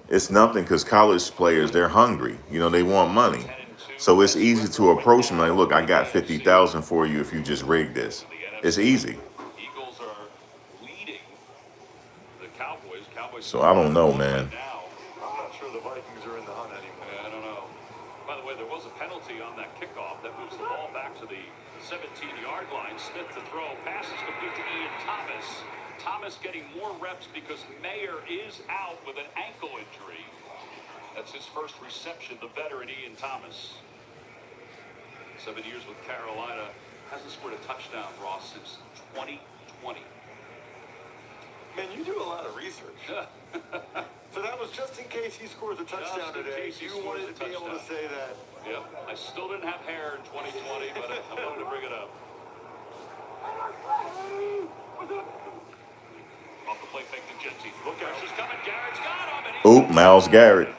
It's nothing, because college players, they're hungry. You know, they want money. So it's easy to approach them like, look, I got $50,000 for you if you just rig this. It's easy. Eagles are leading the Cowboys. So I don't know, man. I'm not sure the Vikings are in the hunt anymore. I don't know. By the way, there was a penalty on that kickoff that moves the ball back to the 17-yard line. Smith to throw. Pass is complete to Ian Thomas. Thomas getting more reps because Mayer is out with an ankle injury. That's his first reception, the veteran Ian Thomas. 7 years with Carolina. Hasn't scored a touchdown, Ross, since 2020. Man, you do a lot of research. So that was just in case he scores a touchdown today. You wanted to be able to say that. Yep. I still didn't have hair in 2020, but I wanted to bring it up. Off the play fake to Genty. Look out, she's coming. Garrett's got him. Oop, Myles Garrett.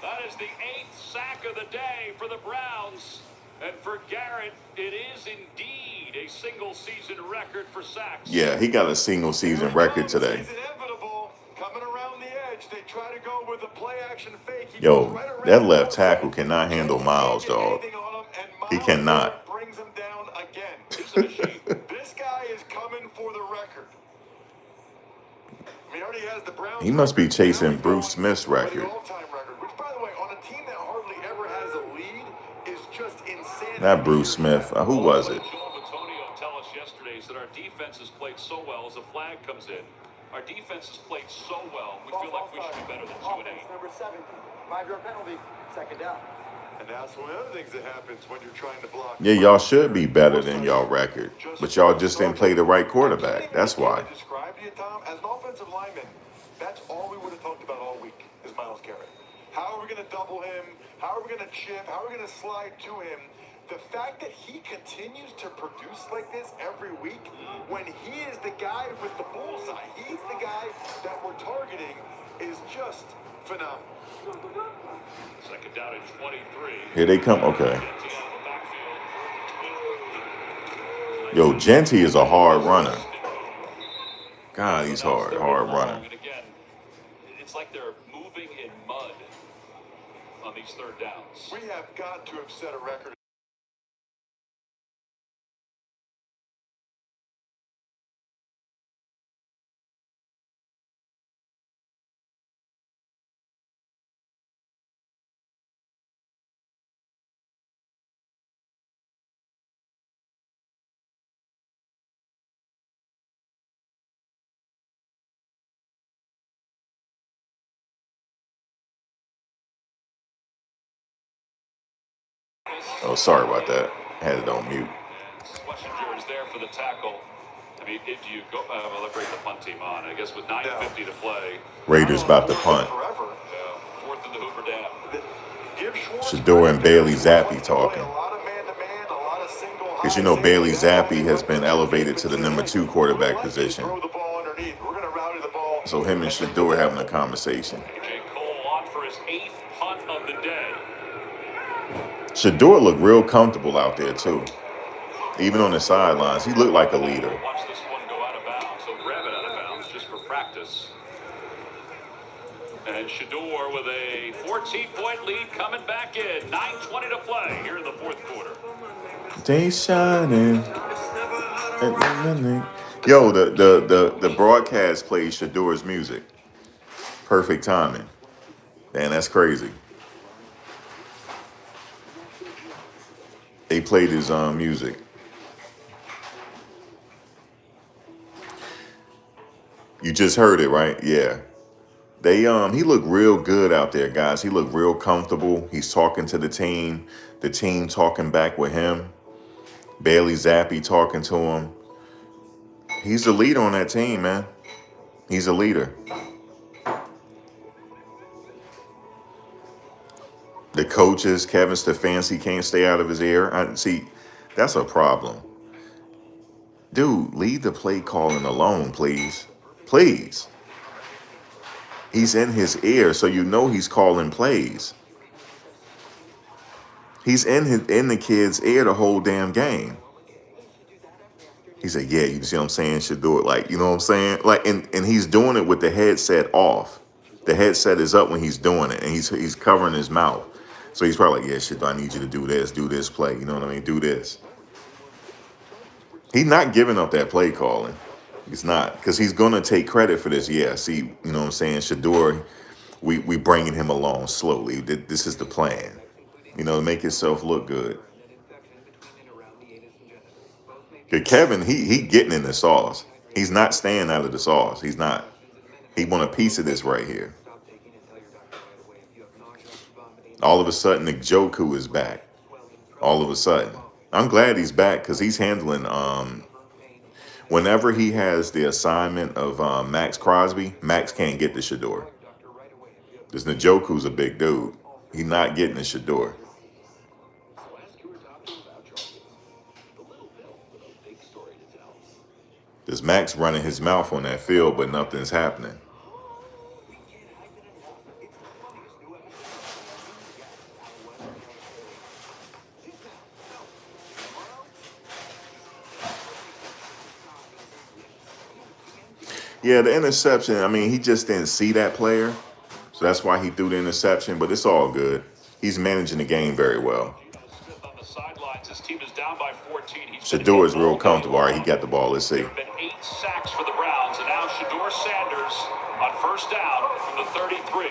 That is the 8th sack of the day for the Browns. And for Garrett, it is indeed a single-season record for sacks. Yeah, he got a single-season record today. It's inevitable. Coming around the edge, they try to go with a play-action fake. Yo, that left tackle cannot handle Myles, dog. He cannot. Brings him down again. He's a machine. This guy is coming for the record. I mean, he already has the Browns. He must be chasing Bruce Smith's record. All-time record, which, by the way, on a team that hardly ever has a lead, is just insane. Not Bruce Smith. Who was it? Antonio tell us yesterday is that our defense has played so well as a flag comes in. Our defense has played so well. We feel like we should be better than 2-8. Number 7, 5-yard penalty, second down. And that's one of the other things that happens when you're trying to block. Yeah, y'all should be better than y'all record, but y'all just didn't play the right quarterback. That's why. Describe you, Tom, as an offensive lineman. That's all we would have talked about all week is Myles Garrett. How are we going to double him? How are we going to chip? How are we going to slide to him? The fact that he continues to produce like this every week, when he is the guy with the bullseye, he's the guy that we're targeting, is just phenomenal. Second down at 23. Here they come. Okay. Yo, Genty is a hard runner. God, he's hard runner. And again, it's like they're moving in mud on these third downs. We have got to have set a record. Oh, sorry about that. Had it on mute. Schlesinger is there for the tackle. I mean, if you go, well, they'll bring the punt team on. I guess with 9:50 to play. Raiders about to punt. Yeah, fourth in the Hoover Dam. Shador and Bailey Zappi talking. Because you know Bailey Zappi has been elevated to the number 2 quarterback position. So him and Shador having a conversation. J. Cole on for his 8th punt of the day. Shador looked real comfortable out there too. Even on the sidelines, he looked like a leader. Watch this one go out of bounds. So grab it out of bounds just for practice. And Shador with a 14-point lead coming back in. 9:20 to play here in the fourth quarter. Day shining. Yo, the broadcast plays Shador's music. Perfect timing. Man, that's crazy. They played his music. You just heard it, right? Yeah. They he looked real good out there, guys. He looked real comfortable. He's talking to the team talking back with him. Bailey Zappi talking to him. He's the leader on that team, man. He's a leader. The coaches, Kevin Stefanski, can't stay out of his ear. See, that's a problem. Dude, leave the play calling alone, please. Please. He's in his ear, so you know he's calling plays. He's in the kid's ear the whole damn game. He said, yeah, you see what I'm saying? Shador, like, you know what I'm saying? Like, and he's doing it with the headset off. The headset is up when he's doing it, and he's covering his mouth. So he's probably like, yeah, Shador, I need you to do this play. You know what I mean? Do this. He's not giving up that play calling. He's not, because he's going to take credit for this. Yeah, see, you know what I'm saying? Shador, we bringing him along slowly. This is the plan. You know, to make yourself look good. Cause Kevin, he getting in the sauce. He's not staying out of the sauce. He's not. He want a piece of this right here. All of a sudden, the Joku is back. All of a sudden, I'm glad he's back because he's handling. Whenever he has the assignment of Max Crosby, Max can't get to Shador. This Njoku's a big dude. He's not getting to Shador. There's Max running his mouth on that field, but nothing's happening. Yeah, the interception, I mean, he just didn't see that player. So that's why he threw the interception, but it's all good. He's managing the game very well. On the sidelines, his team is down by 14. Shador is real comfortable. All right, he got the ball. Let's see. There have been 8 sacks for the Browns, and now Shador Sanders on first down from the 33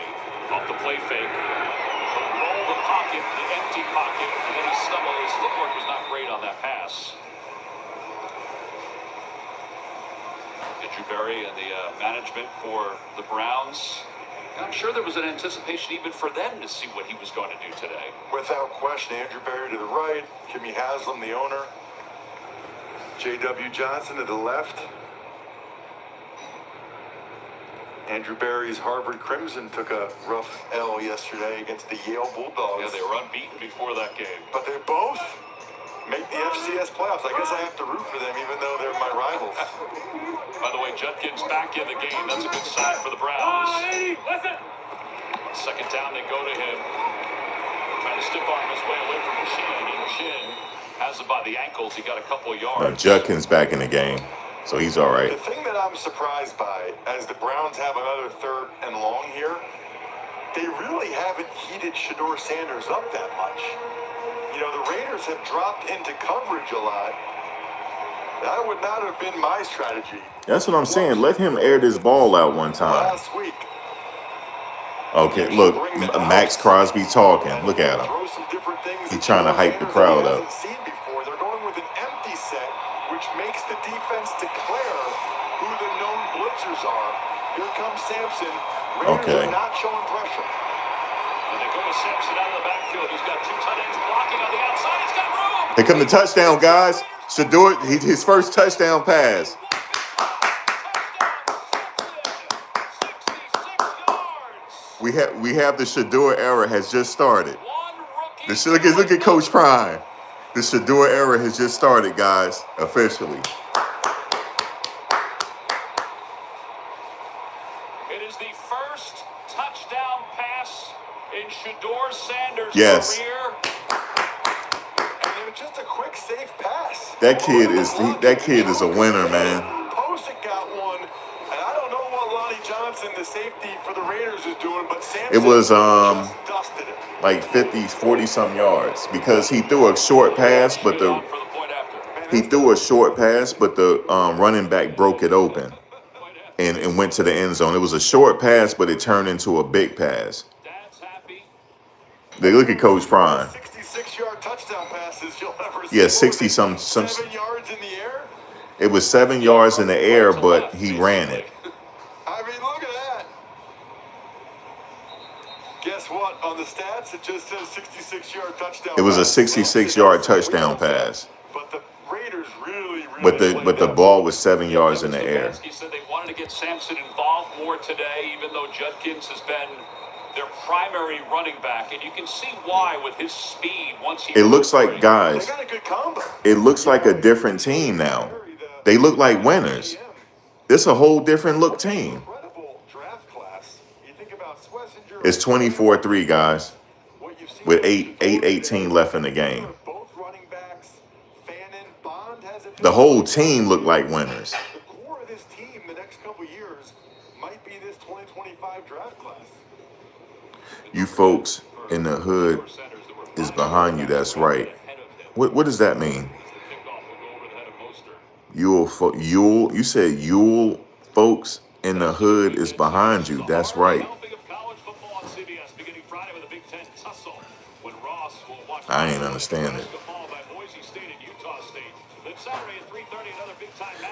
off the play fake. He'll roll the pocket, the empty pocket, and then he stumbled. His footwork was not great on that pass. Andrew Berry and the management for the Browns. I'm sure there was an anticipation even for them to see what he was going to do today. Without question, Andrew Berry to the right, Jimmy Haslam, the owner, J.W. Johnson to the left. Andrew Berry's Harvard Crimson took a rough L yesterday against the Yale Bulldogs. Yeah, they were unbeaten before that game. But they both make the FCS playoffs. I guess I have to root for them, even though they're my rivals. By the way, Judkins back in the game. That's a good sign for the Browns. Second down, they go to him. Trying to stiff arm his way away from Chin, and Chin has him by the ankles. He got a couple of yards. Judkins back in the game, so he's all right. The thing that I'm surprised by, as the Browns have another 3rd and long here, they really haven't heated Shador Sanders up that much. You know, the Raiders have dropped into coverage a lot. That would not have been my strategy. That's what I'm saying. Let him air this ball out one time. Last week. Okay, look, Max Crosby talking. Look at him. He's trying to hype the crowd up. They're going with an empty set, which makes the defense declare who the known blitzers are. Here comes Sampson. Raiders are not showing pressure. And they go to Sampson out of the backfield. He's got 2 tight ends blocking on the outside. He's got room. Here come the touchdown, guys. Shador, his first touchdown pass. We have the Shador era has just started. Look at Coach Prime. The Shador era has just started, guys, officially. It is the first touchdown pass in Shador Sanders' career. And it was just a quick, safe pass. That kid is a winner, man. Posick got one, and I don't know what Lonnie Johnson, the safety for the Raiders, is doing, but Sampson it was just dusted it. Like 50, 40 some yards because he threw a short pass, but the running back broke it open and went to the end zone. It was a short pass, but it turned into a big pass. They look at Coach Prime. 66-yard touchdown passes you'll ever see. Yeah, 60 some 7 yards in the air. It was 7 yards in the air, but he ran it. I mean, look at that. Guess what? On the stats, it just says 66-yard touchdown. It was a 66-yard touchdown pass. But the Raiders really but the ball was 7 yards in the air. He said they wanted to get Sampson involved more today, even though Judkins has been their primary running back, and you can see why with his speed. Once he it looks like, guys, they got a good combo. It looks like a different team now. They look like winners. This a whole different look team. It's 24-3, guys, with 8:18 left in the game. The whole team looked like winners. The core of this team the next couple years might be this 2025 draft class. You folks in the hood is behind you. That's right. What does that mean? You said Yule folks in the hood is behind you. That's right. College football on CBS beginning Friday with a Big Ten tussle when Ross will I ain't understand it.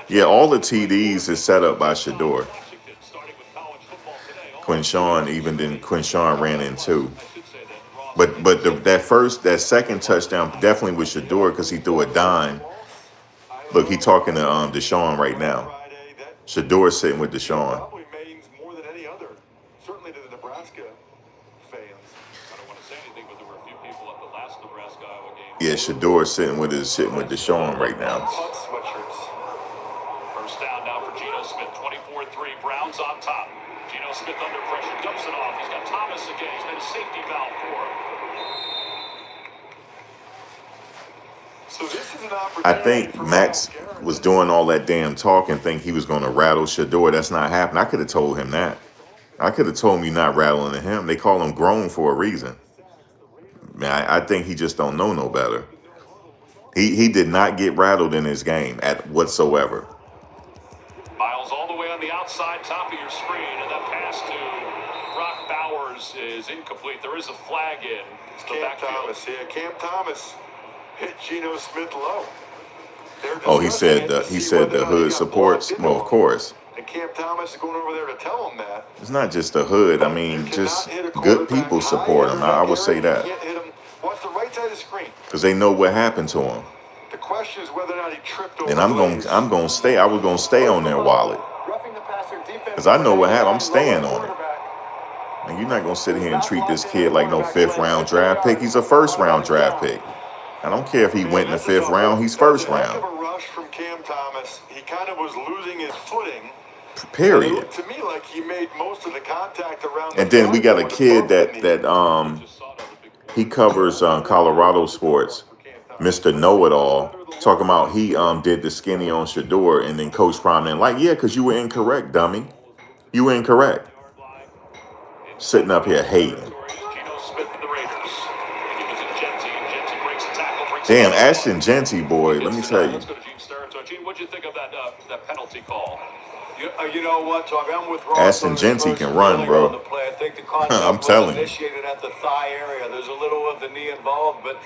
Yeah, all the TDs is set up by Shador. Quinshawn, even then Quinshawn ran in too. But that second touchdown definitely was Shador because he threw a dime. Look, he talking to Deshaun right now. Shador sitting with Deshaun. Probably means more than any other, certainly to the Nebraska fans. I don't want to say anything, but there were a few people at the last Nebraska-Iowa game. Yeah, Shador sitting with Deshaun right now. Sweatshirts. First down now for Geno Smith, 24-3. Browns on top. Geno Smith under pressure, dumps it off. He's got Thomas again. He's been a safety valve for him. So this is an opportunity. I think Max was doing all that damn talk and think he was going to rattle Shador. That's not happening. I could have told him that. I could have told him you're not rattling him. They call him grown for a reason. Man, I think he just don't know no better. He did not get rattled in his game at whatsoever. Miles all the way on the outside, top of your screen, and that pass to Brock Bowers is incomplete. There is a flag in. It's the Cam backfield. Thomas. Yeah, Cam Thomas hit Geno Smith low. Oh, he said the hood supports. Well, of course. And Cam Thomas is going over there to tell him that. It's not just the hood. I mean, just good people support him. I would say that. Watch the right side of the screen. Because they know what happened to him. The question is whether or not he tripped over. And I was gonna stay on their wallet. Because I know what happened. I'm staying on it. And you're not gonna sit here and treat this kid like no 5th round draft pick. He's a 1st round draft pick. I don't care if he went in the 5th round, he's 1st round. A rush from Cam Thomas. He kind of was losing his footing. Period. It looked to me like he made most of the contact around. And then we got a kid that he covers Colorado sports, Mr. Know-It-All, talking about he did the skinny on Shador, and then Coach Prime like, yeah, because you were incorrect, dummy. You were incorrect. Sitting up here hating. Damn, Ashton Genty, boy, let me tell you. What'd you think of that penalty call? You know what, Tommy? I'm with Ross. Ashton Genty can run, bro. I think the contact I'm telling you. initiated at the thigh area. There's a little of the knee involved, but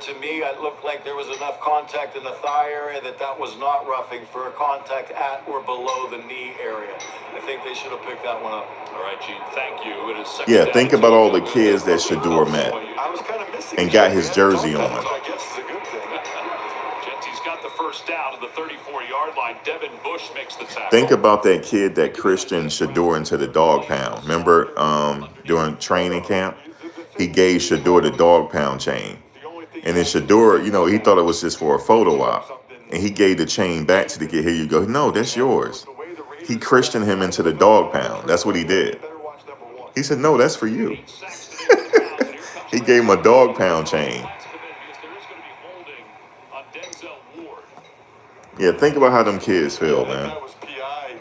to me, it looked like there was enough contact in the thigh area that was not roughing for a contact at or below the knee area. I think they should have picked that one up. All right, Gene, thank you. It is Yeah, think about all the kids that Shador met I was kind of missing and got his jersey on. I guess is a good thing. Genty's got the first down to the 34-yard line. Devin Bush makes the tackle. Think about that kid that Christian Shador into the dog pound. Remember during training camp? He gave Shador the dog pound chain. And then Shador, he thought it was just for a photo op. And he gave the chain back to the kid. Here you go. No, that's yours. He Christianed him into the dog pound. That's what he did. He said, no, that's for you. He gave him a dog pound chain. Yeah, think about how them kids feel, man. That was PI.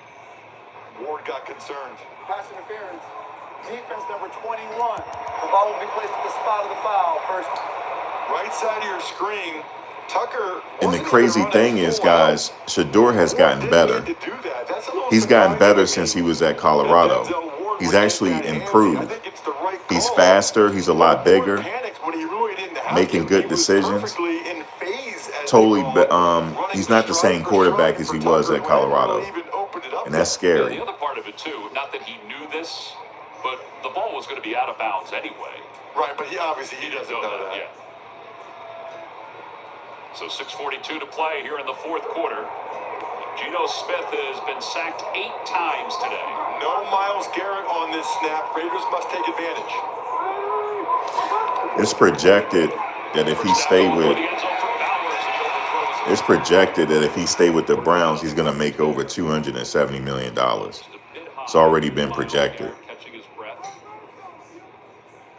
Ward got concerned. Pass interference. Defense number 21. The ball will be placed at the spot of the foul. First. Right side of your screen. Tucker. And the crazy thing is, guys, Shador has gotten better. He's gotten better since he was at Colorado. He's actually improved. He's faster. He's a lot bigger. Making good decisions. Totally, he's not the same quarterback as he was at Colorado. And that's scary. The other part of it, too, not that he knew this, but the ball was going to be out of bounds anyway. Right, but he doesn't know that. Yeah. So 6:42 to play here in the fourth quarter. Geno Smith has been sacked 8 times today. No Myles Garrett on this snap. Raiders must take advantage. It's projected that if he stay with the Browns, he's going to make over $270 million. It's already been projected.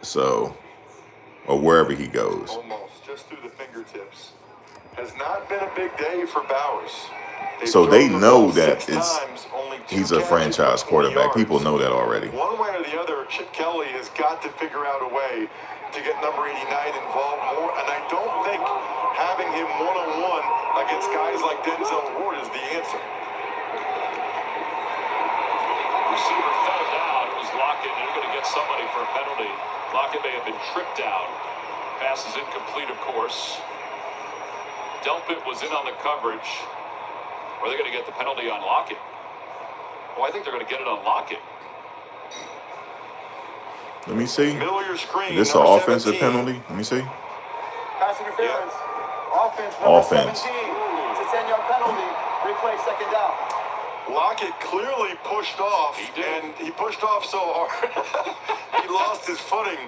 So, or wherever he goes. Almost, just through the fingertips. Has not been a big day for Bowers. So they know that he's a franchise quarterback. People know that already. One way or the other, Chip Kelly has got to figure out a way to get number 89 involved more. And I don't think having him one-on-one against guys like Denzel Ward is the answer. Receiver fell down. It was Lockett. You're going to get somebody for a penalty. Lockett may have been tripped down Pass is incomplete, of course. Delpit was in on the coverage. Or are they going to get the penalty on Lockett? Oh, I think they're going to get it on Lockett. Let me see. Middle of your screen. Is this an number offensive 17. penalty? Let me see. Pass interference. Offense number Offense. 17. It's a 10-yard penalty. Replay second down. Lockett clearly pushed off, and he pushed off so hard he lost his footing.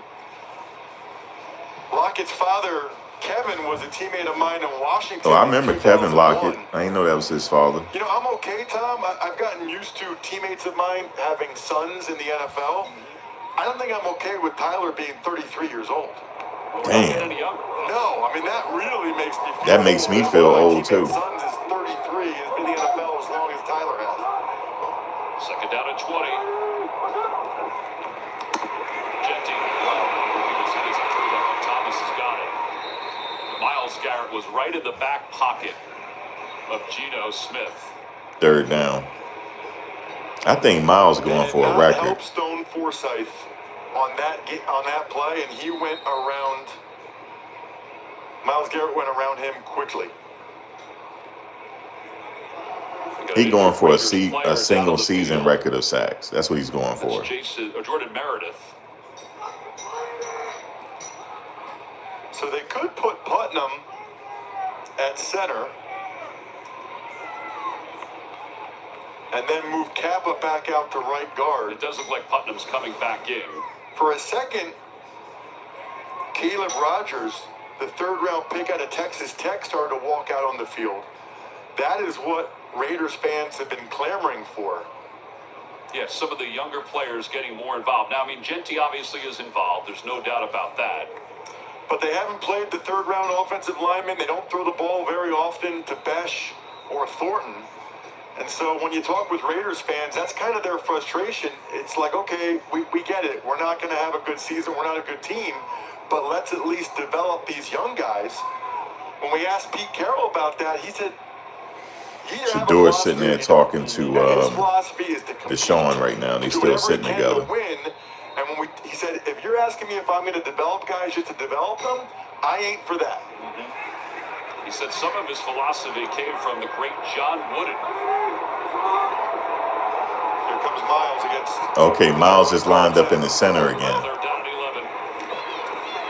Lockett's father, Kevin, was a teammate of mine in Washington. Oh, I remember in Kevin 2001. Lockett. I didn't know that was his father. You know, I'm okay, Tom. I've gotten used to teammates of mine having sons in the NFL. I don't think I'm okay with Tyler being 33 years old. Damn. No, I mean, that really makes me feel That makes me feel old, too. Sons is 33, has been in the NFL as long as Tyler has. Second down and 20. Genty. He was hit as a through that one. Thomas has got it. Myles Garrett was right in the back pocket of Geno Smith. Third down. I think Miles going for a record. Help Stone Forsythe on that play, and he went around. Myles Garrett went around him quickly. He's going for a single season record of sacks. That's what he's going for. Jordan Meredith. So they could put Putnam at center and then move Kappa back out to right guard. It does look like Putnam's coming back in. For a second, Caleb Rogers, the third-round pick out of Texas Tech, started to walk out on the field. That is what Raiders fans have been clamoring for. Yeah, some of the younger players getting more involved. Now, I mean, Genty obviously is involved. There's no doubt about that. But they haven't played the third-round offensive lineman. They don't throw the ball very often to Besh or Thornton. And so when you talk with Raiders fans, that's kind of their frustration. It's like, okay, we get it. We're not going to have a good season. We're not a good team. But let's at least develop these young guys. When we asked Pete Carroll about that, he said, Shador's sitting there talking to Deshaun right now. They're still sitting together. And when he said, if you're asking me if I'm going to develop guys just to develop them, I ain't for that. He said some of his philosophy came from the great John Wooden. Here comes Miles against. Okay, Miles is lined up in the center again. They're down at 11.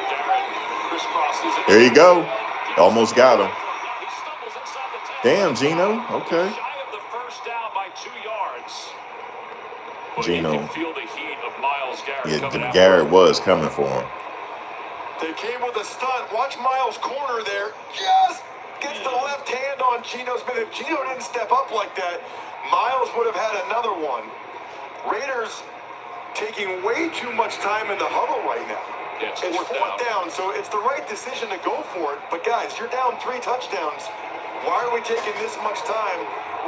Garrett crisscrosses it. There you go. Almost got him. Damn, Geno. Okay. Shy of the first down by 2 yards. But Geno. you can feel the heat of Myles Garrett. Yeah, Garrett was coming for him. They came with a stunt. Watch Miles' corner there. Just gets the left hand on Geno Smith. If Geno didn't step up like that, Miles would have had another one. Raiders taking way too much time in the huddle right now. Yeah, it's fourth down, so it's the right decision to go for it. But guys, you're down 3 touchdowns. Why are we taking this much time?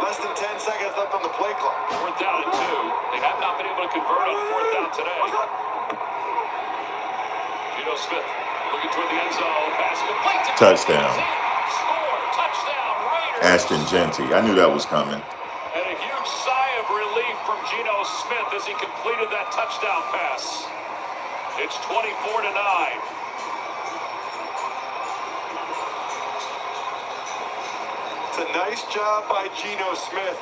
Less than 10 seconds left on the play clock. 4th down and 2. They have not been able to convert on 4th down today. Geno Smith looking toward the end zone. Pass complete. Touchdown. Score. Touchdown. Raiders. Ashton Genty. I knew that was coming. And a huge sigh of relief from Geno Smith as he completed that touchdown pass. It's 24-9. It's a nice job by Geno Smith,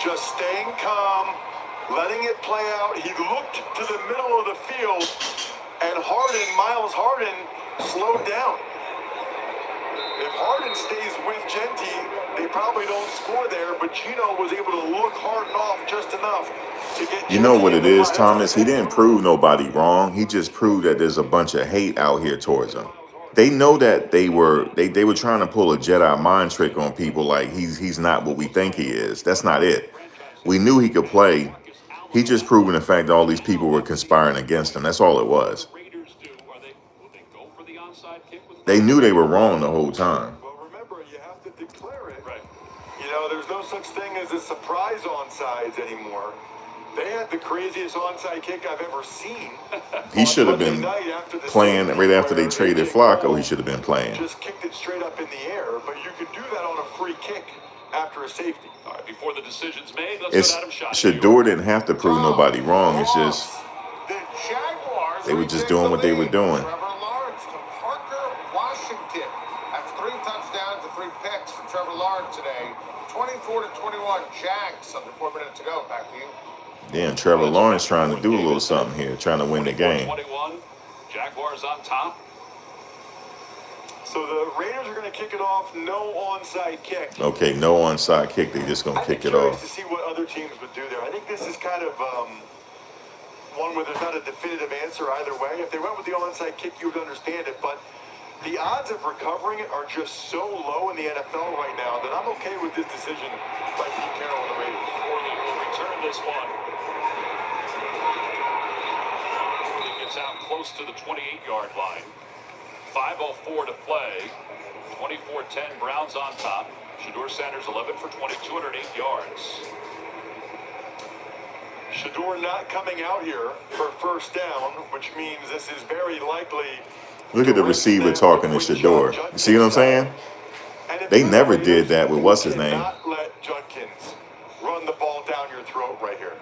just staying calm, letting it play out. He looked to the middle of the field, and Miles Harden, slowed down. If Harden stays with Genty, they probably don't score there, but Geno was able to look Harden off just enough to get. You know what it is, Thomas? He didn't prove nobody wrong. He just proved that there's a bunch of hate out here towards him. They know that they were trying to pull a Jedi mind trick on people, like he's not what we think he is. That's not it. We knew he could play. He just proven the fact that all these people were conspiring against him. That's all it was. They knew they were wrong the whole time. Well, remember, you have to declare it. Right. You know, there's no such thing as a surprise onside anymore. They had the craziest onside kick I've ever seen. He should have been playing right after they traded Flacco. He should have been playing. Just kicked it straight up in the air, but you could do that on a free kick after a safety. All right, before the decision's made, let's go to Adam Shot. Shador didn't have to prove nobody wrong. It's just The Jaguars they were just doing what they were doing. Trevor Lawrence to Parker 24-21, Jags, under 4 minutes to go. Back to you. Damn, Trevor Lawrence trying to do a little something here, trying to win the game. 21, Jaguars on top. So the Raiders are going to kick it off. No onside kick. Okay, no onside kick. They just going to kick it curious off. to see what other teams would do there. I think this is kind of one where there's not a definitive answer either way. If they went with the onside kick, you would understand it. But the odds of recovering it are just so low in the NFL right now that I'm okay with this decision by Pete Carroll and the Raiders. Orley will return this one. Orley gets out close to the 28-yard line. 5:04 to play. 24-10, Browns on top. Shador Sanders 11 for 20, 208 yards. Shador not coming out here for first down, which means this is very likely. Look at the receiver talking to Shador. You see what I'm saying? They never did that with what's his name. Not let Judkins run the ball down your throat right here.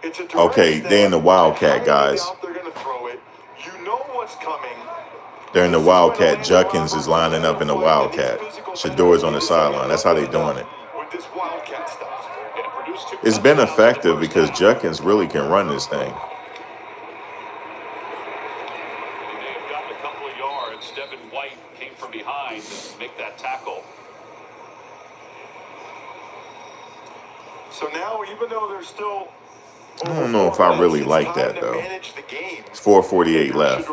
It's a Okay, they're in the Wildcat, guys. They're going to throw it. You know what's coming. They're in the Wildcat. Judkins is lining up in the Wildcat. Shador's on the sideline. That's how they're doing it. With this Wildcat stuff. It's been effective because Judkins really can run this thing. He may have gotten a couple of yards. Devin White came from behind to make that tackle. So now, even though there's still, I don't know if I really like that, though. It's 4:48 left.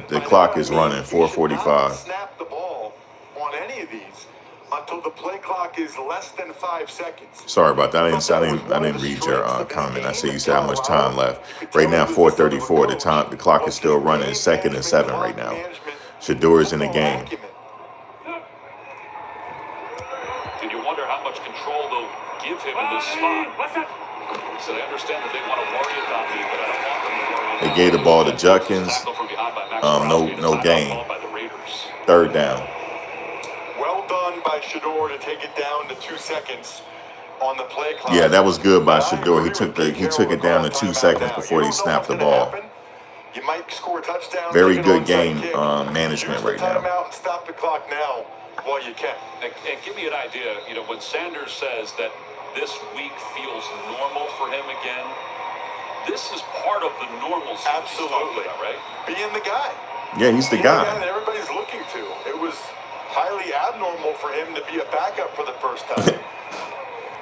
The clock is running, 4:45. Snap the ball on any of these until the play clock is less than 5 seconds. Sorry about that. I didn't read your comment. I see you said how much time left. Right now, 4:34. The clock is still running. It's 2nd and 7 right now. Shador is in the game. And you wonder how much control they'll give him in this spot. So they understand that they want to worry about me, but I don't want them to worry. They gave the ball to Judkins. No gain. 3rd down. Well done by Shador to take it down to 2 seconds on the play clock. Yeah, that was good by Shador. He took it down to 2 seconds before he snapped the ball. You might score a touchdown. Very good game management right now. Timeout and stop the clock now while you can. And give me an idea, when Sanders says that this week feels normal for him again, this is part of the normalcy. Absolutely. About, right? Being the guy. Yeah, he's the guy. That everybody's looking to. It was highly abnormal for him to be a backup for the first time.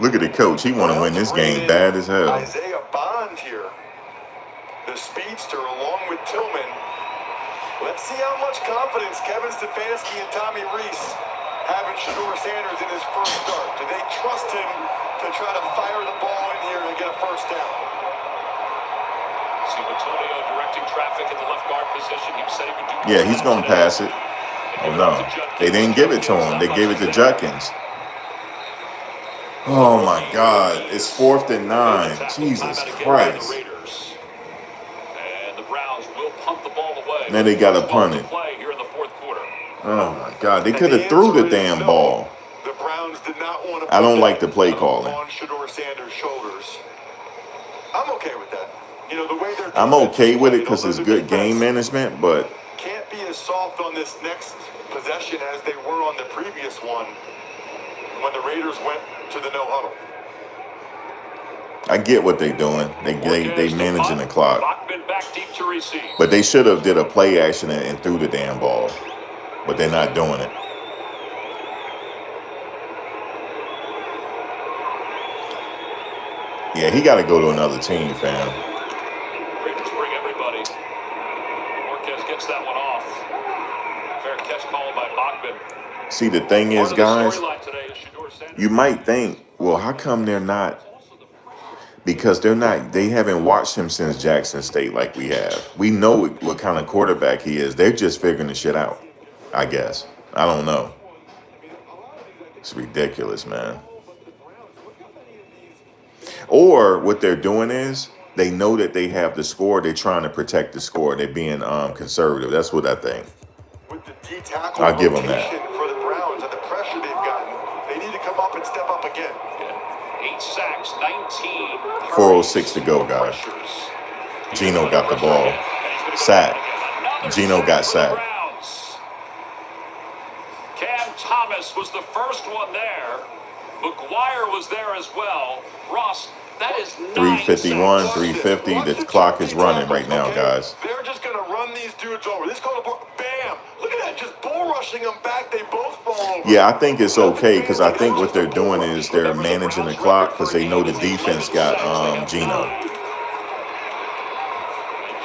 Look at the coach. He want to win this game bad as hell. Isaiah Bond here, the speedster, along with Tillman. Let's see how much confidence Kevin Stefanski and Tommy Reese have in Shador Sanders in his first start. Do they trust him to try to fire the ball in here and get a first down? See Antonio directing traffic at the left guard position. He said he would do. Yeah, he's going to pass it. Oh, no. They didn't give it to him. They gave it to Judkins. Oh, my God. It's 4th and 9. Jesus Christ. And the Browns will punt the ball away. Now they got to punt it. Here in the 4th quarter. Oh, my God. They could have threw the damn ball. The Browns did not want to. I don't like the play calling. On Shador Sanders' shoulders. I'm okay with that. The way they're. I'm okay with it because it's good game management, but can't be as soft on this next possession as they were on the previous one when the Raiders went to the no huddle. I get what they're doing. They managing the clock, but they should have did a play action and threw the damn ball, but they're not doing it. Yeah, he got to go to another team, fam. Raiders bring everybody. Marquez gets that one off. Fair catch called by Bachman. See, the thing is, guys, you might think, well, how come they're not? Because they haven't watched him since Jackson State like we have. We know what kind of quarterback he is. They're just figuring the shit out, I guess. I don't know. It's ridiculous, man. Or what they're doing is they know that they have the score. They're trying to protect the score. They're being conservative. That's what I think. With the D-tackle I'll give them that. For the Browns and the pressure they've gotten, they need to come up and step up again. 8 sacks, 19. 4:06 to go, guys. Gino got the ball. Sack. Gino got sacked. Cam Thomas was the first one there. McGuire was there as well. Ross, that is 351, 350. The clock is running right now, guys. They're just going to run these dudes over. This call, bam! Look at that, just bull rushing them back. They both fall over. Yeah, I think it's okay because I think what they're doing is they're managing the clock because they know the defense got Geno.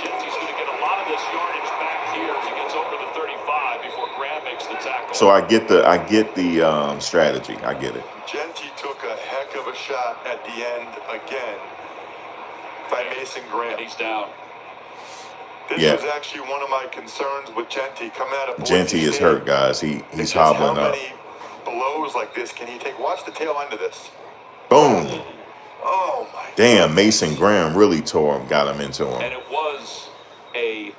Genty's going to get a lot of this yardage back here as he gets over the 35 before Graham makes the tackle. So I get the strategy. I get it. Genty took a heck of a shot at the end again by Mason Graham. He's down. This was actually one of my concerns with Genty coming out of Genty is hurt, guys. He's hobbling up. How many blows like this can he take? Watch the tail end of this. Boom. Oh my. Damn, Mason Graham really got him into him. And it was a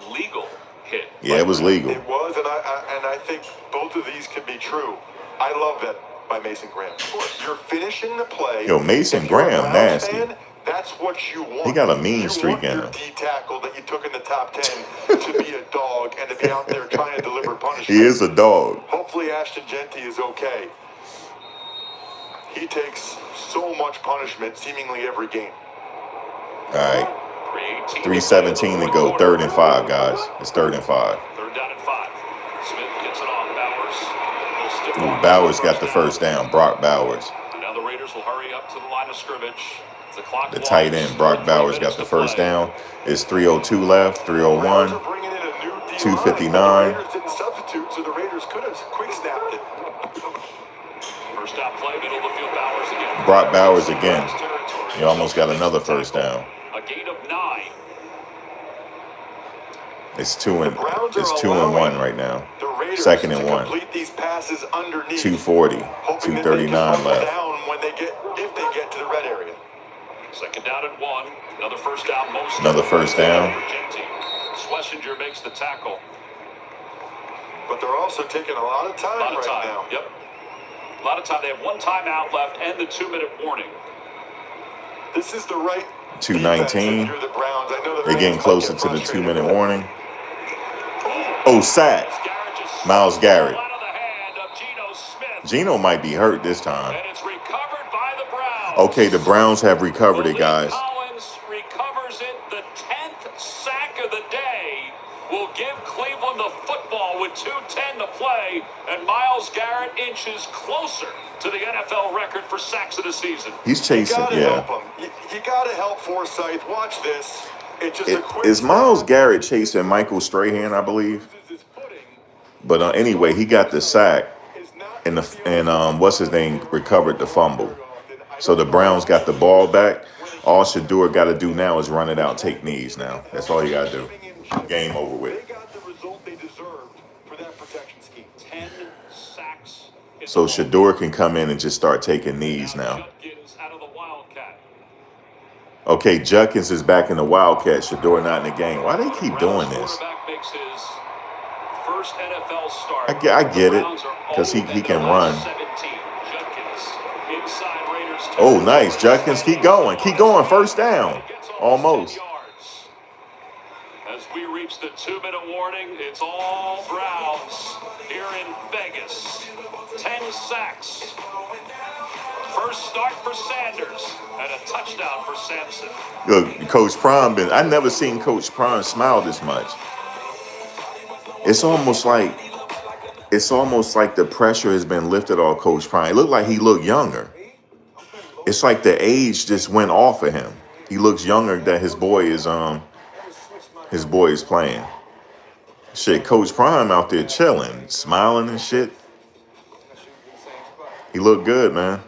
legal hit. Yeah, it was legal. It was, and I think both of these can be true. I love that by Mason Graham. Of course, you're finishing the play. Yo, Mason Graham, nasty. Fan, that's what you want. He got a mean streak in him. You want your D tackle that you took in the top 10 to be a dog and to be out there trying to deliver punishment. He is a dog. Hopefully Ashton Genty is okay. He takes so much punishment seemingly every game. All right. 3:17 to go. 3rd and 5, guys. It's 3rd and 5. 3rd down and 5. Smith gets it off. Bowers. Ooh, Bowers got the first down. Brock Bowers. Now the Raiders will hurry up to the line of scrimmage. The tight end, Brock Bowers, got the first down. It's 3:02 left. 3:01. 2:59. Substitute, so the Raiders could have quick snapped it. First down play, middle of the field, Bowers again. Brock Bowers again. He almost got another first down. A gain of 9. It's 2 and 1 right now. 2nd and 1. Complete these passes underneath. 2:40. 2:39 left. Down when if they get to the red area. 2nd down and 1. Another first down. Another first down. Schlesinger makes the tackle. But they're also taking a lot of time now. Yep. A lot of time. They have 1 timeout left and the 2-minute warning. This is the right 2:19. They're getting closer to the 2-minute warning. Oh, sack. Myles Garrett. Geno might be hurt this time. And it's recovered by the Browns. Okay, the Browns have recovered it, guys. Collins recovers it. The 10th sack of the day will give Cleveland the football with 2:10 to play. And Myles Garrett inches closer to the NFL record for sacks of the season. He's chasing, Help him. You got to help Forsyth. Watch this. Is Myles Garrett chasing Michael Strahan, I believe? But anyway, he got the sack, and what's his name recovered the fumble. So the Browns got the ball back. All Shador got to do now is run it out, take knees now. That's all you got to do. Game over with. They got the result they deserved for that protection scheme. 10 sacks. So Shador can come in and just start taking knees now. Okay, Judkins is back in the Wildcat. Shador not in the game. Why they keep doing this? First NFL start. I get it, because he can run. Oh, nice. Judkins, keep going. Keep going. First down. Almost. As we reach the 2-minute warning, it's all Browns here in Vegas. 10 sacks. First start for Sanders and a touchdown for Sampson. Look, Coach Prime I never seen Coach Prime smile this much. It's almost like the pressure has been lifted off Coach Prime. It looked like he looked younger. It's like the age just went off of him. He looks younger that his boy is playing. Shit, Coach Prime out there chilling, smiling and shit. He looked good, man.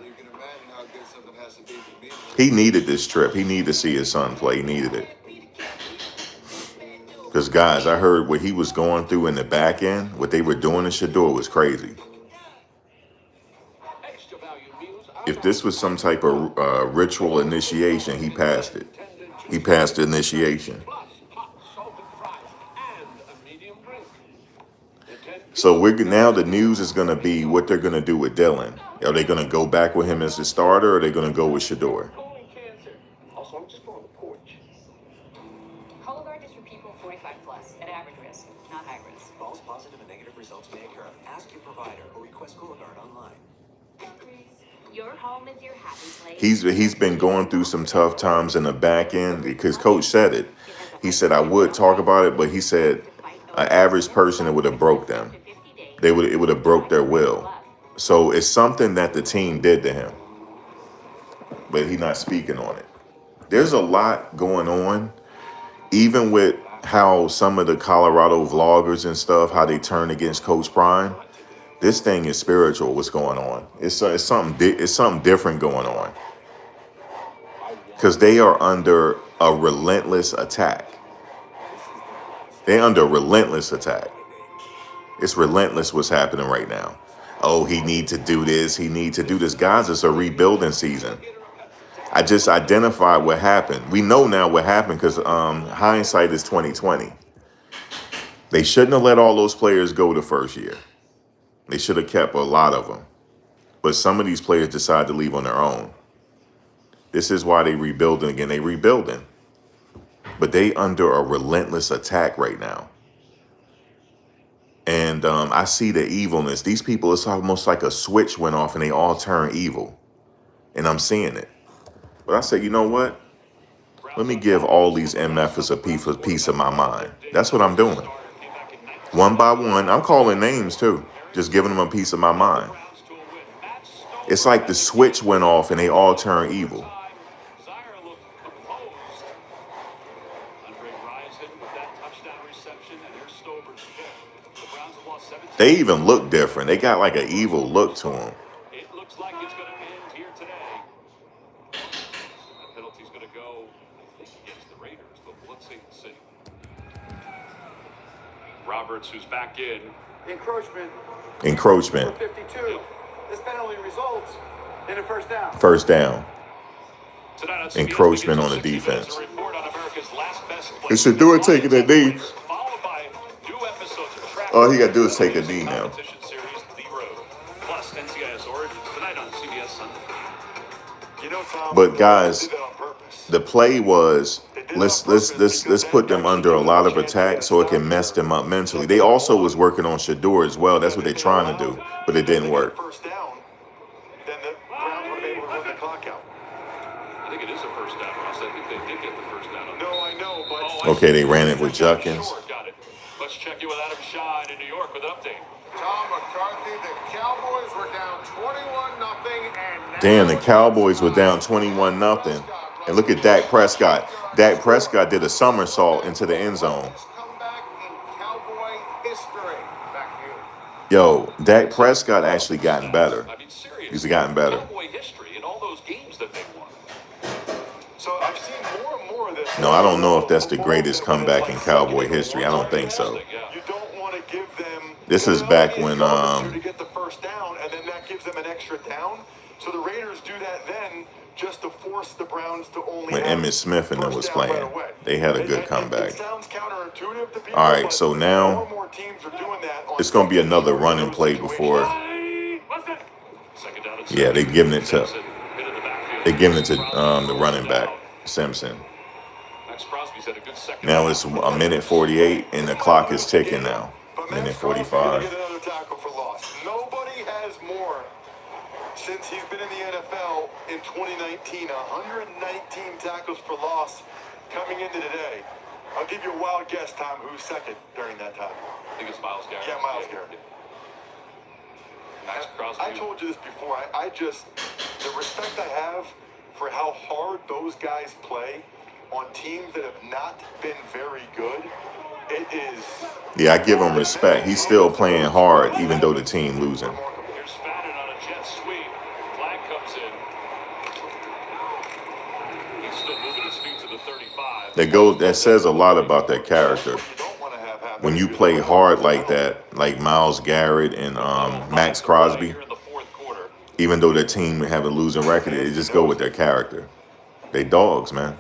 He needed this trip. He needed to see his son play. He needed it. Because, guys, I heard what he was going through in the back end, what they were doing in Shador was crazy. If this was some type of ritual initiation, he passed it. He passed the initiation. So now the news is going to be what they're going to do with Dylan. Are they going to go back with him as a starter, or are they going to go with Shador? Cologuard is for people 45 plus at average risk, not high risk. False positive and negative results may occur. Ask your provider or request Cologuard online. He's been going through some tough times in the back end because coach said it. He said I would talk about it, but he said an average person, it would have broke them. It would have broke their will. So it's something that the team did to him, but he's not speaking on it. There's a lot going on, even with how some of the Colorado vloggers and stuff, how they turn against Coach Prime. This thing is spiritual. What's going on? It's something different going on because they are under a relentless attack. They're under relentless attack. It's relentless what's happening right now. Oh, he need to do this. He need to do this. Guys, it's a rebuilding season. I just identified what happened. We know now what happened because hindsight is 2020. They shouldn't have let all those players go the first year. They should have kept a lot of them. But some of these players decide to leave on their own. This is why they rebuilding again. They rebuilding. But they under a relentless attack right now. And I see the evilness. These people, it's almost like a switch went off and they all turn evil. And I'm seeing it. But I said, you know what? Let me give all these MFers a piece of my mind. That's what I'm doing. One by one, I'm calling names too. Just giving them a piece of my mind. It's like the switch went off and they all turn evil. They even look different. They got like an evil look to them. It looks like it's going to end here today. That penalty's going to go, I think, against the Raiders, but let's see. Roberts, who's back in. Encroachment. 52. This penalty results in a first down. First down. Tonight on CBS, Encroachment on the defense. a report on America's last best play. It should do it taking a knee. Followed by new episodes of Track All he got to do is take a knee now. Competition series, The Road. Plus NCIS Origins tonight on CBS Sunday. You know, Tom, But guys, they did that on purpose. the play was let's put them under a lot of attack so it can mess them up mentally. They also was working on Shador as well. That's what they're trying to do, but it didn't work. First down, then the Browns would have been able to run the clock out. I think it is a first down, Ross. I think they did get the first down. No, I know, but Okay, they ran it with Junkins. Got it. Let's check in with Adam Shine in New York with an update. Tom McCarthy, the Cowboys were down 21-0, and Damn, the Cowboys were down 21-0. And look at Dak Prescott. Dak Prescott did a somersault into the end zone. comeback in Cowboy history. Back to you. Yo, Dak Prescott actually gotten better. I mean, seriously. He's gotten better. Cowboy history in all those games that they won. So I've seen more and more of this. No, I don't know if that's the greatest comeback in Cowboy history. I don't think so. You don't want to give them. This is back when to get the first down, and then that gives them an extra down. So the Raiders do that then just to force the Browns to only. when have Emmitt Smith and them first was down right playing. away. They had a good It comeback. sounds counterintuitive to people. All right, but so now more and more teams are doing that on it's going to be another short running field play situations. before. Second down and Yeah, they giving it to Simpson hit in the backfield. they giving it to the running back Simpson. Max Crosby's had a good second. Now it's a minute 48 and the clock is ticking now. But Minute Max Crosby's gonna 45. get another tackle for loss. Nobody has more since he's been in the NFL in 2019. 119 tackles for loss coming into today. I'll give you a wild guess, Tom, who's second during that time. I think it's Myles Garrett. Yeah, Myles Garrett. Max Crosby. I told you this before. I just, the respect I have for how hard those guys play on teams that have not been very good, it is. Yeah, I give him respect. He's still playing hard even though the team losing. Here's Spannon on a jet sweep. Flag comes in. He's still moving his feet to the 35. That says a lot about that character. When you play hard like that, like Myles Garrett and Max Crosby, Here in the fourth quarter. even though their team have a losing record, they just go with their character. They dogs, man.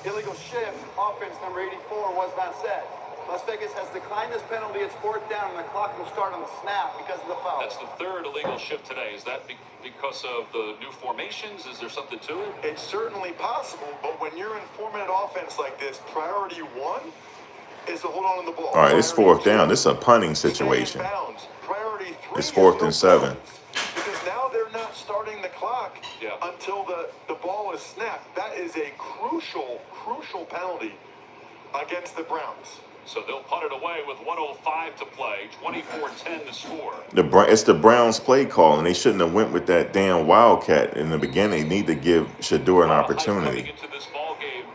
Illegal shift, offense number 84 was not set. Las Vegas has declined this penalty. It's fourth down, and the clock will start on the snap because of the foul. That's the third illegal shift today. Is that because of the new formations? Is there something to it? It's certainly possible, but when you're in 4-minute offense like this, priority one is to hold on to the ball. All right, it's Priority fourth down. two, This is a punting stay in situation. bounds. Priority three It's is 4th no and 7. punts, because now they're they're not starting the clock until the ball is snapped. That is a crucial penalty against the Browns. So they'll punt it away with 1:05 to play, 24-10 to score. It's the Browns play call, and they shouldn't have went with that damn Wildcat in the beginning. They need to give Shador an opportunity.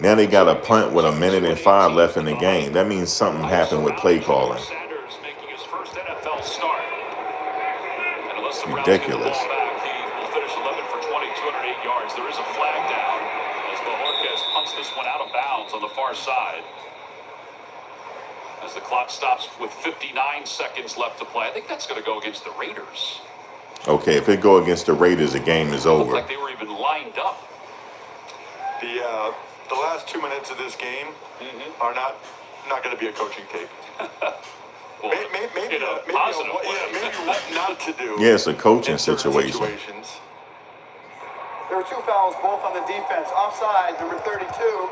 Now they got a punt with 1:05 left in the game. That means something happened with play calling. Sanders making his first NFL start. And unless the Browns Ridiculous. get the ball back, he will finish 11 for 20, 208 yards. There is a flag down as Bojorquez punts this one out of bounds on the far side. As the clock stops with 59 seconds left to play. I think that's going to go against the Raiders. Okay, if it go against the Raiders, the game is over. Like they were even lined up. The last 2 minutes of this game are not going to be a coaching tape. Well, maybe positive what not to do. Yeah, it's a coaching in certain situation. situations. There were 2 fouls, both on the defense. Offside, number 32.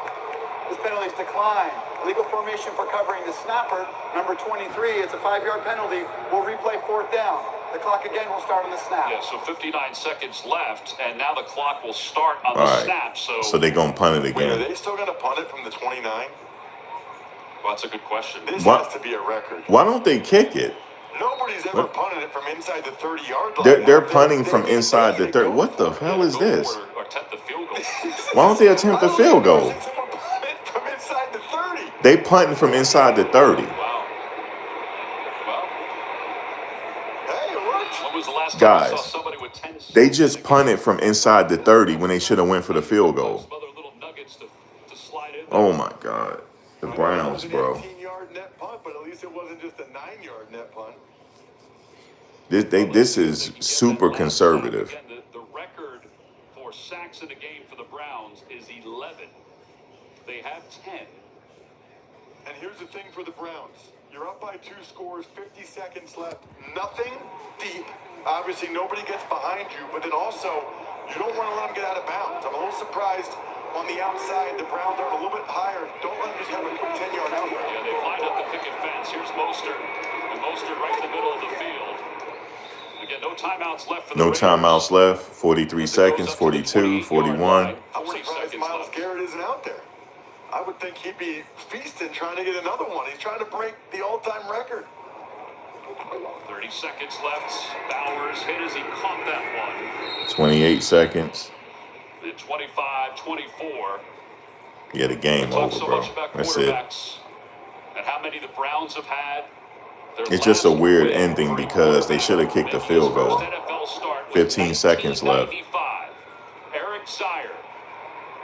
His penalties decline. Legal formation for covering the snapper, number 23. It's a 5-yard penalty. We'll replay 4th down. The clock again will start on the snap. Yeah, so 59 seconds left, and now the clock will start on All the right. snap. So they're going to punt it Wait, are again. they still going to punt it from the 29? Well, that's a good question. This What? has to be a record. Why don't they kick it? Nobody's ever punted it from inside the 30-yard line. They're punting from inside the 30. What the hell is this? Or attempt the field goal. Why don't they attempt the field goal? Someone punt it from inside the 30. They punting from inside the 30. Wow. Well, Hey, it worked. when was the last time Guys, we saw somebody with 10 They just punted from inside the 30 when they should have went for the field goal. Some other little nuggets to slide in. Oh my God. The Browns, bro. 18-yard net punt, but at least it wasn't just a 9-yard net punt. This is super conservative. Again, the record for sacks in a game for the Browns is 11. They have 10. And here's the thing for the Browns. You're up by 2 scores, 50 seconds left. Nothing deep. Obviously, nobody gets behind you, but then also, you don't want to let them get out of bounds. I'm a little surprised on the outside. The Browns are a little bit higher. Don't let them just have a quick 10-yard out there. Yeah, they lined up the picket fence. Here's Mostert. And Mostert right in the middle of the field. Again, no timeouts left for the No Raiders. timeouts left. 43 seconds, 42, 41. I'm surprised Myles Garrett isn't out there. I would think he'd be feasting trying to get another one. He's trying to break the all-time record. 30 seconds left. Bowers hit as he caught that one. 28 seconds. The 25-24. Yeah, the game We talk over, so bro. much about That's it. quarterbacks and how many the Browns have had. Their It's just a last weird win ending for a because they should have kicked the making his field goal. first NFL start was 15 seconds left. 1995. Eric Sire,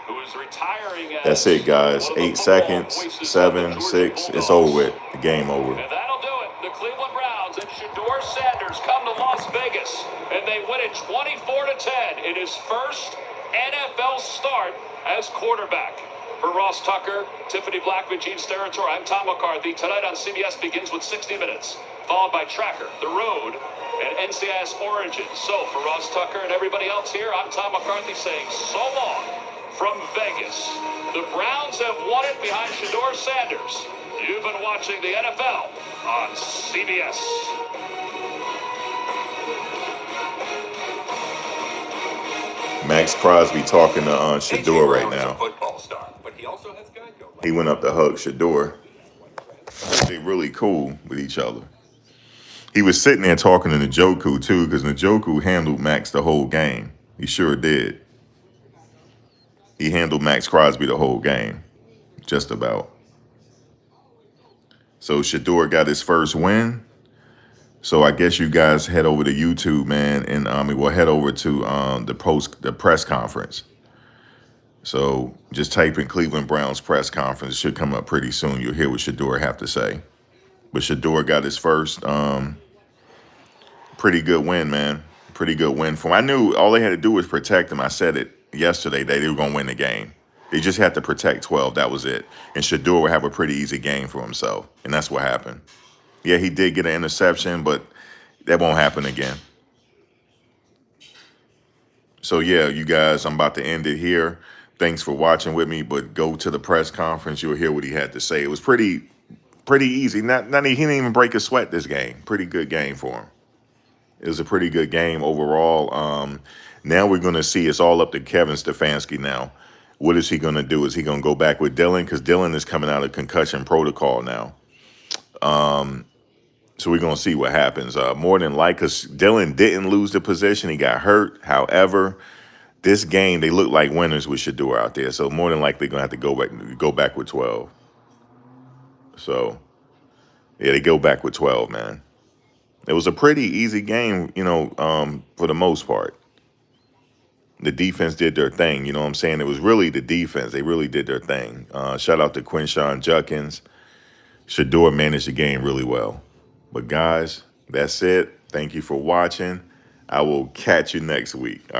who is retiring as That's it, guys. one of the 8 football seconds, voices of the 7, Georgia 6. It's Bulldogs. over with. The game over. And that'll do it. The Cleveland Browns and Shador Sanders come to Las Vegas, and they win it 24-10 in his first NFL start as quarterback. For Ross Tucker, Tiffany Blackman, Gene Steratore, I'm Tom McCarthy. Tonight on CBS begins with 60 Minutes, followed by Tracker, The Road, and NCIS Origins. So for Ross Tucker and everybody else here, I'm Tom McCarthy saying so long from Vegas. The Browns have won it behind Shador Sanders. You've been watching the NFL on CBS. Max Crosby talking to Shador right now. Football star, but he also has Geico. He went up to hug Shador. They really cool with each other. He was sitting there talking to Njoku too, because Njoku handled Max the whole game. He sure did. He handled Max Crosby the whole game, just about. So Shador got his first win. So I guess you guys head over to YouTube, man, and we'll head over to the press conference. So just type in Cleveland Browns press conference. It should come up pretty soon. You'll hear what Shador have to say. But Shador got his first pretty good win, man. Pretty good win for him. I knew all they had to do was protect him. I said it yesterday that they were going to win the game. They just had to protect 12. That was it. And Shador would have a pretty easy game for himself. And that's what happened. Yeah, he did get an interception, but that won't happen again. So, yeah, you guys, I'm about to end it here. Thanks for watching with me, but go to the press conference. You'll hear what he had to say. It was pretty easy. He didn't even break a sweat this game. Pretty good game for him. It was a pretty good game overall. Now we're going to see, it's all up to Kevin Stefanski now. What is he going to do? Is he going to go back with Dylan? Because Dylan is coming out of concussion protocol now. So we're going to see what happens. More than likely, because Dylan didn't lose the position. He got hurt. However, this game, they look like winners with Shador out there. So more than likely, going to have to go back with 12. So, yeah, they go back with 12, man. It was a pretty easy game, for the most part. The defense did their thing. You know what I'm saying? It was really the defense. They really did their thing. Shout out to Quinshawn Judkins. Shador managed the game really well. But, guys, that's it. Thank you for watching. I will catch you next week. All right.